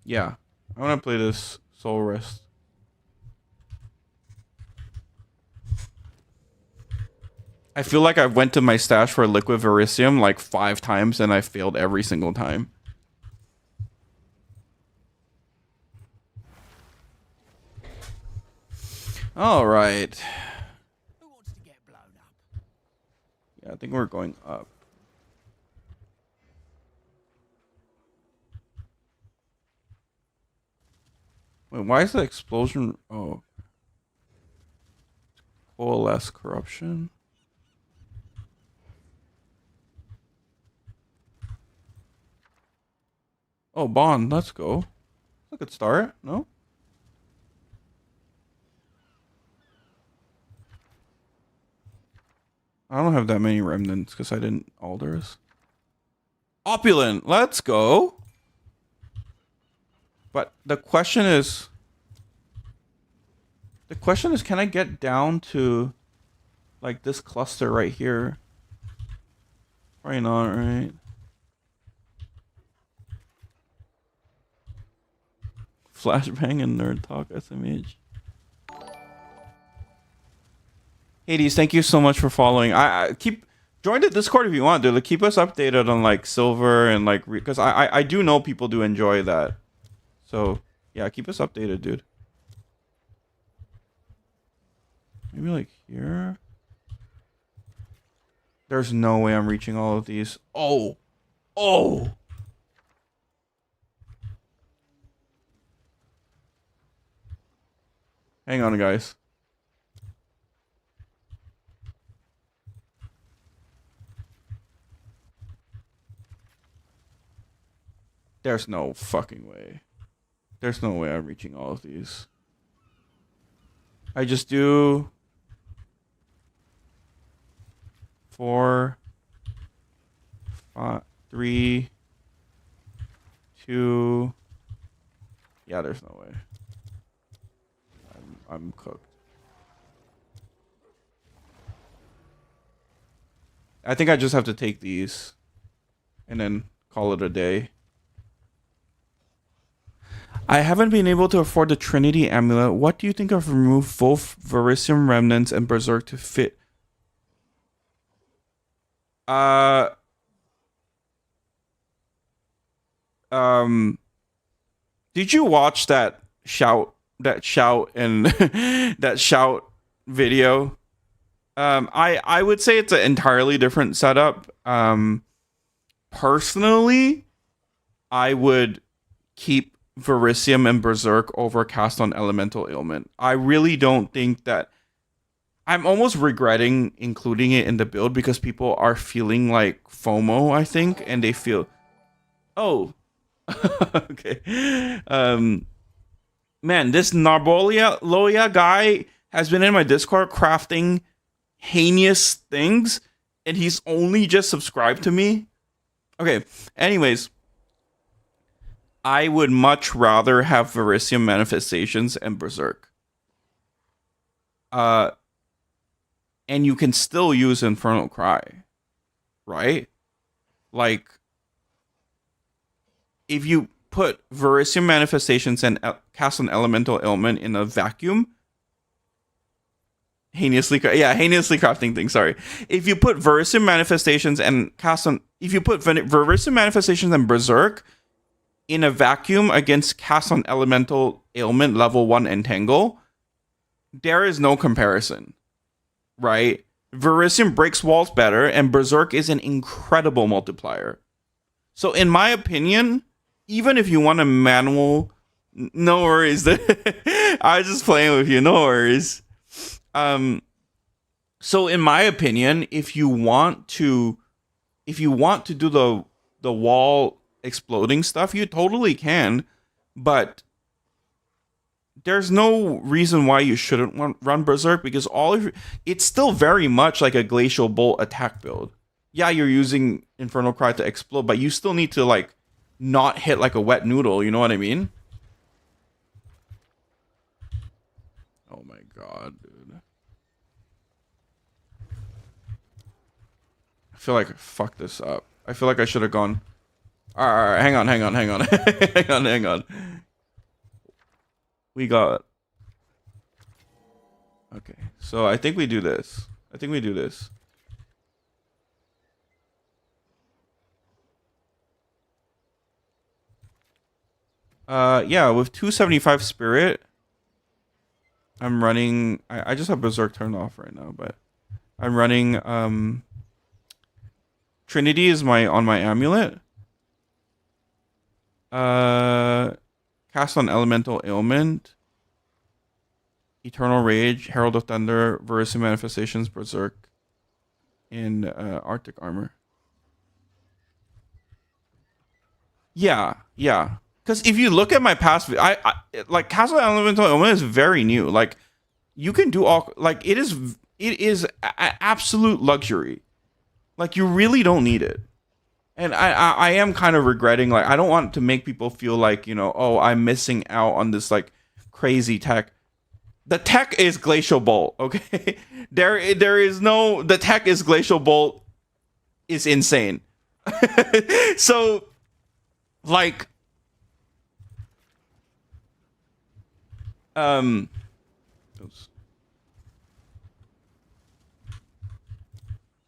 Yeah, I want to play this Soul Rest. I feel like I went to my stash for Liquid Verisium like 5 times and I failed every single time. All right. Who wants to get blown up? Yeah, I think we're going up. Wait, why is the explosion? Oh. Coalesce corruption. Oh, Bond, let's go. Look at start, no? I don't have that many remnants because I didn't alders. Opulent, let's go. But the question is, can I get down to like this cluster right here? Probably not, right? Flashbang and Nerd Talk SMH. Hades, thank you so much for following. I keep join the Discord if you want, dude. Like, keep us updated on like silver and like because I do know people do enjoy that. So yeah, keep us updated, dude. Maybe like here. There's no way I'm reaching all of these. Oh. Oh. Hang on, guys. There's no fucking way. There's no way I'm reaching all of these. I just do 4, 5, 3, 2. Yeah, there's no way. I'm cooked. I think I just have to take these and then call it a day. I haven't been able to afford the Trinity Amulet. What do you think of remove both Verisium Remnants and Berserk to fit? Did you watch that shout and that shout video? I would say it's an entirely different setup. Personally, I would keep Verisium and Berserk over Cast on Elemental Ailment. I really don't think that. I'm almost regretting including it in the build because people are feeling like FOMO, I think, and they feel. Oh, okay. Man, this Narbolia Loya guy has been in my Discord crafting heinous things, and he's only just subscribed to me. Okay. Anyways, I would much rather have Verisium Manifestations and Berserk. Uh, and you can still use Infernal Cry, right? Like, if you put Verisium Manifestations and cast an Elemental Ailment in a vacuum, heinously crafting thing. Sorry, if you put Verisium Manifestations and cast on, if you put Verisium Manifestations and Berserk in a vacuum against cast on Elemental Ailment level 1 Entangle, there is no comparison, right? Verisium breaks walls better, and Berserk is an incredible multiplier. So, in my opinion, even if you want a manual, no worries. I was just playing with you. No worries. So in my opinion, if you want to do the wall exploding stuff, you totally can, but there's no reason why you shouldn't run Berserk, because it's still very much like a Glacial Bolt attack build. Yeah, you're using Infernal Cry to explode, but you still need to like not hit like a wet noodle, you know what I mean? Oh my god, dude. I feel like I fucked this up. I feel like I should have gone. Alright, hang on. hang on. We got. Okay, so I think we do this. Yeah, with 275 spirit, I'm running. I just have Berserk turned off right now, but I'm running. Trinity is on my amulet. Cast on Elemental Ailment, Eternal Rage, Herald of Thunder, Verisium Manifestations, Berserk, and Arctic Armor. Yeah. Because if you look at my past, I like Castle Elemental Ailment is very new. Like, you can do all, like, it is absolute luxury. Like, you really don't need it. And I am kind of regretting, like, I don't want to make people feel like, you know, oh, I'm missing out on this like crazy tech. The tech is Glacial Bolt, okay? there is no, the tech is Glacial Bolt is insane. So like oops.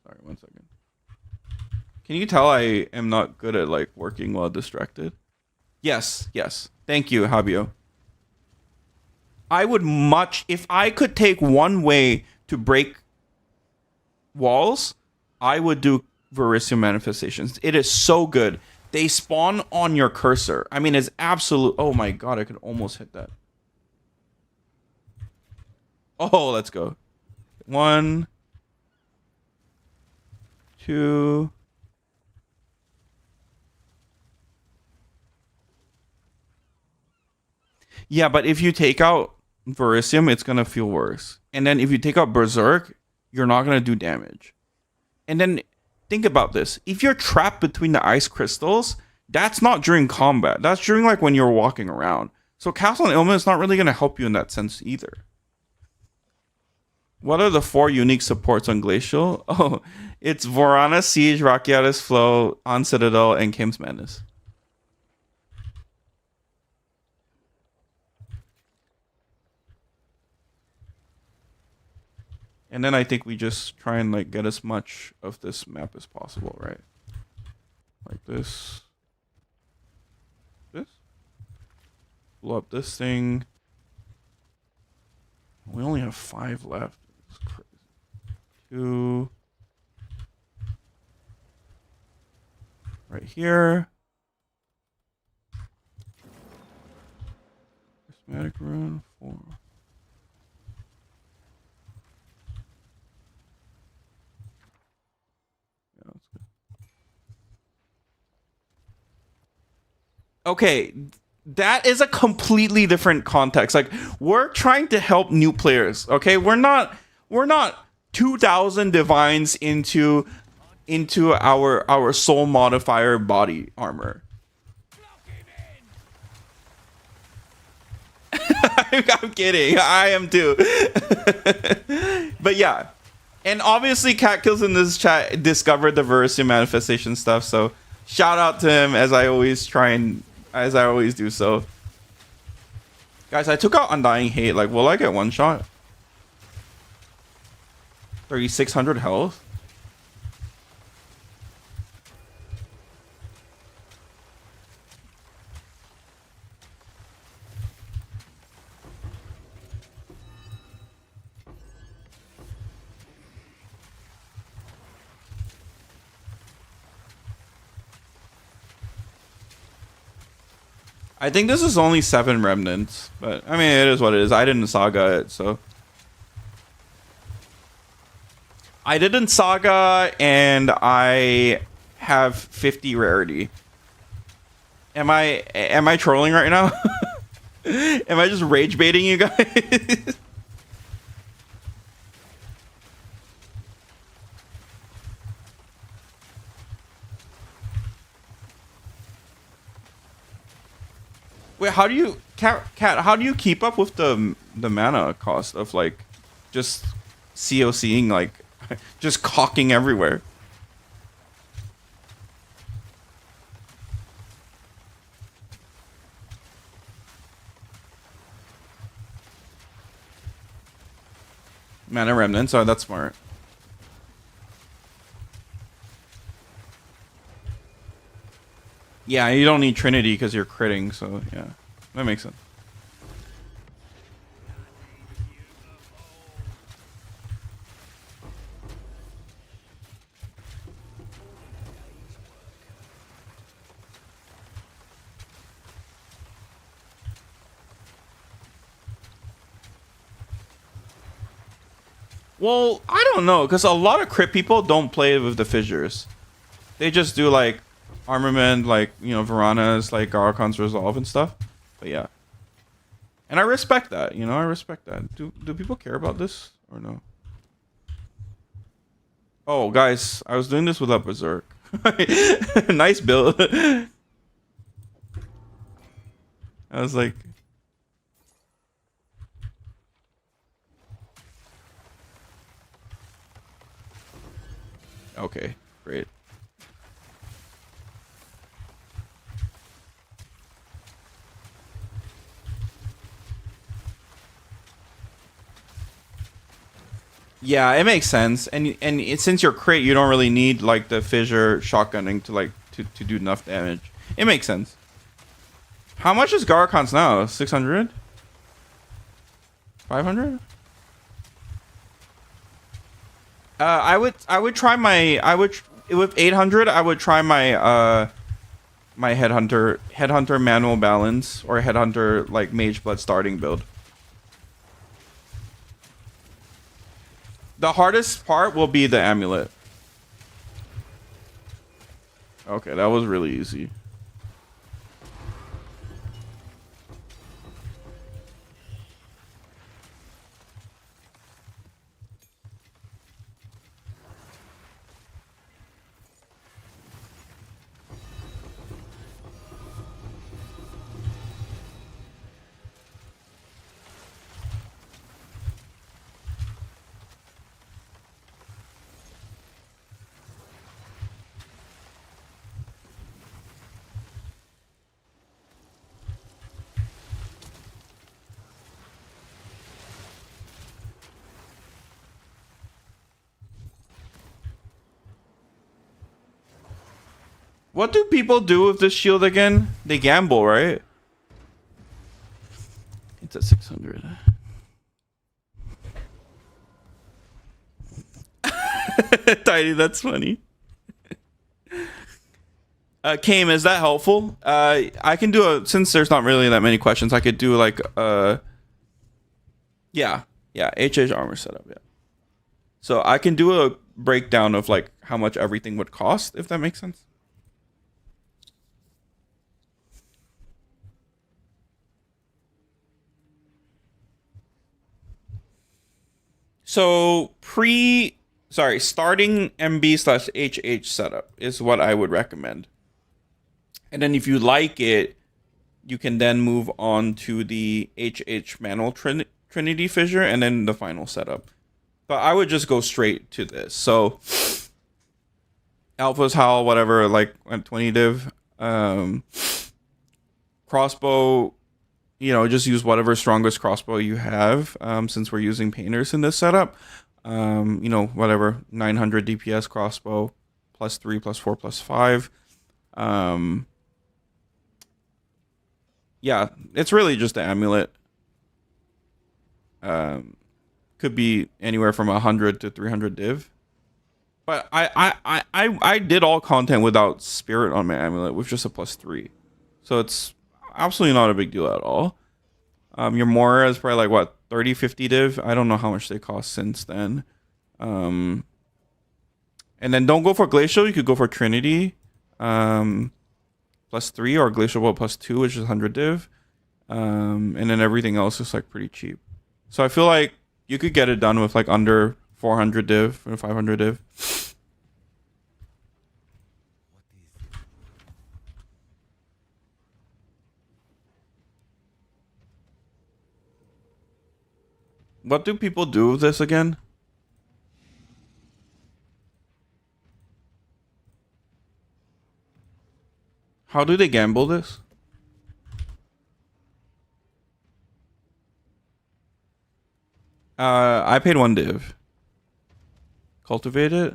Sorry, 1 second. Can you tell I am not good at like working while distracted? Yes. Thank you, Habio. I would much, if I could take one way to break walls, I would do Verisium Manifestations. It is so good. They spawn on your cursor. I mean, it's absolute. Oh my god, I could almost hit that. Oh, let's go. 1, 2. Yeah, but if you take out Verisium, it's gonna feel worse. And then if you take out Berserk, you're not gonna do damage. And then think about this. If you're trapped between the ice crystals, that's not during combat. That's during like when you're walking around. So Castle and Ailment is not really gonna help you in that sense either. What are the 4 unique supports on Glacial? Oh, it's Vorana, Siege, Rakiatis, Flow, On Citadel, and Kim's Madness. And then I think we just try and like get as much of this map as possible, right? Like this. Blow up this thing. We only have 5 left. It's crazy. 2. Right here. Prismatic Rune, 4. Yeah, that's good. Okay, that is a completely different context. Like, we're trying to help new players. Okay, we're not 2,000 divines into our soul modifier body armor. I'm kidding. I am too. But yeah. And obviously Cat Kills in this chat discovered the verse and manifestation stuff, so shout out to him as I always do so. Guys, I took out Undying Hate. Like, will I get one shot? 3,600 health? I think this is only 7 remnants, but I mean, it is what it is. I didn't saga it, so. I didn't saga, and I have 50 rarity. Am I trolling right now? Am I just rage baiting you guys? Wait, how do you cat? How do you keep up with the mana cost of like just COCing, like just cocking everywhere? Mana remnants. Oh, that's smart. Yeah, you don't need Trinity because you're critting, so yeah, that makes sense. Well, I don't know, because a lot of crit people don't play with the fissures. They just do like armament, like, you know, Varana's, like Garakon's resolve and stuff. But yeah. And I respect that, you know, I respect that. Do people care about this or no? Oh, guys, I was doing this without Berserk. Nice build. I was like... Okay, great. Yeah, it makes sense. Since you're crit, you don't really need like the fissure shotgunning to like to do enough damage. It makes sense. How much is Garakon's now? 600? 500? I would try my with 800. I would try my my headhunter manual balance or headhunter like mage blood starting build. The hardest part will be the amulet. Okay, that was really easy. What do people do with this shield again? They gamble, right? It's at 600. Tiny, that's funny. Kame, is that helpful? I can do a, since there's not really that many questions, I could do like yeah, HH armor setup, yeah. So I can do a breakdown of like how much everything would cost, if that makes sense. So starting MB slash HH setup is what I would recommend. And then if you like it, you can then move on to the HH manual Trinity fissure and then the final setup. But I would just go straight to this. So Alpha's Howl, whatever, like 20 div. Crossbow, just use whatever strongest crossbow you have, since we're using painters in this setup. Whatever, 900 DPS crossbow, +3, +4, +5. Yeah, it's really just the amulet. Could be anywhere from 100 to 300 div. But I did all content without spirit on my amulet with just a +3. So it's absolutely not a big deal at all. Your Mora is probably like what, 30, 50 div? I don't know how much they cost since then. And then don't go for Glacial, you could go for Trinity. +3 or Glacial +2, which is 100 div. And then everything else is like pretty cheap. So I feel like you could get it done with like under 400 div or 500 div. What do people do with this again? How do they gamble this? I paid 1 div. Cultivate it.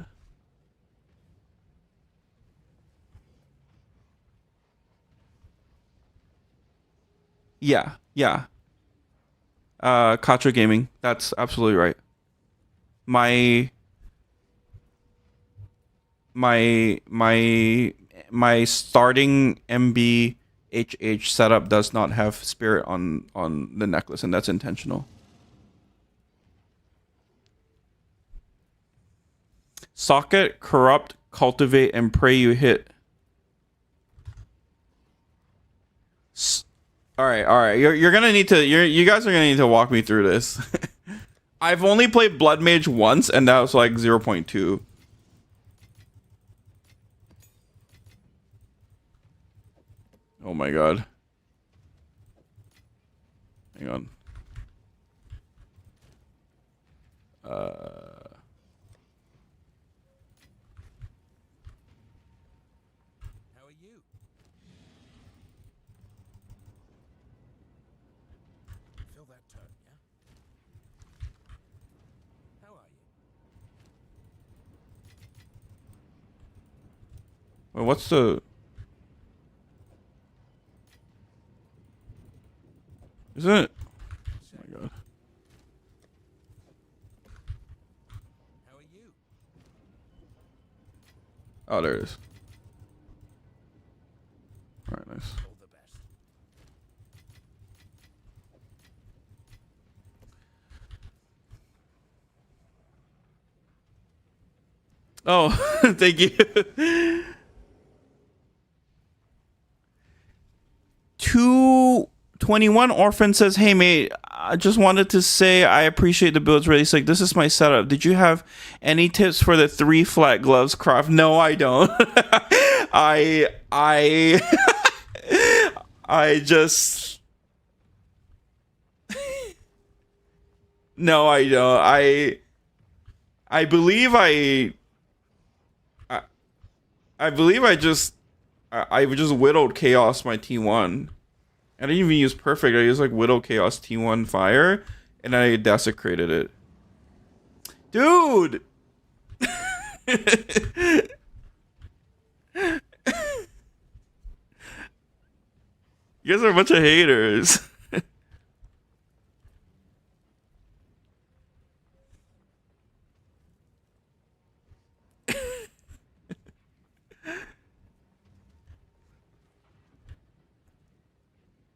Yeah. Kacho Gaming. That's absolutely right. My starting MB HH setup does not have spirit on the necklace, and that's intentional. Socket, corrupt, cultivate, and pray you hit. All right. You're gonna need to. You guys are gonna need to walk me through this. I've only played Blood Mage once, and that was like 0.2. Oh my god. Hang on. How are you? Feel that turn, yeah? How are you? Wait, what's the? Isn't it? Oh my god. How are you? Oh, there it is. All right, nice. All the best. Oh, thank you. 221 Orphan says, "Hey mate, I just wanted to say I appreciate the build's really sick. This is my setup. Did you have any tips for the 3 flat gloves craft?" No, I don't. I just no, I don't. I believe I believe I just widowed chaos my T1. I didn't even use perfect. I used like widow chaos T1 fire, and I desecrated it. Dude. You guys are a bunch of haters.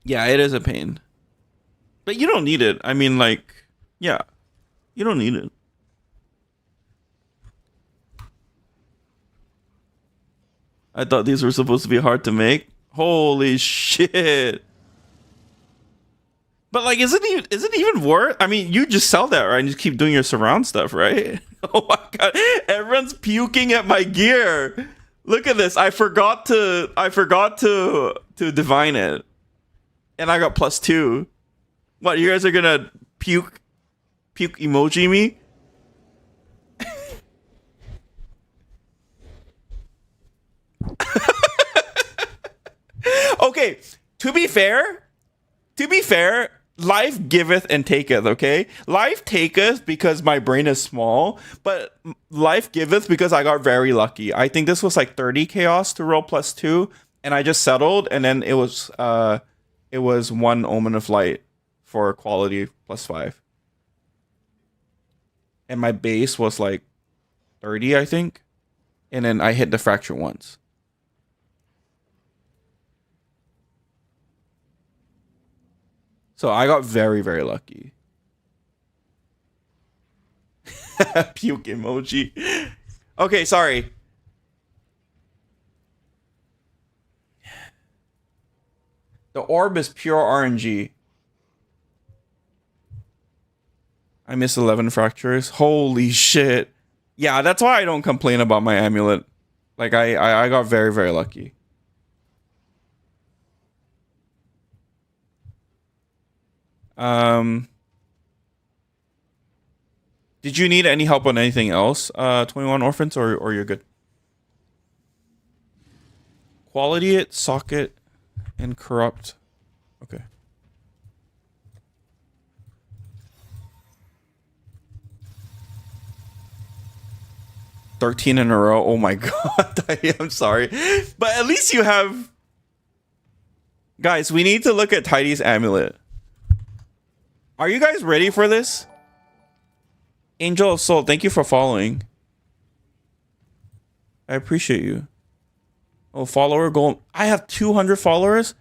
Yeah, it is a pain. But you don't need it. I mean, like, yeah. You don't need it. I thought these were supposed to be hard to make. Holy shit. But like, is it even worth? I mean, you just sell that, right? And you keep doing your surround stuff, right? Oh my god, everyone's puking at my gear. Look at this. I forgot to divine it, and I got +2. What, you guys are gonna puke emoji me? Okay, to be fair, life giveth and taketh, okay? Life taketh because my brain is small, but life giveth because I got very lucky. I think this was like 30 chaos to roll +2, and I just settled, and then it was 1 omen of light for quality +5. And my base was like 30, I think. And then I hit the fracture once. So I got very, very lucky. Puke emoji. Okay, sorry. The orb is pure RNG. I missed 11 fractures. Holy shit. Yeah, that's why I don't complain about my amulet. Like, I got very, very lucky. Did you need any help on anything else, 21 Orphans, or you're good? Quality it, socket, and corrupt. Okay. $13 in a row. Oh my god. I'm sorry. But at least you have... Guys, we need to look at Tidy's amulet. Are you guys ready for this? Angel of Soul, thank you for following. I appreciate you. Oh, follower goal. I have 200 followers?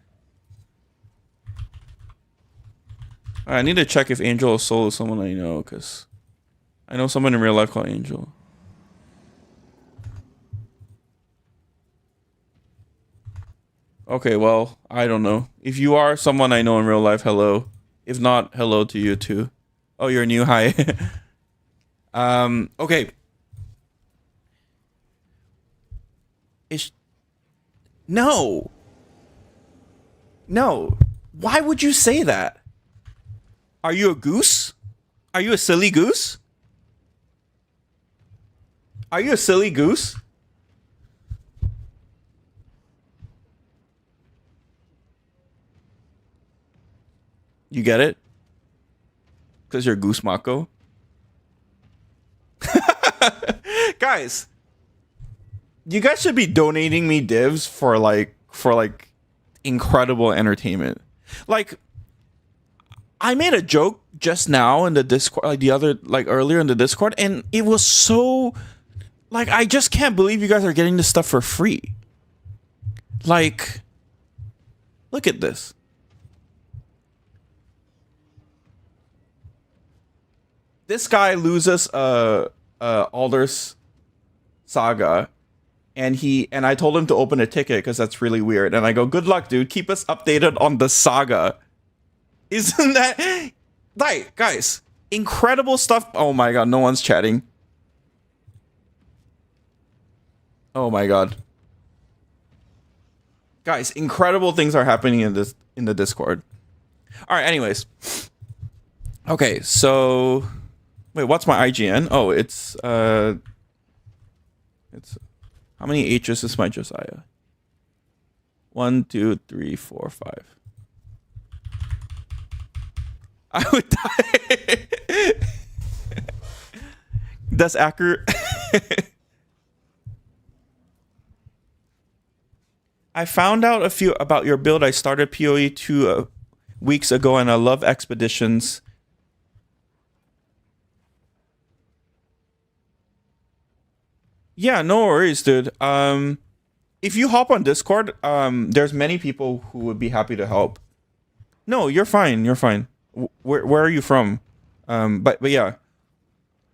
I need to check if Angel of Soul is someone I know, because I know someone in real life called Angel. Okay, well, I don't know. If you are someone I know in real life, hello. If not, hello to you too. Oh, you're new. Hi. Okay. No. No. Why would you say that? Are you a goose? Are you a silly goose? Are you a silly goose? You get it? Because you're Goose Mako. Guys, you guys should be donating me divs for like incredible entertainment. Like, I made a joke just now in the Discord, earlier in the Discord, and it was so, like, I just can't believe you guys are getting this stuff for free. Like, look at this. This guy loses Alder's Saga, and I told him to open a ticket because that's really weird. And I go, good luck, dude. Keep us updated on the saga. Isn't that, like, guys, incredible stuff. Oh my god, no one's chatting. Oh my god. Guys, incredible things are happening in the Discord. All right, anyways. Okay, so wait, what's my IGN? Oh, it's how many H's is my Josiah? 1, 2, 3, 4, 5. I would die. That's accurate. I found out a few about your build. I started PoE 2 weeks ago, and I love expeditions. Yeah, no worries, dude. If you hop on Discord, there's many people who would be happy to help. No, you're fine. You're fine. Where are you from? But yeah.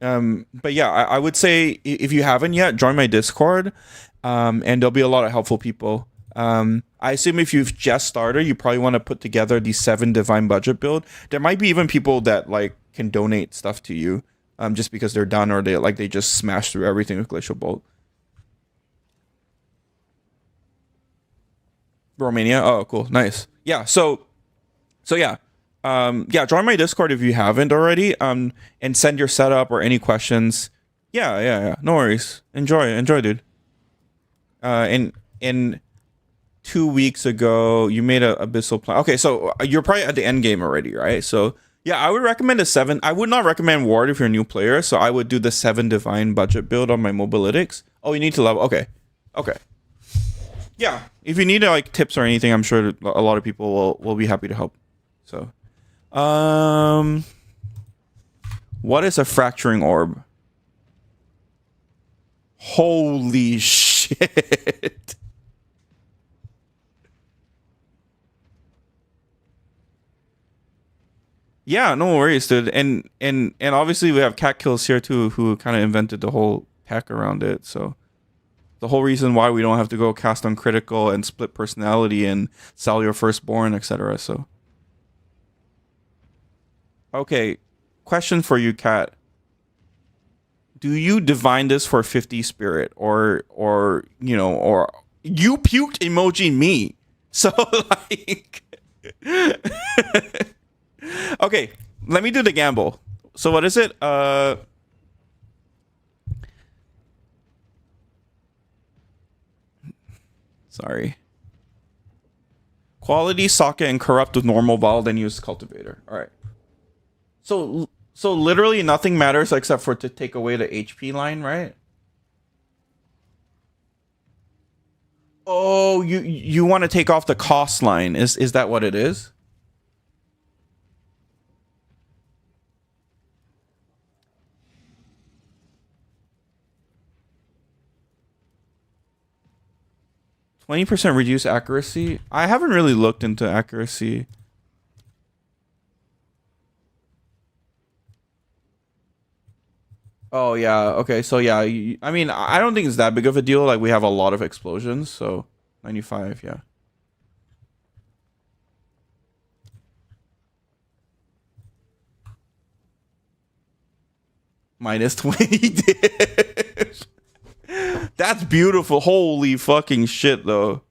I would say if you haven't yet, join my Discord. And there'll be a lot of helpful people. I assume if you've just started, you probably want to put together the 7 divine budget build. There might be even people that like can donate stuff to you, just because they're done or they just smash through everything with Glacial Bolt. Romania. Oh, cool, nice. Yeah. So yeah. Yeah. Join my Discord if you haven't already. And send your setup or any questions. Yeah. No worries. Enjoy, dude. In 2 weeks ago, you made a abyssal plan. Okay, so you're probably at the end game already, right? So yeah, I would recommend a 7. I would not recommend Ward if you're a new player. So I would do the 7 divine budget build on my mobilytics. Oh, you need to level. Okay. Yeah, if you need like tips or anything, I'm sure a lot of people will be happy to help. So, what is a fracturing orb? Holy shit. Yeah, no worries, dude. And obviously we have Cat Kills here too, who kind of invented the whole tech around it. So the whole reason why we don't have to go cast on critical and split personality and sell your firstborn, etc. So, okay, question for you, Cat. Do you divine this for 50 spirit or you puked emoji me? So like, okay, let me do the gamble. So what is it? Sorry. Quality, socket, and corrupt with normal vol, then use cultivator. All right. So literally nothing matters except for to take away the HP line, right? Oh, you want to take off the cost line? Is that what it is? %20 reduce accuracy. I haven't really looked into accuracy. Oh yeah. Okay. So yeah. I mean, I don't think it's that big of a deal. Like we have a lot of explosions, so 95. Yeah. -20 diff. That's beautiful. Holy fucking shit, though.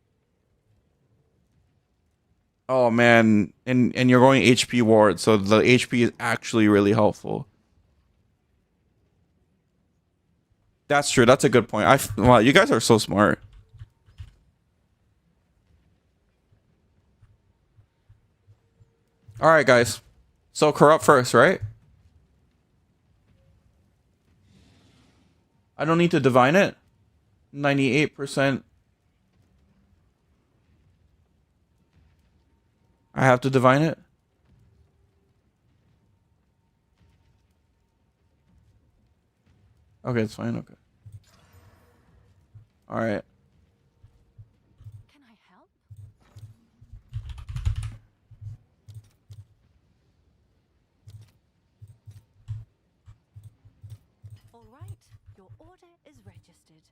Oh man, and you're going HP ward, so the HP is actually really helpful. That's true. That's a good point. Wow, you guys are so smart. All right, guys. So corrupt first, right? I don't need to divine it. 98%. I have to divine it. Okay, it's fine. Okay. All right. Can I help? All right, your order is registered.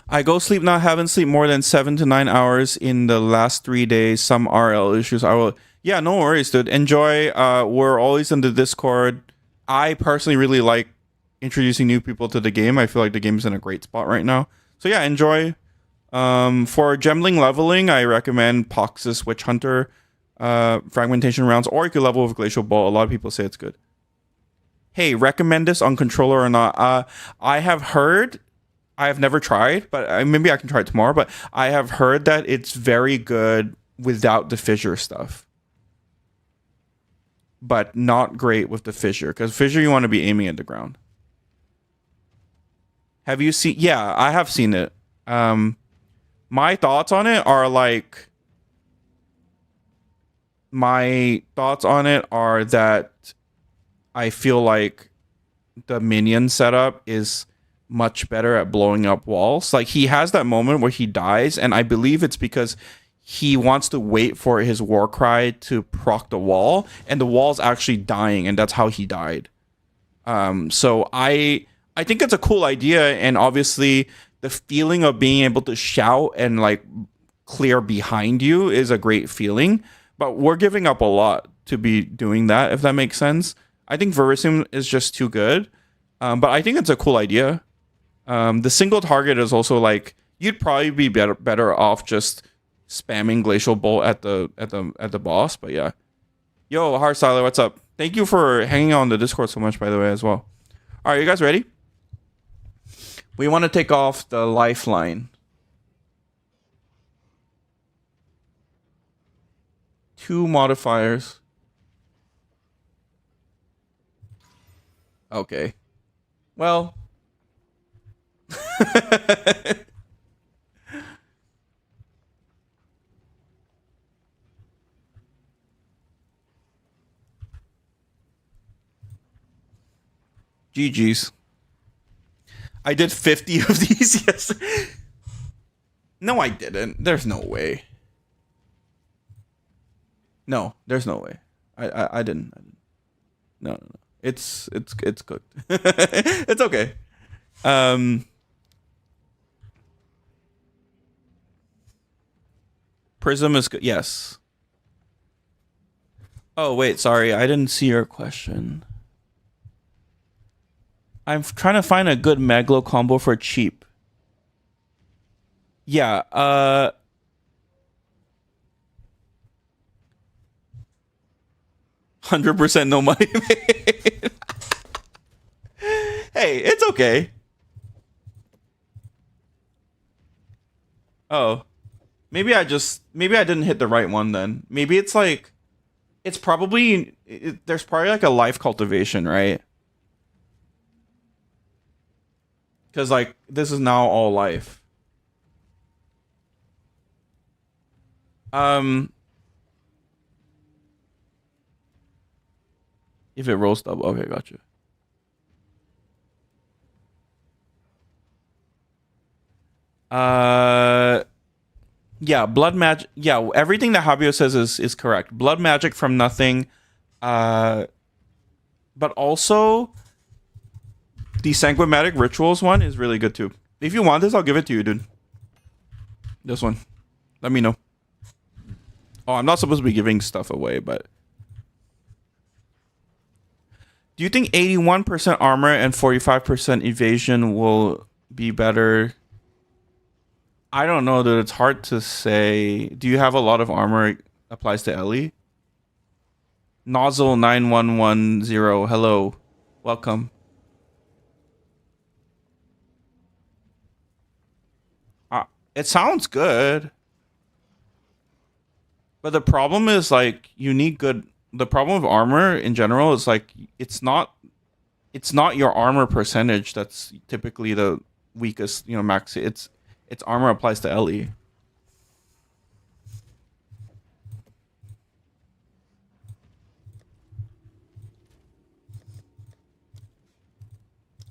I go sleep now. Haven't slept more than 7 to 9 hours in the last 3 days. Some RL issues. I will. Yeah, no worries, dude. Enjoy. We're always in the Discord. I personally really like introducing new people to the game. I feel like the game's in a great spot right now. So yeah, enjoy. For Gemling leveling, I recommend Poxus Witch Hunter fragmentation rounds, or you could level with Glacial Ball. A lot of people say it's good. Hey, recommend this on controller or not? I have heard. I have never tried, but maybe I can try it tomorrow. But I have heard that it's very good without the fissure stuff, but not great with the fissure, because fissure you want to be aiming at the ground. Have you seen? Yeah, I have seen it. My thoughts on it are like, that I feel like the minion setup is much better at blowing up walls. Like he has that moment where he dies, and I believe it's because he wants to wait for his war cry to proc the wall, and the wall's actually dying, and that's how he died. So I think it's a cool idea, and obviously the feeling of being able to shout and like clear behind you is a great feeling. But we're giving up a lot to be doing that, if that makes sense. I think Verisum is just too good. But I think it's a cool idea. The single target is also like you'd probably be better off just spamming Glacial Bolt at the boss. But yeah, yo, Hardstyler, what's up? Thank you for hanging out on the Discord so much, by the way, as well. All right, you guys ready? We want to take off the lifeline. 2 modifiers. Okay. Well. GG's. I did 50 of these, yes. No, I didn't. There's no way. No, there's no way. I didn't. No. It's cooked. It's okay. Prism is good. Yes. Oh, wait, sorry. I didn't see your question. I'm trying to find a good Meglo combo for cheap. Yeah, 100% no money made. Hey, it's okay. Oh. Maybe I didn't hit the right one then. Maybe it's like it's probably there's probably like a life cultivation, right? Cuz like this is now all life. If it rolls double. Okay, gotcha. Yeah, blood magic. Yeah, everything that Habio says is correct. Blood magic from nothing. But also the sanguimatic rituals one is really good too. If you want this, I'll give it to you, dude. This one. Let me know. Oh, I'm not supposed to be giving stuff away, but do you think 81% armor and 45% evasion will be better? I don't know, dude. It's hard to say. Do you have a lot of armor applies to Ellie? Nozzle 9110. Hello. Welcome. It sounds good. But the problem is like you need good. The problem with armor in general is like it's not your armor percentage that's typically the weakest, max. It's armor applies to Ellie.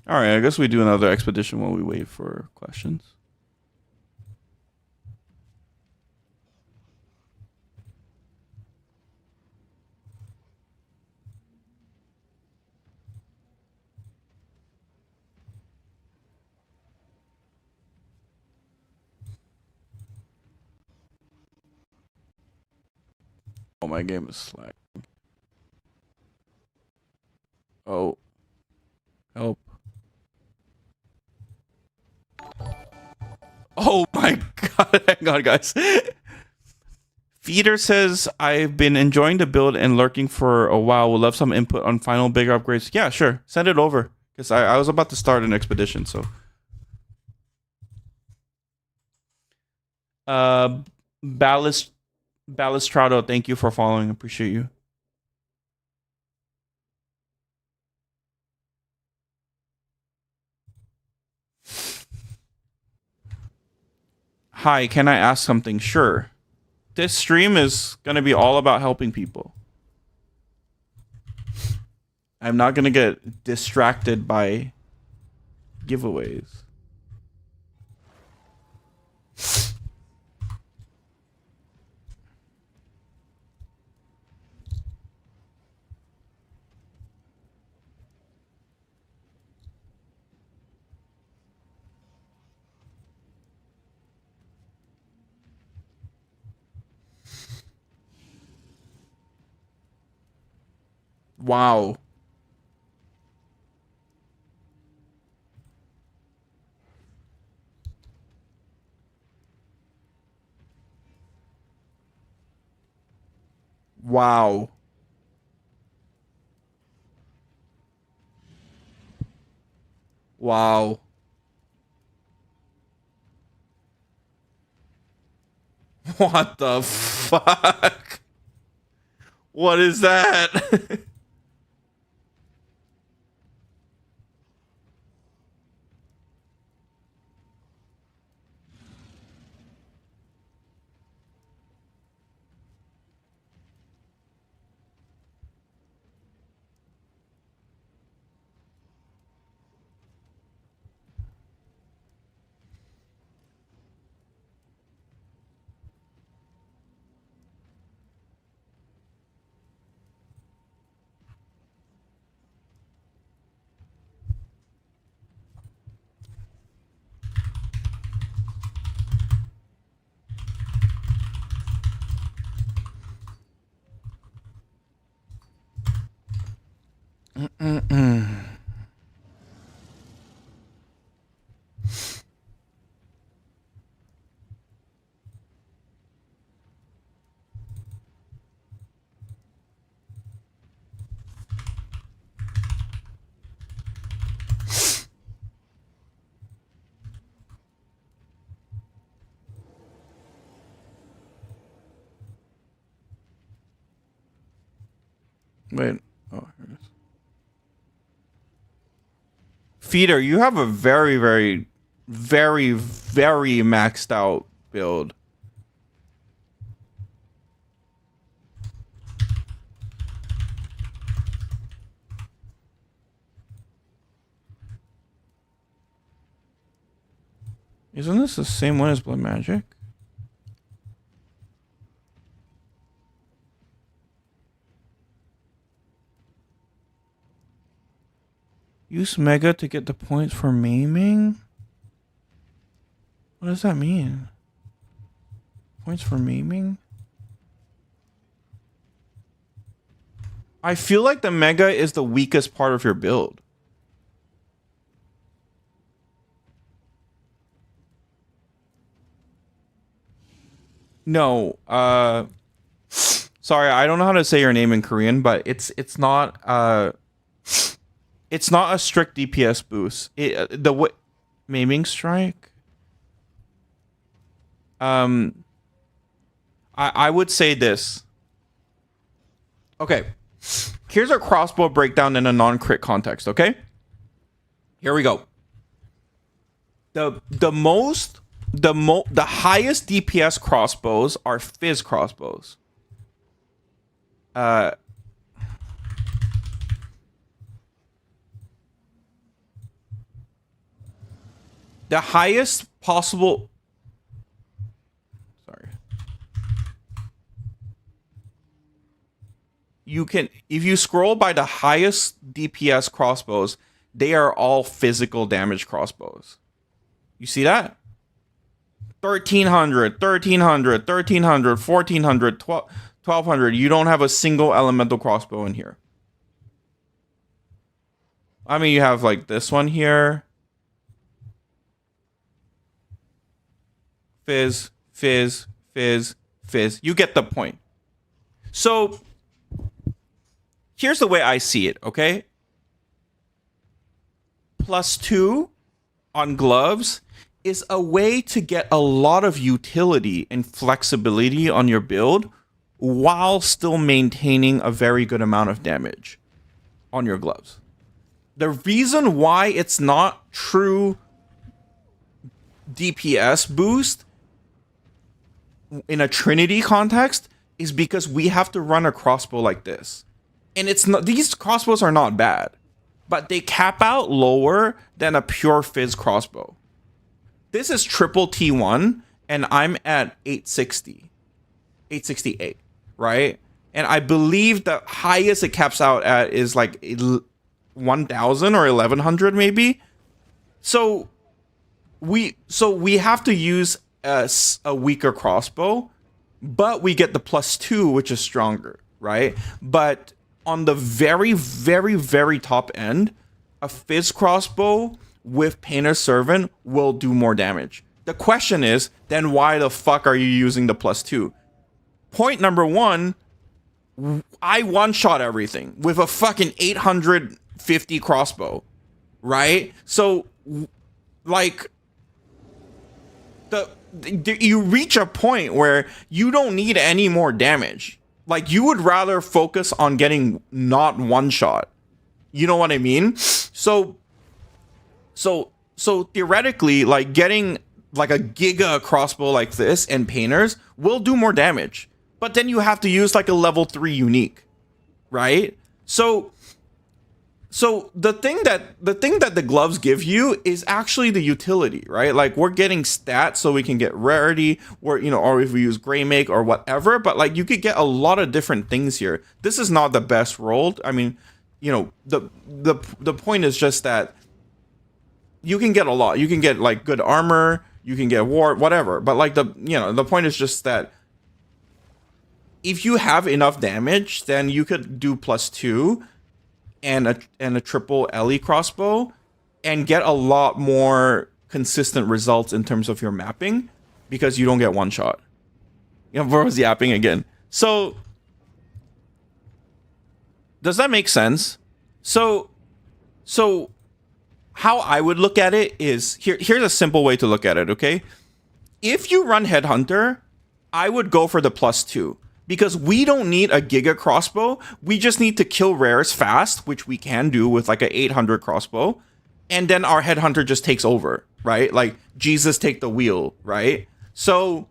All right, I guess we do another expedition while we wait for questions. Oh, my game is slack. Oh. Help. Oh my god, hang on, guys. Feeder says, I've been enjoying the build and lurking for a while. Would love some input on final big upgrades. Yeah, sure. Send it over. Because I was about to start an expedition, so. Ballustrado, thank you for following. Appreciate you. Hi, can I ask something? Sure. This stream is going to be all about helping people. I'm not going to get distracted by giveaways. Wow. Wow. Wow. What the fuck? What is that? Wait. Oh, here it is. Feeder, you have a very, very, very, very maxed out build. Isn't this the same one as Blood Magic? Use Mega to get the points for maiming? What does that mean? Points for maiming? I feel like the Mega is the weakest part of your build. No, sorry, I don't know how to say your name in Korean, but it's not a strict DPS boost. Maiming strike. I would say this. Okay, here's a crossbow breakdown in a non-crit context. Okay, here we go. The highest DPS crossbows are fizz crossbows. The highest possible. Sorry. You can, if you scroll by the highest DPS crossbows, they are all physical damage crossbows. You see that? 1300, 1300, 1300, 1400, 1200. You don't have a single elemental crossbow in here. I mean, you have like this one here. Fizz, fizz, fizz, fizz. You get the point. So, here's the way I see it, okay? +2 on gloves is a way to get a lot of utility and flexibility on your build while still maintaining a very good amount of damage on your gloves. The reason why it's not true DPS boost in a Trinity context is because we have to run a crossbow like this. And it's not, these crossbows are not bad, but they cap out lower than a pure fizz crossbow. This is triple T1, and I'm at 860, 868, right? And I believe the highest it caps out at is like 1,000 or 1,100 maybe. So we have to use a weaker crossbow, but we get the +2, which is stronger, right? But on the very, very, very top end, a fizz crossbow with Painter's Servant will do more damage. The question is, then why the fuck are you using the +2? Point number one, I one-shot everything with a fucking 850 crossbow, right? So, like, you reach a point where you don't need any more damage. Like, you would rather focus on getting not one-shot. You know what I mean? So theoretically, like, getting like a giga crossbow like this and painters will do more damage. But then you have to use like a level 3 unique, right? So the thing that the gloves give you is actually the utility, right? Like, we're getting stats so we can get rarity, or or if we use gray make or whatever. But like, you could get a lot of different things here. This is not the best rolled. I mean, the point is just that you can get a lot. You can get like good armor, you can get war, whatever. But like, the point is just that if you have enough damage, then you could do +2 and a triple LE crossbow and get a lot more consistent results in terms of your mapping, because you don't get one shot. Bro's yapping again. So does that make sense? So how I would look at it is, here's a simple way to look at it, okay? If you run Headhunter, I would go for the +2. Because we don't need a giga crossbow. We just need to kill rares fast, which we can do with like a 800 crossbow. And then our Headhunter just takes over, right? Like, Jesus take the wheel, right? So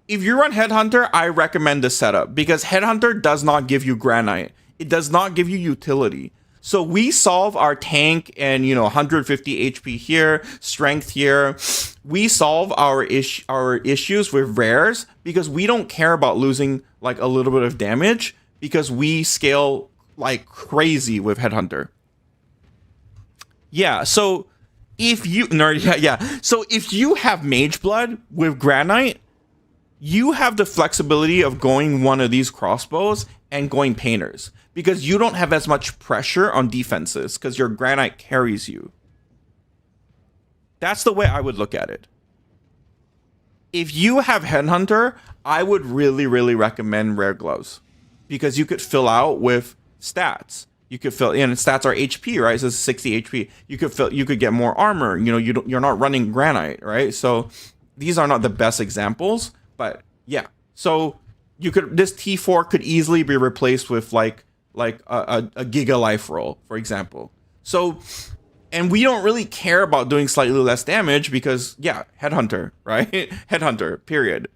if you run Headhunter, I recommend this setup, because Headhunter does not give you granite. It does not give you utility. So we solve our tank and 150 HP here, strength here. We solve our issues with rares because we don't care about losing like a little bit of damage, because we scale like crazy with Headhunter. Yeah, so if you So if you have Mage Blood with Granite, you have the flexibility of going one of these crossbows and going Painters, because you don't have as much pressure on defenses because your Granite carries you. That's the way I would look at it. If you have Headhunter, I would really, really recommend Rare Gloves, because you could fill out with stats. You could fill in, stats are HP, right? So it's 60 HP. You could get more armor. You're not running Granite, right? So these are not the best examples, but yeah. So this T4 could easily be replaced with like a Giga Life roll, for example. So, and we don't really care about doing slightly less damage because, yeah, Headhunter, right? Headhunter, period.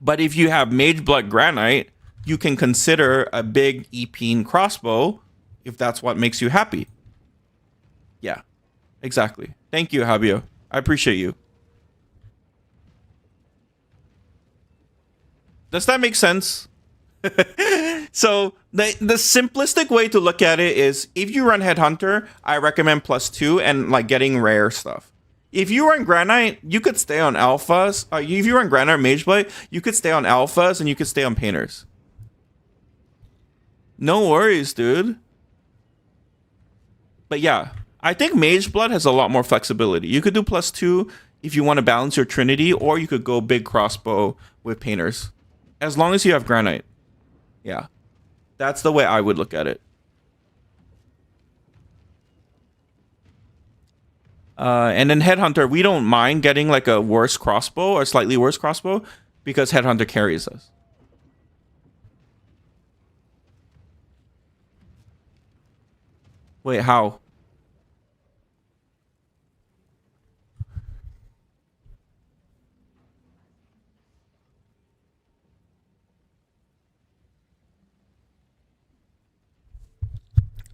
But if you have Mage Blood Granite, you can consider a big Epine crossbow if that's what makes you happy. Yeah, exactly. Thank you, Habio. I appreciate you. Does that make sense? So the simplistic way to look at it is, if you run Headhunter, I recommend +2 and like getting rare stuff. If you run Granite, you could stay on alphas. If you run Granite or Mageblade, you could stay on alphas and you could stay on Painters. No worries, dude. But yeah, I think Mageblood has a lot more flexibility. You could do +2 if you want to balance your Trinity, or you could go big crossbow with Painters, as long as you have Granite. Yeah, that's the way I would look at it. And then Headhunter, we don't mind getting like a worse crossbow or slightly worse crossbow, because Headhunter carries us. Wait, how?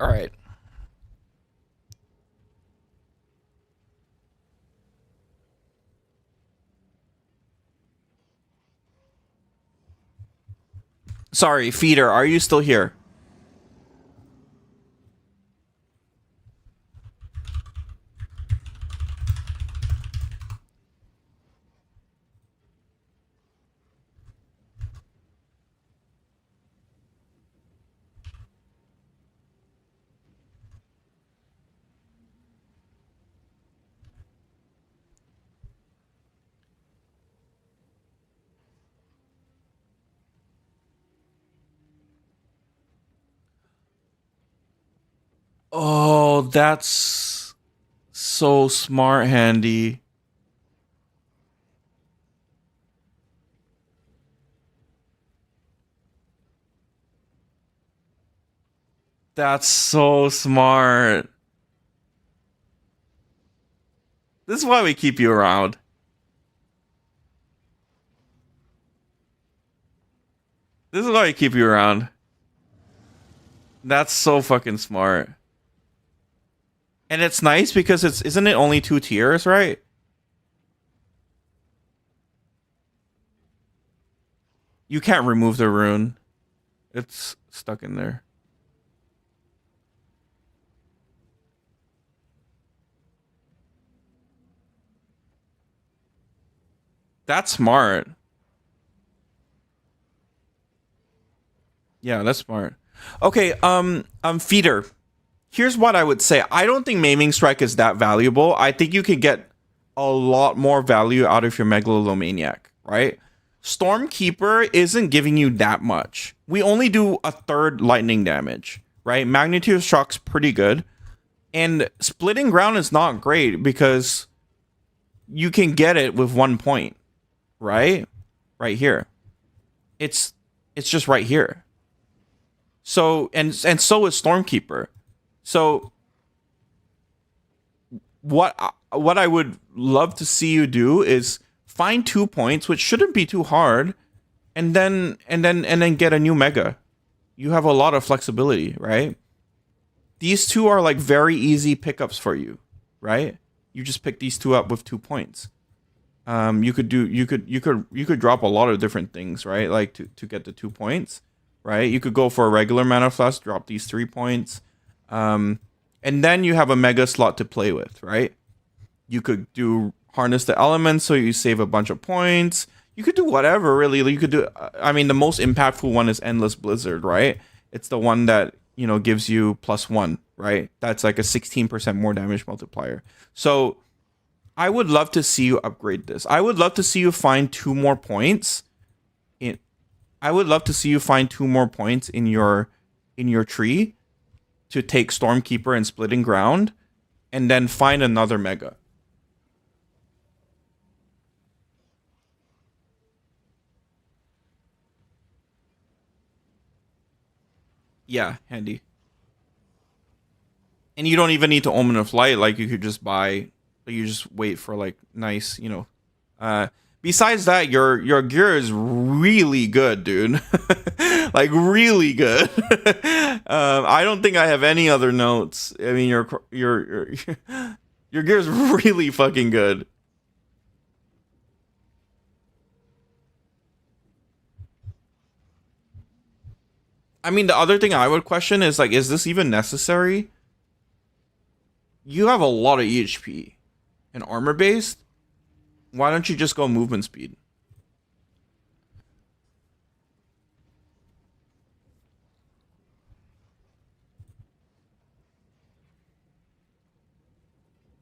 All right. Sorry, Feeder, are you still here? Oh, that's so smart, Handy. That's so smart. This is why we keep you around. This is why we keep you around. That's so fucking smart. And it's nice because it's isn't it only 2 tiers, right? You can't remove the rune. It's stuck in there. That's smart. Yeah, that's smart. Okay, feeder. Here's what I would say. I don't think Maiming Strike is that valuable. I think you could get a lot more value out of your Megalomaniac, right? Stormkeeper isn't giving you that much. We only do a third lightning damage, right? Magnitude of Shock's pretty good. And Splitting Ground is not great because you can get it with 1 point, right? Right here. It's just right here. So and so is Stormkeeper. So what I would love to see you do is find 2 points, which shouldn't be too hard, and then get a new mega. You have a lot of flexibility, right? These two are like very easy pickups for you, right? You just pick these two up with 2 points. You could drop a lot of different things, right? Like to get the 2 points, right? You could go for a regular mana flask, drop these 3 points. And then you have a mega slot to play with, right? You could do harness the elements so you save a bunch of points. You could do whatever, really. You could do, I mean, the most impactful one is Endless Blizzard, right? It's the one that, gives you +1, right? That's like a 16% more damage multiplier. So I would love to see you upgrade this. I would love to see you find 2 more points I would love to see you find 2 more points in your tree to take Stormkeeper and Splitting Ground, and then find another mega. Yeah, handy. And you don't even need to Omen of Light. Like you could just buy. You just wait for like nice, Besides that, your gear is really good, dude. Like really good. I don't think I have any other notes. I mean, your gear is really fucking good. I mean, the other thing I would question is like, is this even necessary? You have a lot of EHP and armor based. Why don't you just go movement speed?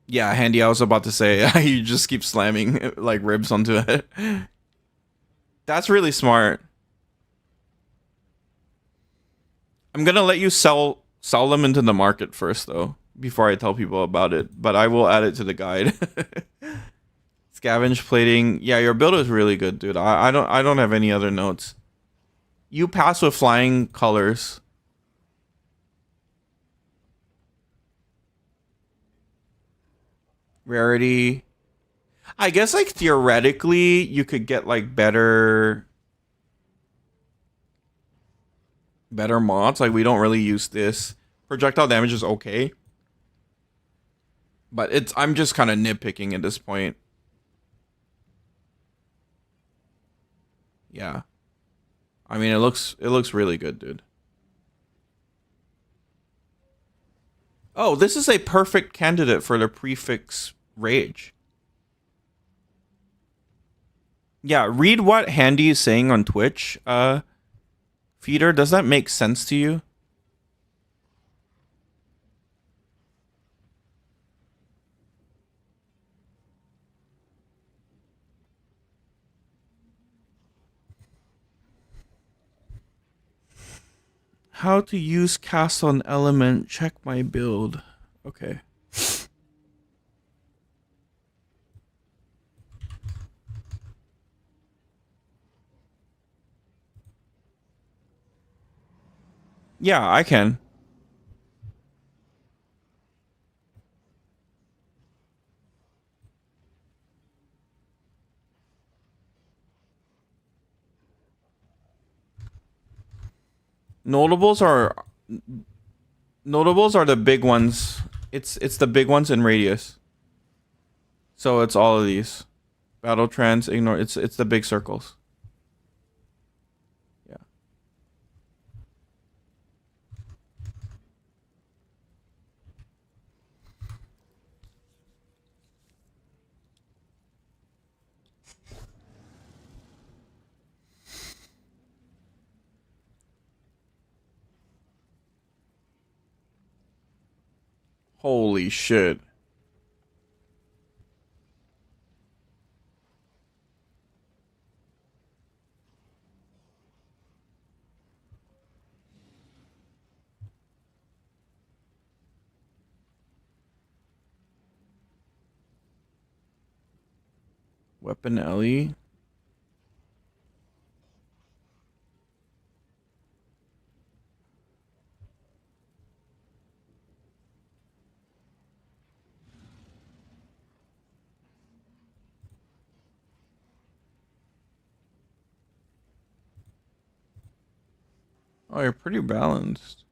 Yeah, handy. I was about to say you just keep slamming like ribs onto it. That's really smart. I'm gonna let you sell them into the market first though, before I tell people about it. But I will add it to the guide. Scavenge plating. Yeah, your build is really good, dude. I don't have any other notes. You pass with flying colors. Rarity. I guess like theoretically you could get like better mods. Like we don't really use this. Projectile damage is okay. But I'm just kind of nitpicking at this point. Yeah. I mean, it looks really good, dude. Oh, this is a perfect candidate for the prefix rage. Yeah, read what Handy is saying on Twitch. Feeder, does that make sense to you? How to use cast on element. Check my build. Okay. Yeah, I can. Notables are the big ones. It's the big ones in radius. So it's all of these. Battle trends, ignore it's the big circles. Yeah. Holy shit. Weapon Ellie. Oh, you're pretty balanced.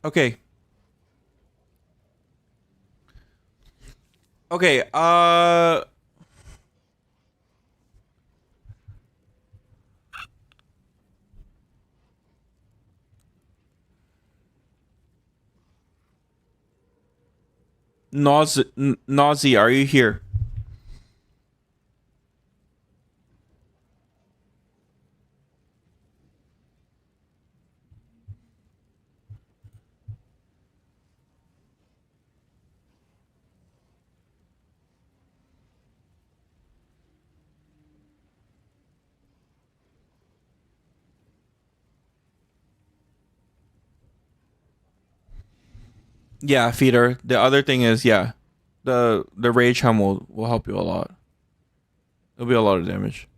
Okay. Okay, Nausea, are you here? Yeah, feeder. The other thing is, yeah, the rage hum will help you a lot. It'll be a lot of damage.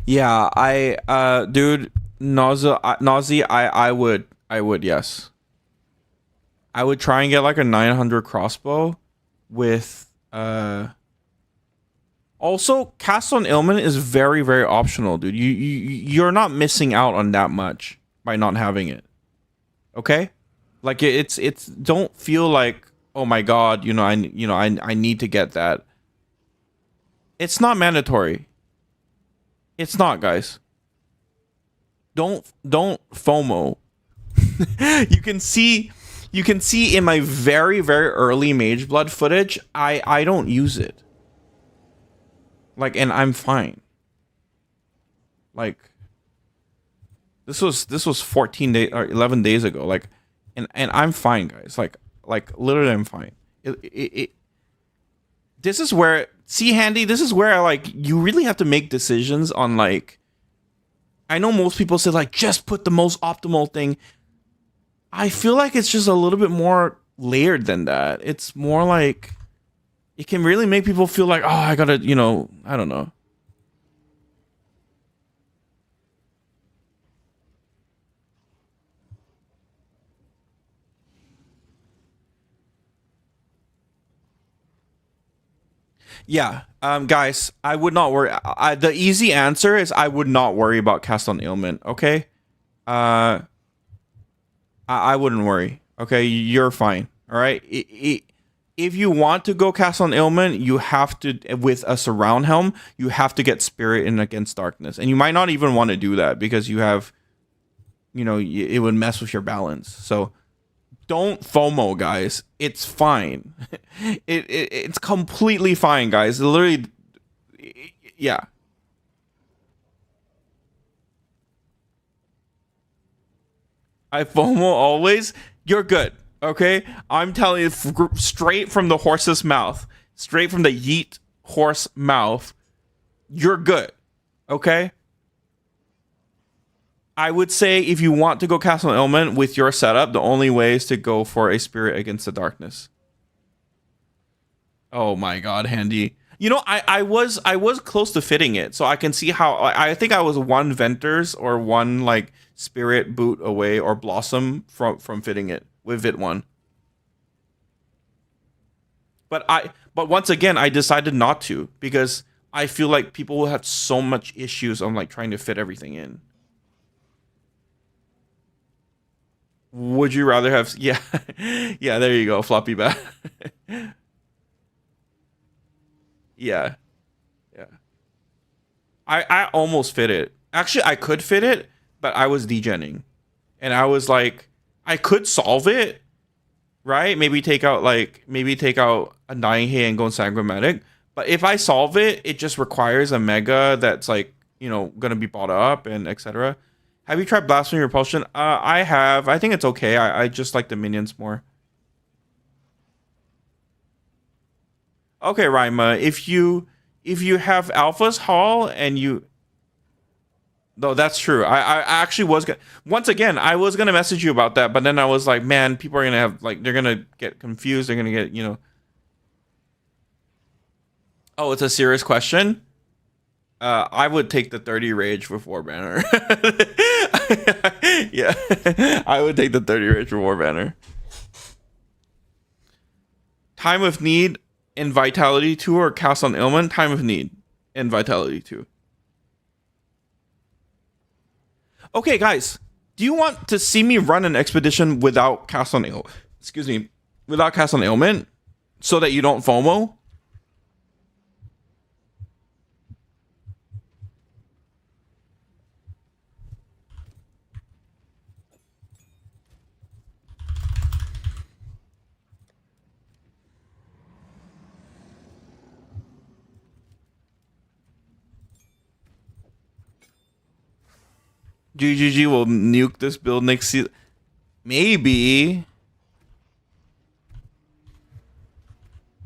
Yeah, dude, nausea. I would, yes. I would try and get like a 900 crossbow with Also, cast on ailment is very, very optional, dude. You're not missing out on that much by not having it. Okay, like it's don't feel like, oh my god, I need to get that. It's not mandatory. It's not, guys. Don't FOMO. You can see in my very, very early Mage Blood footage, I don't use it. Like, and I'm fine. Like, this was 14 days or 11 days ago. Like, and I'm fine, guys. Like literally, I'm fine. This is where, see, Handy. This is where, like, you really have to make decisions on, like, I know most people say like just put the most optimal thing. I feel like it's just a little bit more layered than that. It's more like it can really make people feel like, oh, I gotta, I don't know. Yeah, guys, I would not worry. The easy answer is I would not worry about cast on ailment. Okay, I wouldn't worry. Okay, you're fine. All right. If you want to go cast on ailment, you have to with a surround helm. You have to get spirit in against darkness, and you might not even want to do that because you have, it would mess with your balance. So don't FOMO, guys. It's fine. It's completely fine, guys. Literally, yeah. I FOMO always. You're good, okay? I'm telling you straight from the horse's mouth, straight from the yeet horse mouth. You're good, okay? I would say if you want to go cast on ailment with your setup, the only way is to go for a spirit against the darkness. Oh my god, Handy. I was close to fitting it, so I can see how I think I was one Venters or one like spirit boot away or blossom from fitting it with it one. But once again I decided not to because I feel like people will have so much issues on like trying to fit everything in. Would you rather have yeah yeah, there you go, floppy bat. Yeah. Yeah. I almost fit it. Actually, I could fit it, but I was degenning. And I was like, I could solve it, right? Maybe take out a dying hay and go Sangrammatic. But if I solve it, it just requires a mega that's like, gonna be bought up and etc. Have you tried Blasphemy Repulsion? I have. I think it's okay. I just like the minions more. Okay, Rima, if you have Alpha's Hall and you no, that's true. I actually was gonna once again I was gonna message you about that, but then I was like, man, people are gonna have like they're gonna get confused, they're gonna get, Oh, it's a serious question? I would take the 30 rage with War Banner. Yeah. I would take the 30 rage with War Banner. Time of Need in Vitality 2 or Cast on Ailment? Time of Need in Vitality 2. Okay, guys. Do you want to see me run an expedition without Cast on Ailment? Excuse me. Without Cast on Ailment? So that you don't FOMO? GGG will nuke this build next season. Maybe.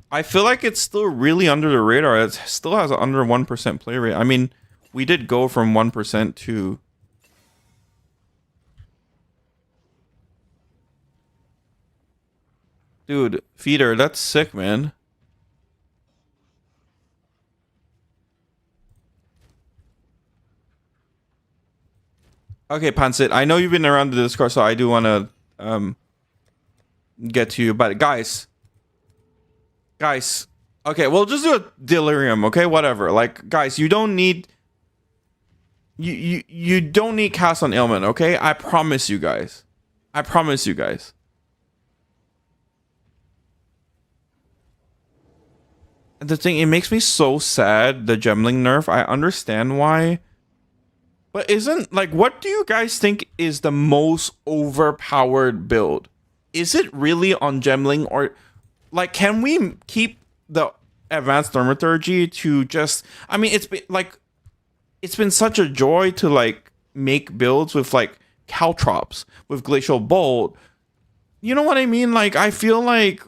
I feel like it's still really under the radar. It still has an under 1% play rate. I mean, we did go from 1% to... Dude, Feeder, that's sick, man. Okay, Pansit, I know you've been around the Discord, so I do want to get to you. But guys, okay, we'll just do a delirium, okay? Whatever. Like, guys, you don't need you don't need cast on ailment, okay? I promise you guys. I promise you guys. And the thing, it makes me so sad, the Gemling nerf. I understand why. But isn't, like, what do you guys think is the most overpowered build? Is it really on Gemling, or, like, can we keep the advanced thaumaturgy to just, I mean, it's been such a joy to, like, make builds with, like, Caltrops, with Glacial Bolt. You know what I mean? Like, I feel like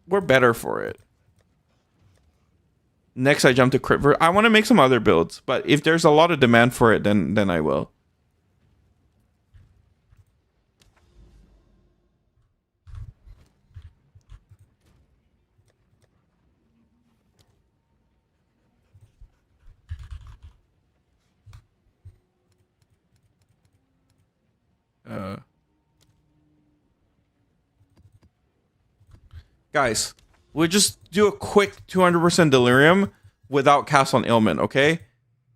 we're better for it. Next, I jump to Crypt. I want to make some other builds, but if there's a lot of demand for it, then I will. Guys, we'll just do a quick 200% delirium without cast on ailment, okay?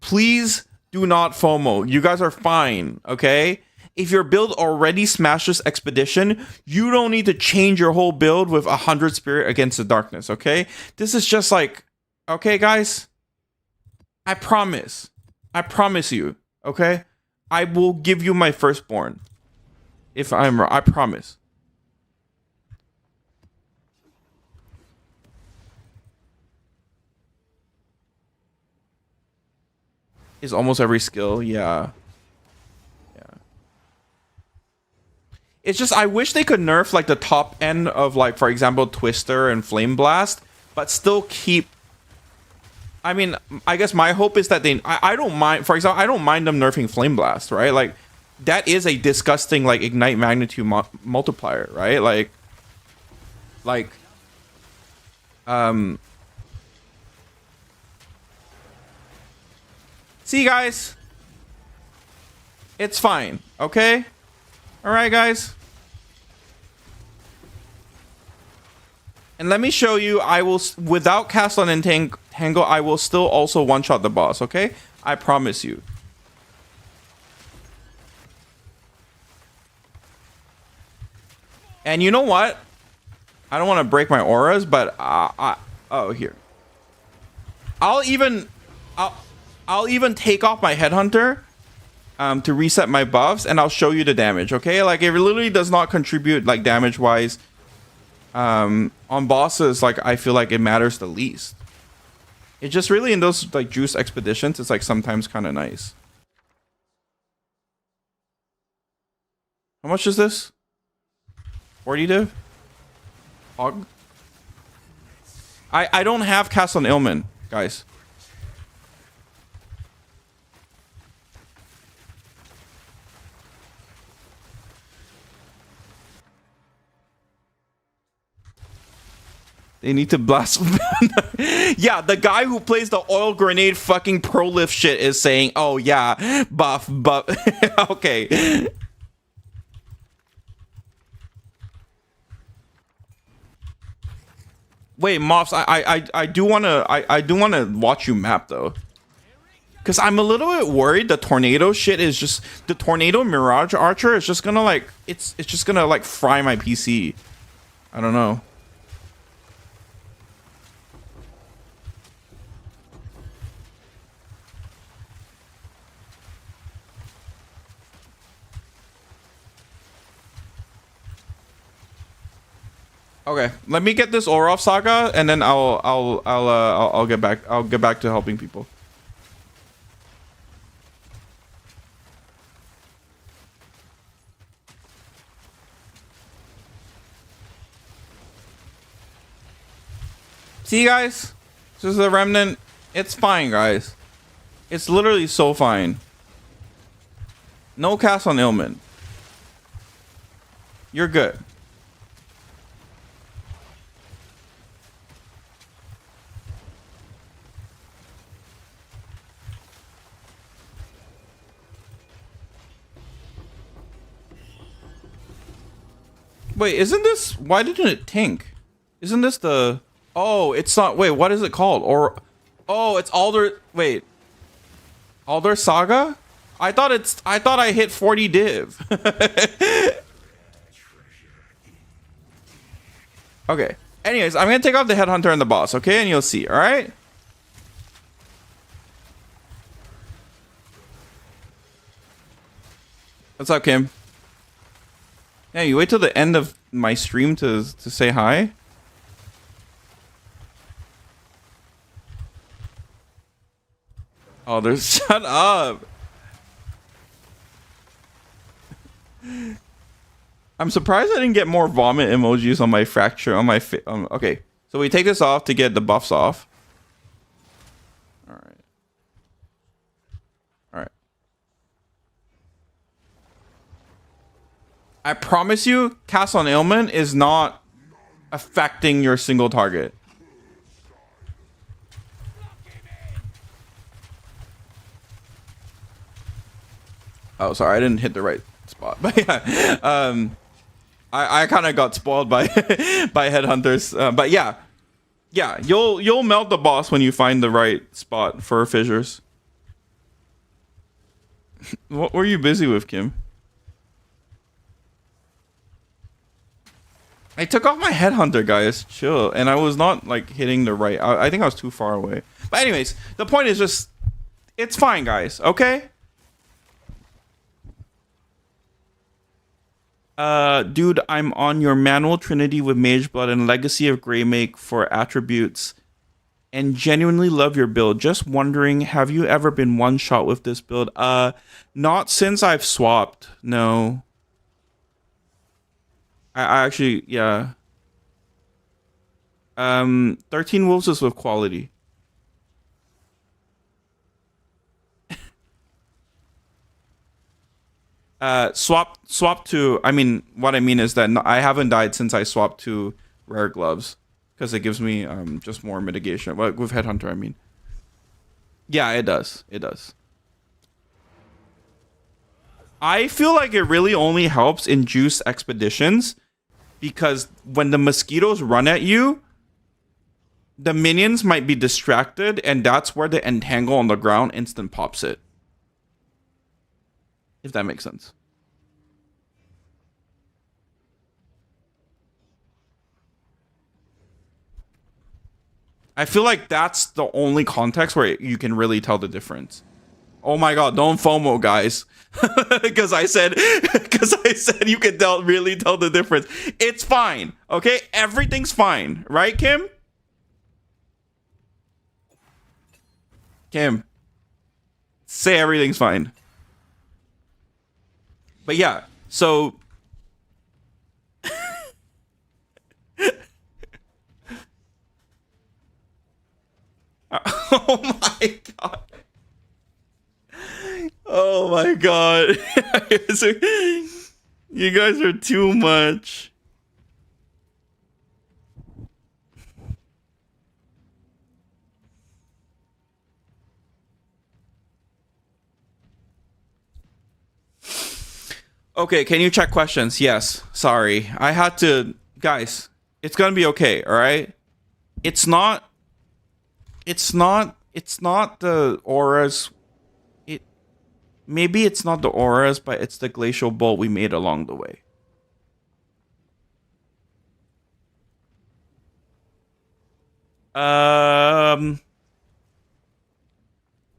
Please do not FOMO. You guys are fine, okay? If your build already smashes expedition, you don't need to change your whole build with 100 spirit against the darkness, okay? This is just like, okay, guys? I promise you, okay? I will give you my firstborn. If I'm wrong, I promise. Is almost every skill, yeah. It's just, I wish they could nerf like the top end of like, for example, Twister and Flame Blast, but still keep. I mean, I guess my hope is that I don't mind, for example, I don't mind them nerfing Flame Blast, right? Like, that is a disgusting like ignite magnitude multiplier, right? See, guys, it's fine, okay? All right, guys. And let me show you, I will, without cast on Entangle, I will still also one-shot the boss, okay? I promise you. And you know what? I don't want to break my auras, but oh, here. I'll even take off my headhunter to reset my buffs, and I'll show you the damage, okay? Like, it literally does not contribute, like, damage-wise. On bosses, like, I feel like it matters the least. It just really, in those, like, juice expeditions, it's, like, sometimes kind of nice. How much is this? 40 div? Hog? I don't have cast on ailment, guys. They need to blast. Yeah, the guy who plays the oil grenade fucking pro lift shit is saying, oh yeah, buff. Okay. Wait, Moffs, I do wanna watch you map though. Cause I'm a little bit worried the tornado shit is just, the tornado mirage archer is just gonna like, it's just gonna like fry my PC. I don't know. Okay, let me get this Orof saga, and then I'll get back. I'll get back to helping people. See, guys, this is the remnant. It's fine, guys. It's literally so fine. No cast on ailment. You're good. Wait, isn't this... Why didn't it tank? Isn't this the... Oh, it's not... Wait, what is it called? Or... Oh, it's Alder... Wait. Alder Saga? I thought I hit 40 div. Okay. Anyways, I'm gonna take off the headhunter and the boss, okay? And you'll see, alright? What's up, Kim? Yeah, you wait till the end of my stream to say hi. Oh, there's... Shut up. I'm surprised I didn't get more vomit emojis on my fracture, on my... okay, so we take this off to get the buffs off. Alright. Alright. I promise you, cast on ailment is not affecting your single target. Oh, sorry, I didn't hit the right spot. But yeah, I kind of got spoiled by by headhunters, but yeah, you'll melt the boss when you find the right spot for fissures. What were you busy with, Kim? I took off my headhunter, guys. Chill, and I was not like hitting the right. I think I was too far away. But anyways, the point is just, it's fine, guys. Okay. Dude, I'm on your manual Trinity with Mage Blood and Legacy of Greymake for attributes, and genuinely love your build. Just wondering, have you ever been one shot with this build? Not since I've swapped. No. I actually, yeah. 13 Wolves is with quality. Swap to, I mean, what I mean is that I haven't died since I swapped to rare gloves, because it gives me just more mitigation. Well, with headhunter, I mean. Yeah, it does. It does. I feel like it really only helps in juice expeditions, because when the mosquitoes run at you, the minions might be distracted, and that's where the entangle on the ground instant pops it. If that makes sense. I feel like that's the only context where you can really tell the difference. Oh my god, don't FOMO, guys. Because I said you can really tell the difference. It's fine. Okay? Everything's fine. Right, Kim? Kim. Say everything's fine. But yeah, so oh my god. Oh my god. You guys are too much. Okay, can you check questions? Yes. Sorry. I had to, guys, it's going to be okay, all right? It's not the auras. Maybe it's not the auras, but it's the glacial bolt we made along the way.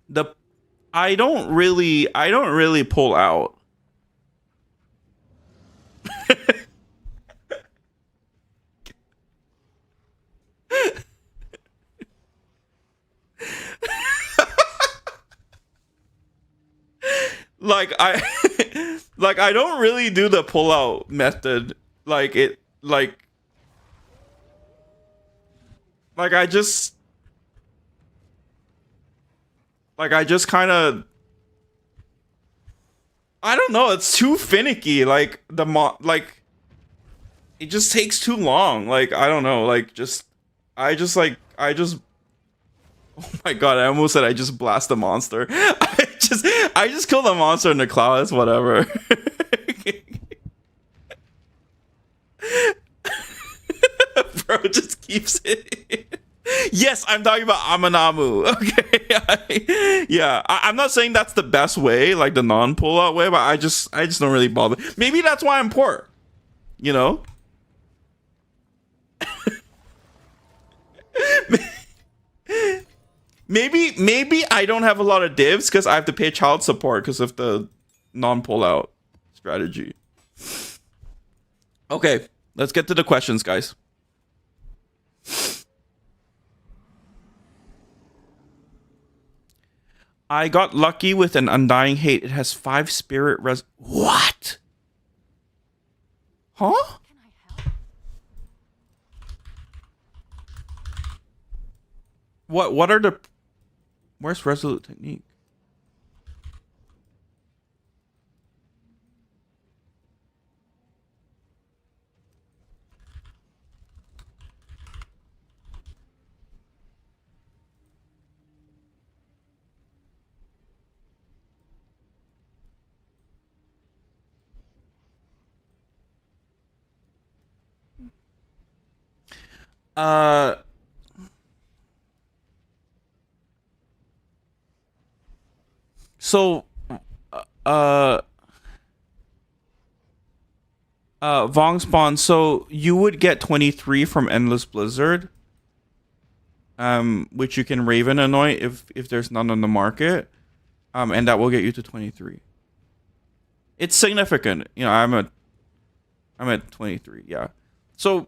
The I don't really pull out. Like I don't really do the pull out method. I just kind of, I don't know, it's too finicky. Like it just takes too long. Like I don't know, I just oh my god, I almost said I just blast the monster. I just killed the monster in the clouds, whatever. Bro just keeps it. Yes, I'm talking about Amanamu. Okay. I'm not saying that's the best way, like the non-pull out way, but I just don't really bother. Maybe that's why I'm poor. You know? Maybe I don't have a lot of divs because I have to pay child support because of the non-pull out strategy. Okay, let's get to the questions, guys. I got lucky with an Undying Hate. It has 5 spirit What? Huh? Can I help? What are the... Where's Resolute Technique? Uh, so, uh, Vong Spawn. So you would get 23 from Endless Blizzard, which you can Raven anoint if there's none on the market, and that will get you to 23. It's significant. You know, I'm at 23. Yeah. So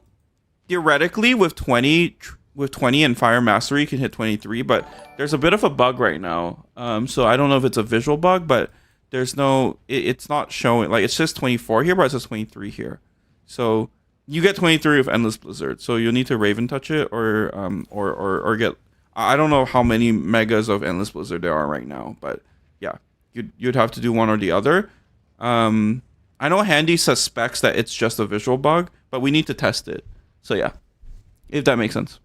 theoretically, with 20 and Fire Mastery, you can hit 23. But there's a bit of a bug right now. So I don't know if it's a visual bug, but there's no. It's not showing. Like, it says 24 here, but it says 23 here. So you get 23 with Endless Blizzard. So you'll need to Raven touch it or get. I don't know how many megas of Endless Blizzard there are right now, but yeah, you'd have to do one or the other. I know Handy suspects that it's just a visual bug, but we need to test it. So yeah, if that makes sense.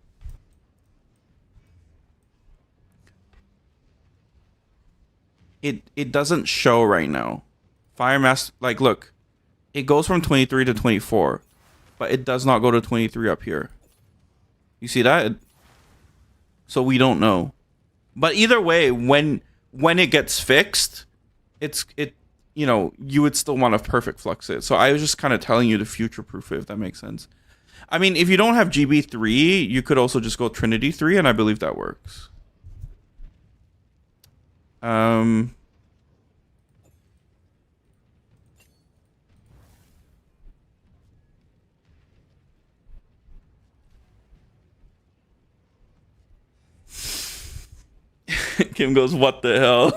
It doesn't show right now. Fire Master, like, look, it goes from 23 to 24, but it does not go to 23 up here. You see that? So we don't know. But either way, when it gets fixed, you know, you would still want to perfect flux it. So I was just kind of telling you to future proof it, if that makes sense. I mean, if you don't have GB3, you could also just go Trinity 3, and I believe that works. Kim goes, what the hell?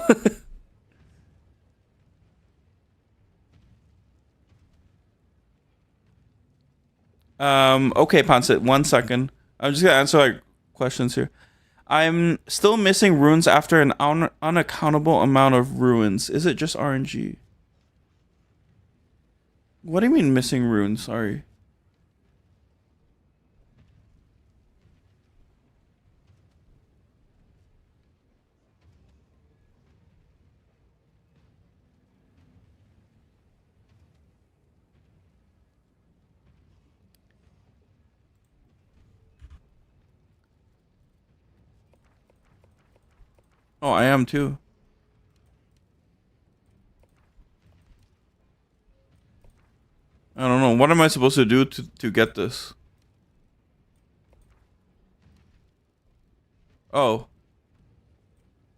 Okay, Pansit, 1 second. I'm just gonna answer like questions here. I'm still missing runes after an unaccountable amount of ruins. Is it just RNG? What do you mean missing runes? Sorry. Oh, I am too. I don't know. What am I supposed to do to get this? Oh.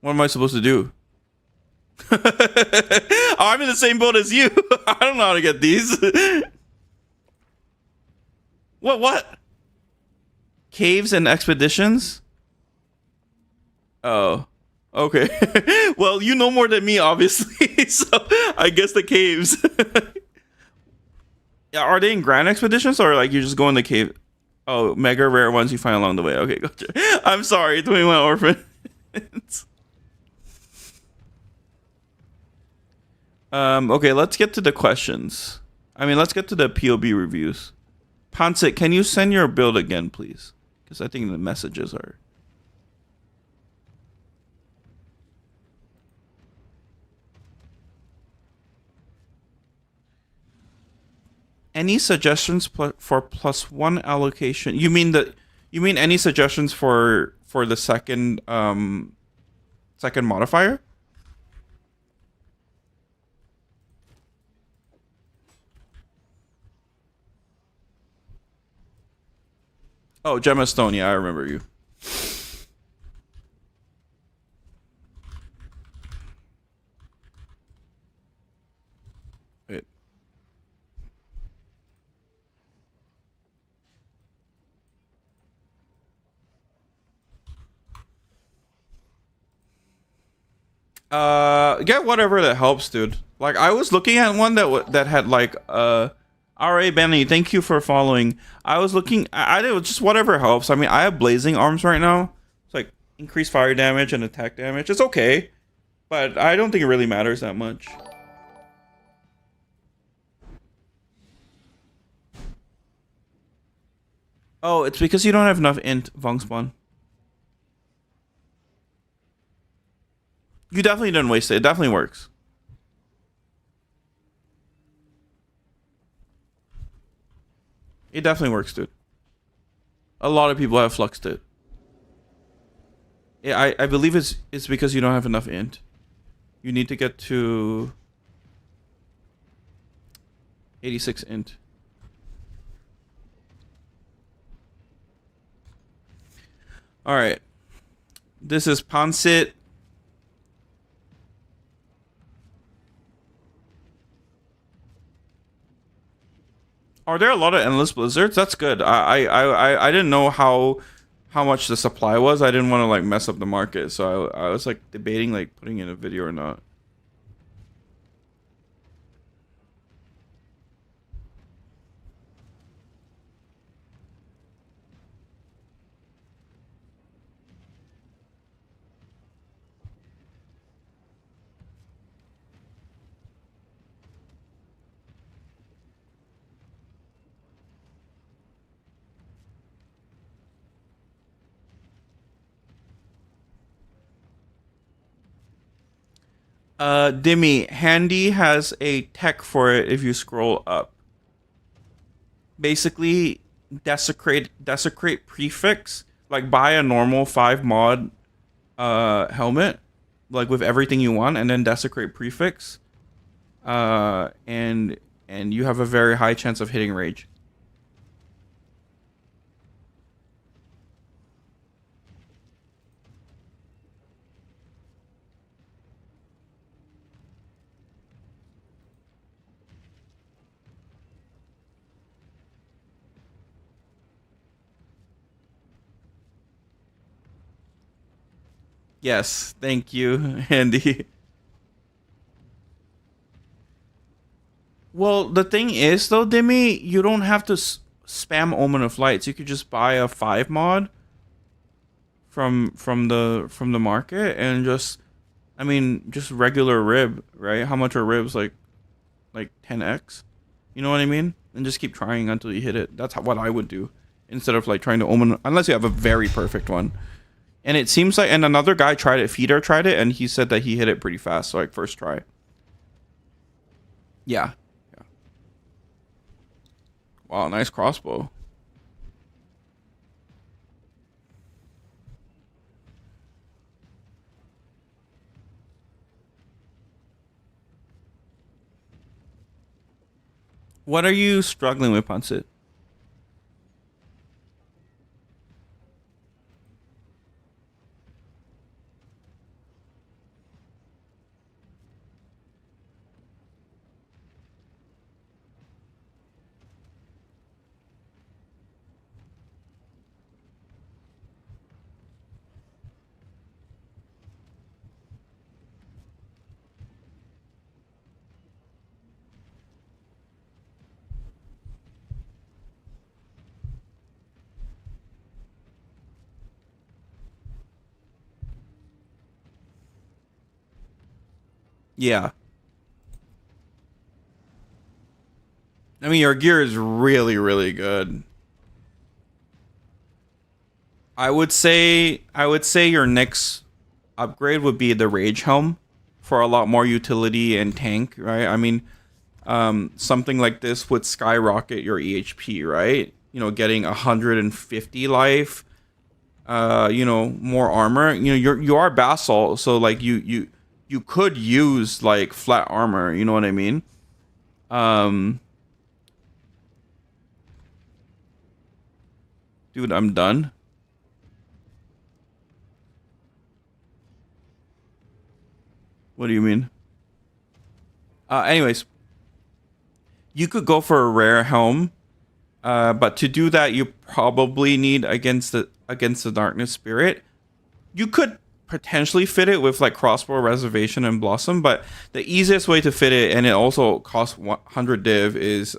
What am I supposed to do? Oh, I'm in the same boat as you. I don't know how to get these. What? Caves and expeditions? Oh. Okay. Well, you know more than me, obviously. So I guess the caves. Yeah, are they in grand expeditions or like you just go in the cave? Oh, mega rare ones you find along the way. Okay, gotcha. I'm sorry, 21 orphan. Okay, let's get to the questions. I mean, let's get to the POB reviews. Pansit, can you send your build again, please? Because I think the messages are. Any suggestions for +1 allocation? You mean any suggestions for the second second modifier? Oh, Gemma Stone. Yeah, I remember you. Wait. Get whatever that helps, dude. Like, I was looking at one that had like R.A. Benny, thank you for following. I was looking, I did just whatever helps. I mean, I have blazing arms right now. It's like increased fire damage and attack damage. It's okay, but I don't think it really matters that much. Oh, it's because you don't have enough int, Vongspawn. You definitely didn't waste it. It definitely works. It definitely works, dude. A lot of people have fluxed it. Yeah, I believe it's because you don't have enough int. You need to get to 86 int. All right. This is Pansit. Are there a lot of endless blizzards? That's good. I didn't know how much the supply was. I didn't want to like mess up the market, so I was like debating like putting in a video or not. Dimmy, Handy has a tech for it if you scroll up. Basically, desecrate prefix, like buy a normal 5 mod helmet, like with everything you want, and then desecrate prefix. And you have a very high chance of hitting rage. Yes, thank you, Andy. Well, the thing is, though, Dimmy, you don't have to spam Omen of Lights. You could just buy a 5 mod from the market and just, I mean, just regular rib, right? How much are ribs? Like 10x. You know what I mean? And just keep trying until you hit it. That's what I would do instead of like trying to Omen, unless you have a very perfect one. And it seems like, and another guy tried it, Feeder tried it, and he said that he hit it pretty fast, so like first try. Yeah. Yeah. Wow, nice crossbow. What are you struggling with, Ponsit? Yeah. I mean, your gear is really, really good. I would say your next upgrade would be the Rage Helm for a lot more utility and tank, right? I mean, something like this would skyrocket your EHP, right? You know, getting 150 life, more armor. You know, you are Basalt, so like you could use like flat armor, you know what I mean? Um Dude, I'm done. What do you mean? Anyways, you could go for a rare helm, but to do that, you probably need against the darkness spirit. You could potentially fit it with like crossbow, reservation, and blossom, but the easiest way to fit it, and it also costs 100 div, is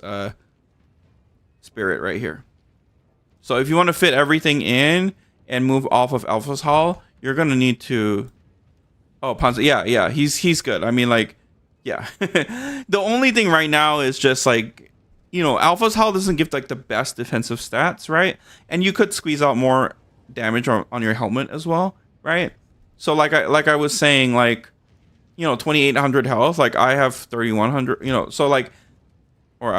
spirit right here. So if you want to fit everything in and move off of Alpha's Hall, you're gonna need to. Oh, Panzer, yeah, he's good. I mean, like, yeah. The only thing right now is just like, Alpha's Hall doesn't give like the best defensive stats, right? And you could squeeze out more damage on your helmet as well, right? So like I was saying, like, 2800 health. Like I have 3100. So like, or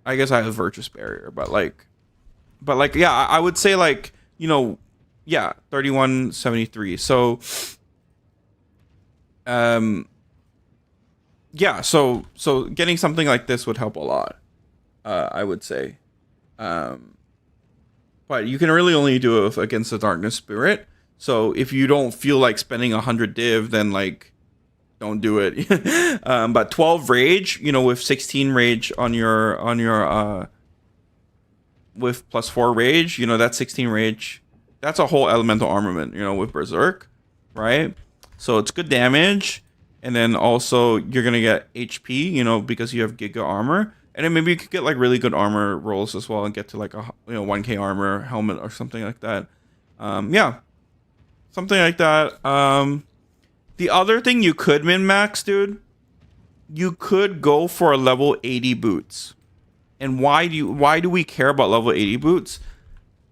I guess I have Virtuous Barrier, but like, But like, yeah, I would say like, you know, yeah, 3173. So, yeah, so getting something like this would help a lot. I would say. But you can really only do it against the Darkness Spirit. So if you don't feel like spending 100 div, then like don't do it. But 12 rage, you know, with 16 rage on your with +4 rage, you know, that's 16 rage. That's a whole elemental armament, you know, with Berserk, right? So it's good damage, and then also you're gonna get HP, you know, because you have Giga armor. And then maybe you could get like really good armor rolls as well and get to like a 1k armor helmet or something like that. Yeah, something like that. The other thing you could min max, dude, you could go for a level 80 boots. And why do we care about level 80 boots?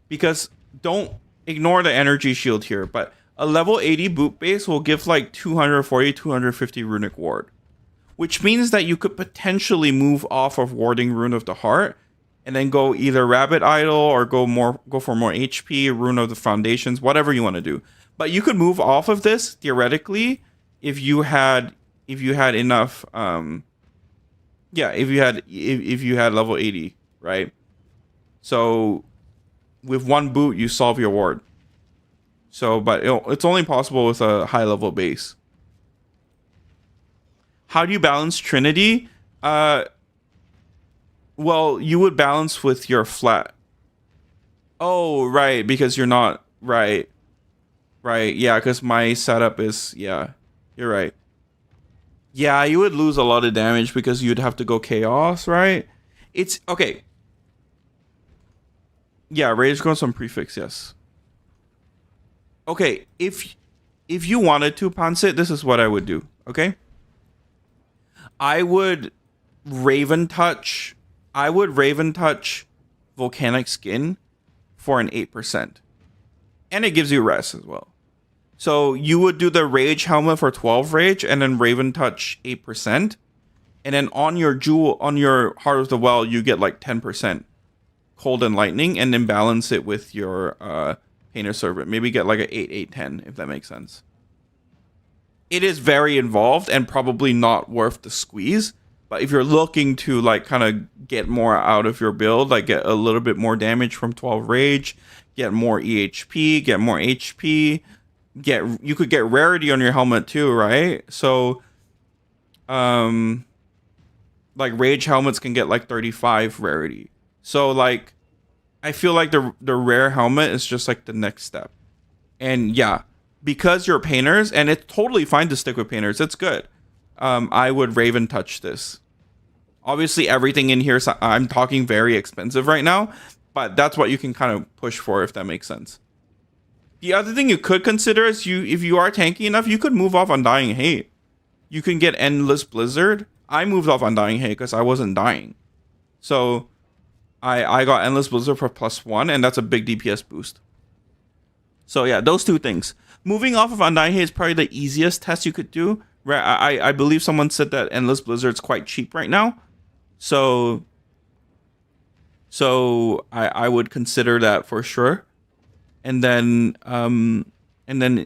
Because don't ignore the energy shield here, but a level 80 boot base will give like 240, 250 runic ward. Which means that you could potentially move off of Warding Rune of the Heart and then go either Rabbit Idol or go for more HP, Rune of the Foundations, whatever you want to do. But you could move off of this theoretically if you had enough if you had level 80, right? So with one boot you solve your ward. So but it's only possible with a high level base. How do you balance Trinity? Well, you would balance with your flat. Oh, right, because you're not right. Right, yeah, because my setup is you're right. Yeah, you would lose a lot of damage because you'd have to go chaos, right? It's okay. Yeah, rage goes on prefix, yes. Okay, if you wanted to Pansit, this is what I would do, okay? I would Raven Touch Volcanic Skin for an 8%. And it gives you rest as well. So you would do the Rage Helmet for 12 Rage and then Raven Touch 8%. And then on your Heart of the Well, you get like 10% Cold and Lightning and then balance it with your Painter Servant. Maybe get like an 8-8-10 if that makes sense. It is very involved and probably not worth the squeeze. But if you're looking to like kind of get more out of your build, like get a little bit more damage from 12 Rage, get more EHP, get more HP, you could get rarity on your helmet too, right? So like Rage helmets can get like 35 rarity. So like I feel like the rare helmet is just like the next step. And yeah, because you're painters, and it's totally fine to stick with painters, it's good. I would Raven Touch this. Obviously, everything in here, I'm talking very expensive right now, but that's what you can kind of push for, if that makes sense. The other thing you could consider is if you are tanky enough, you could move off Undying Hate. You can get Endless Blizzard. I moved off Undying Hate because I wasn't dying. So I got Endless Blizzard for +1, and that's a big DPS boost. So yeah, those two things. Moving off of Undying Hate is probably the easiest test you could do. I believe someone said that Endless Blizzard's quite cheap right now. So I would consider that for sure. And then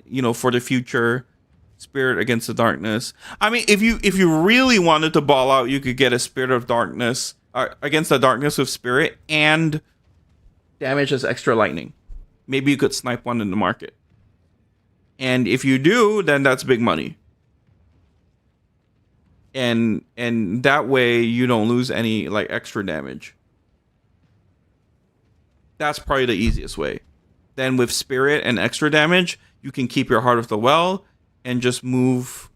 you know, for the future, Spirit Against the Darkness. I mean, if you really wanted to ball out, you could get a Spirit of Darkness Against the Darkness with Spirit and damage as extra lightning. Maybe you could snipe one in the market. And if you do, then that's big money. And that way you don't lose any like extra damage. That's probably the easiest way. Then with Spirit and extra damage, you can keep your Heart of the Well and just move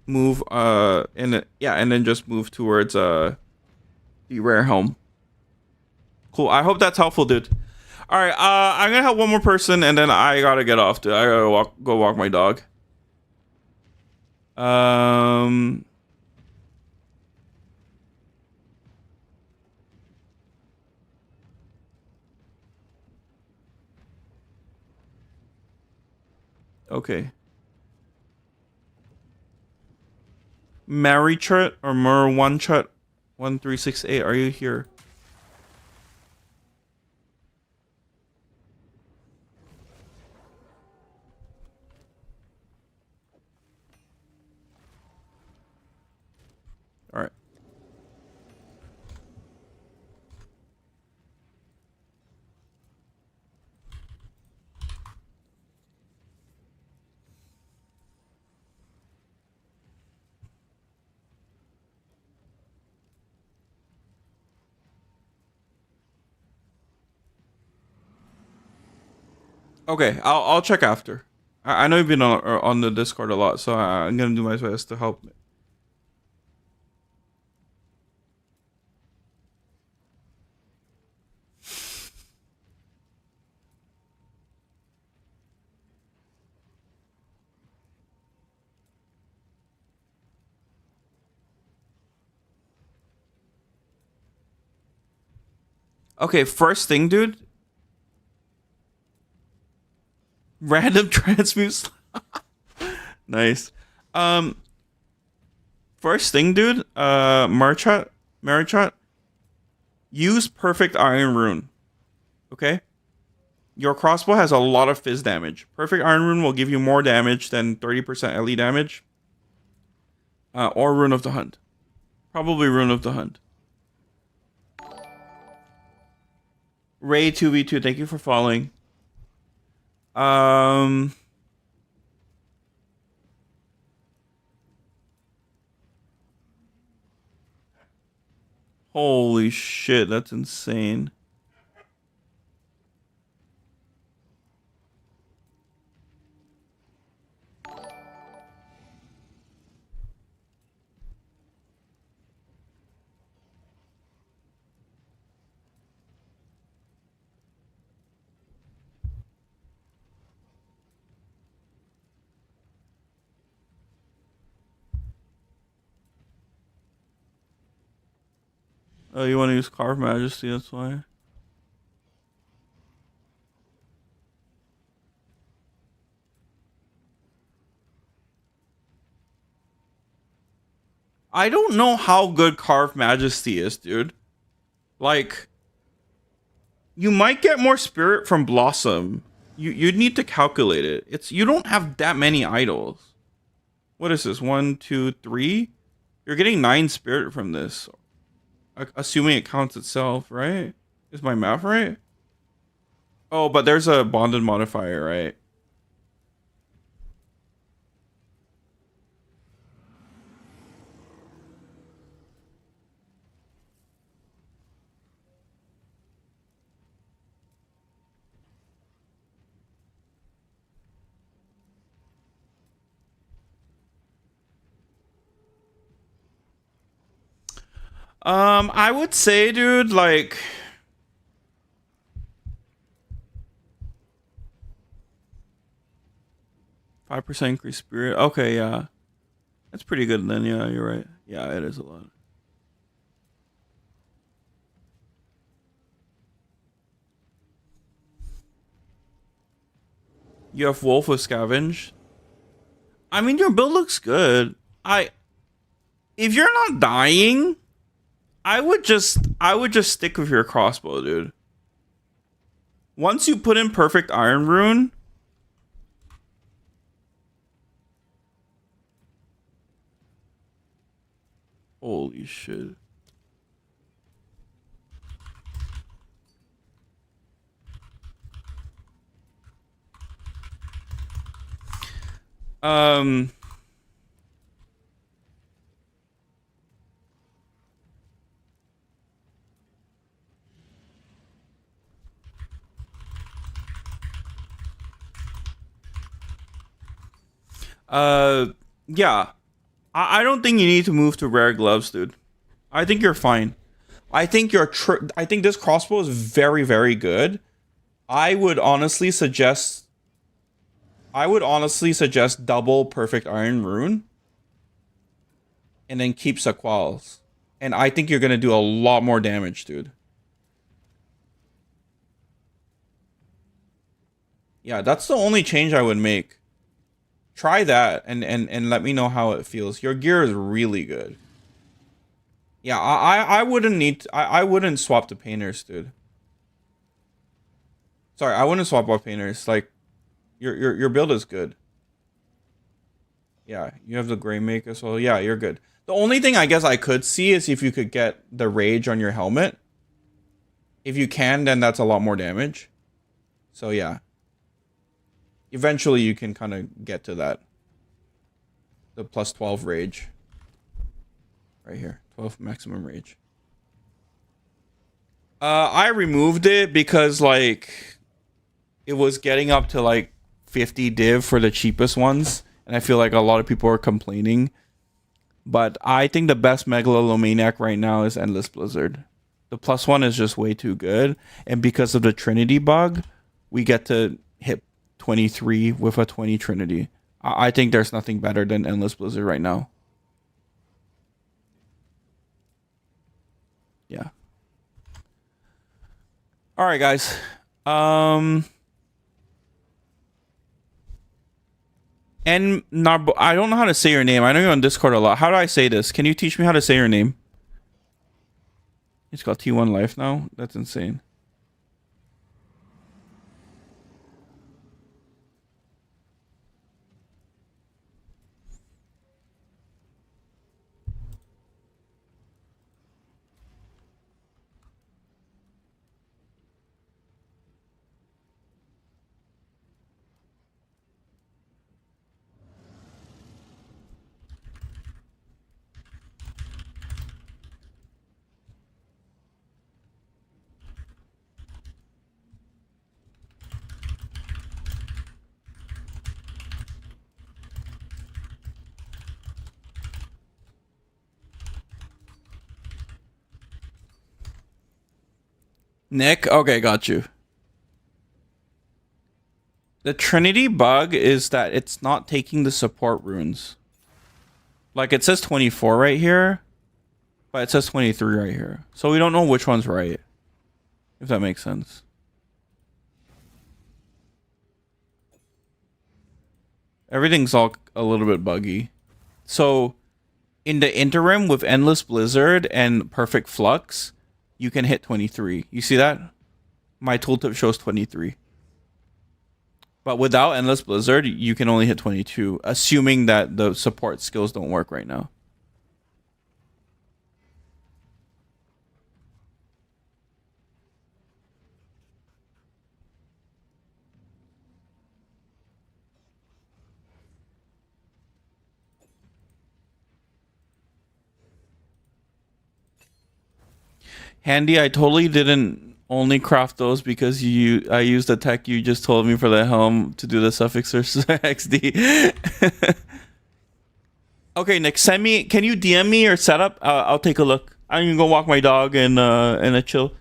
and then just move towards the Rare Helm. Cool. I hope that's helpful, dude. All right, I'm gonna help one more person, and then I gotta get off. I gotta go walk my dog. Okay. Mary Chut or Mer One Chut 1368. Are you here? Okay, I'll check after. I know you've been on the Discord a lot, so I'm gonna do my best to help. Okay, first thing, dude. Random transmutes. Nice. Um, First thing, dude. Marichat, use perfect iron rune. Okay. Your crossbow has a lot of fizz damage. Perfect iron rune will give you more damage than 30% LE damage. Or rune of the hunt. Probably rune of the hunt. Ray 2v2, thank you for following. Holy shit, that's insane. Oh, you want to use Carve Majesty, that's why. I don't know how good Carve Majesty is, dude. Like, you might get more spirit from Blossom. You'd need to calculate it. You don't have that many idols. What is this? 1, 2, 3? You're getting 9 spirit from this. Assuming it counts itself, right? Is my math right? Oh, but there's a bonded modifier, right? I would say, dude, like 5% increased spirit. Okay, yeah. That's pretty good then, yeah, you're right. Yeah, it is a lot. You have Wolf with Scavenge. I mean, your build looks good. If you're not dying, I would just stick with your crossbow, dude. Once you put in perfect iron rune, holy shit. Um yeah. I don't think you need to move to rare gloves, dude. I think you're fine. I think I think this crossbow is very, very good. I would honestly suggest double perfect iron rune and then keep Sequals. And I think you're gonna do a lot more damage, dude. Yeah, that's the only change I would make. Try that and let me know how it feels. Your gear is really good. Yeah, I wouldn't I wouldn't swap to painters, dude. Sorry, I wouldn't swap out painters. Like your build is good. Yeah, you have the gray make as well. Yeah, you're good. The only thing I guess I could see is if you could get the rage on your helmet. If you can, then that's a lot more damage. So yeah. Eventually you can kind of get to that. The plus 12 rage. Right here. 12 maximum rage. I removed it because like it was getting up to like 50 div for the cheapest ones, and I feel like a lot of people are complaining. But I think the best Megalomaniac right now is Endless Blizzard. The +1 is just way too good, and because of the Trinity bug, we get to hit 23 with a 20 Trinity. I think there's nothing better than Endless Blizzard right now. Yeah. All right, guys. And Narbo, I don't know how to say your name. I know you're on Discord a lot. How do I say this? Can you teach me how to say your name? It's got T1 Life now. That's insane. Nick? Okay, got you. The Trinity bug is that it's not taking the support runes. Like, it says 24 right here, but it says 23 right here. So we don't know which one's right, if that makes sense. Everything's all a little bit buggy. So, in the interim with Endless Blizzard and Perfect Flux, you can hit 23. You see that? My tooltip shows 23. But without Endless Blizzard, you can only hit 22, assuming that the support skills don't work right now. Handy, I totally didn't only craft those because I used the tech you just told me for the helm to do the suffix or XD. Okay, Nick, send me. Can you DM me or set up? I'll take a look. I'm gonna go walk my dog and a chill.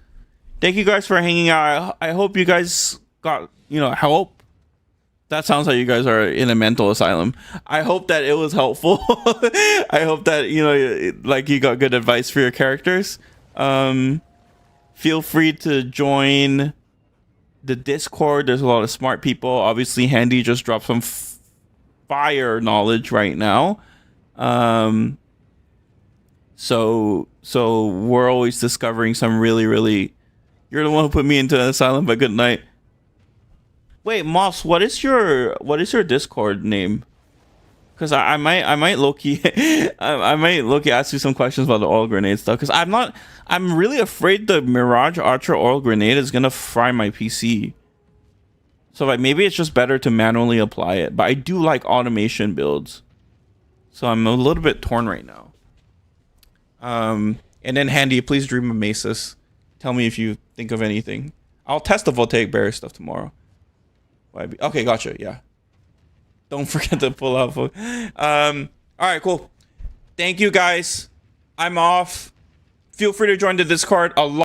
Thank you guys for hanging out. I hope you guys got help. That sounds like you guys are in a mental asylum. I hope that it was helpful. I hope that like you got good advice for your characters. Feel free to join the Discord. There's a lot of smart people. Obviously, Handy just dropped some fire knowledge right now. So we're always discovering some really. You're the one who put me into an asylum, but good night. Wait, Moss, what is your Discord name? Because I might low-key I might low-key ask you some questions about the oil grenade stuff. Because I'm really afraid the Mirage Archer oil grenade is gonna fry my PC. So like maybe it's just better to manually apply it. But I do like automation builds. So I'm a little bit torn right now. And then Handy, please dream of Masus. Tell me if you think of anything. I'll test the voltaic barrier stuff tomorrow. Okay, gotcha. Yeah. Don't forget to pull out. All right, cool. Thank you guys. I'm off. Feel free to join the Discord. A lot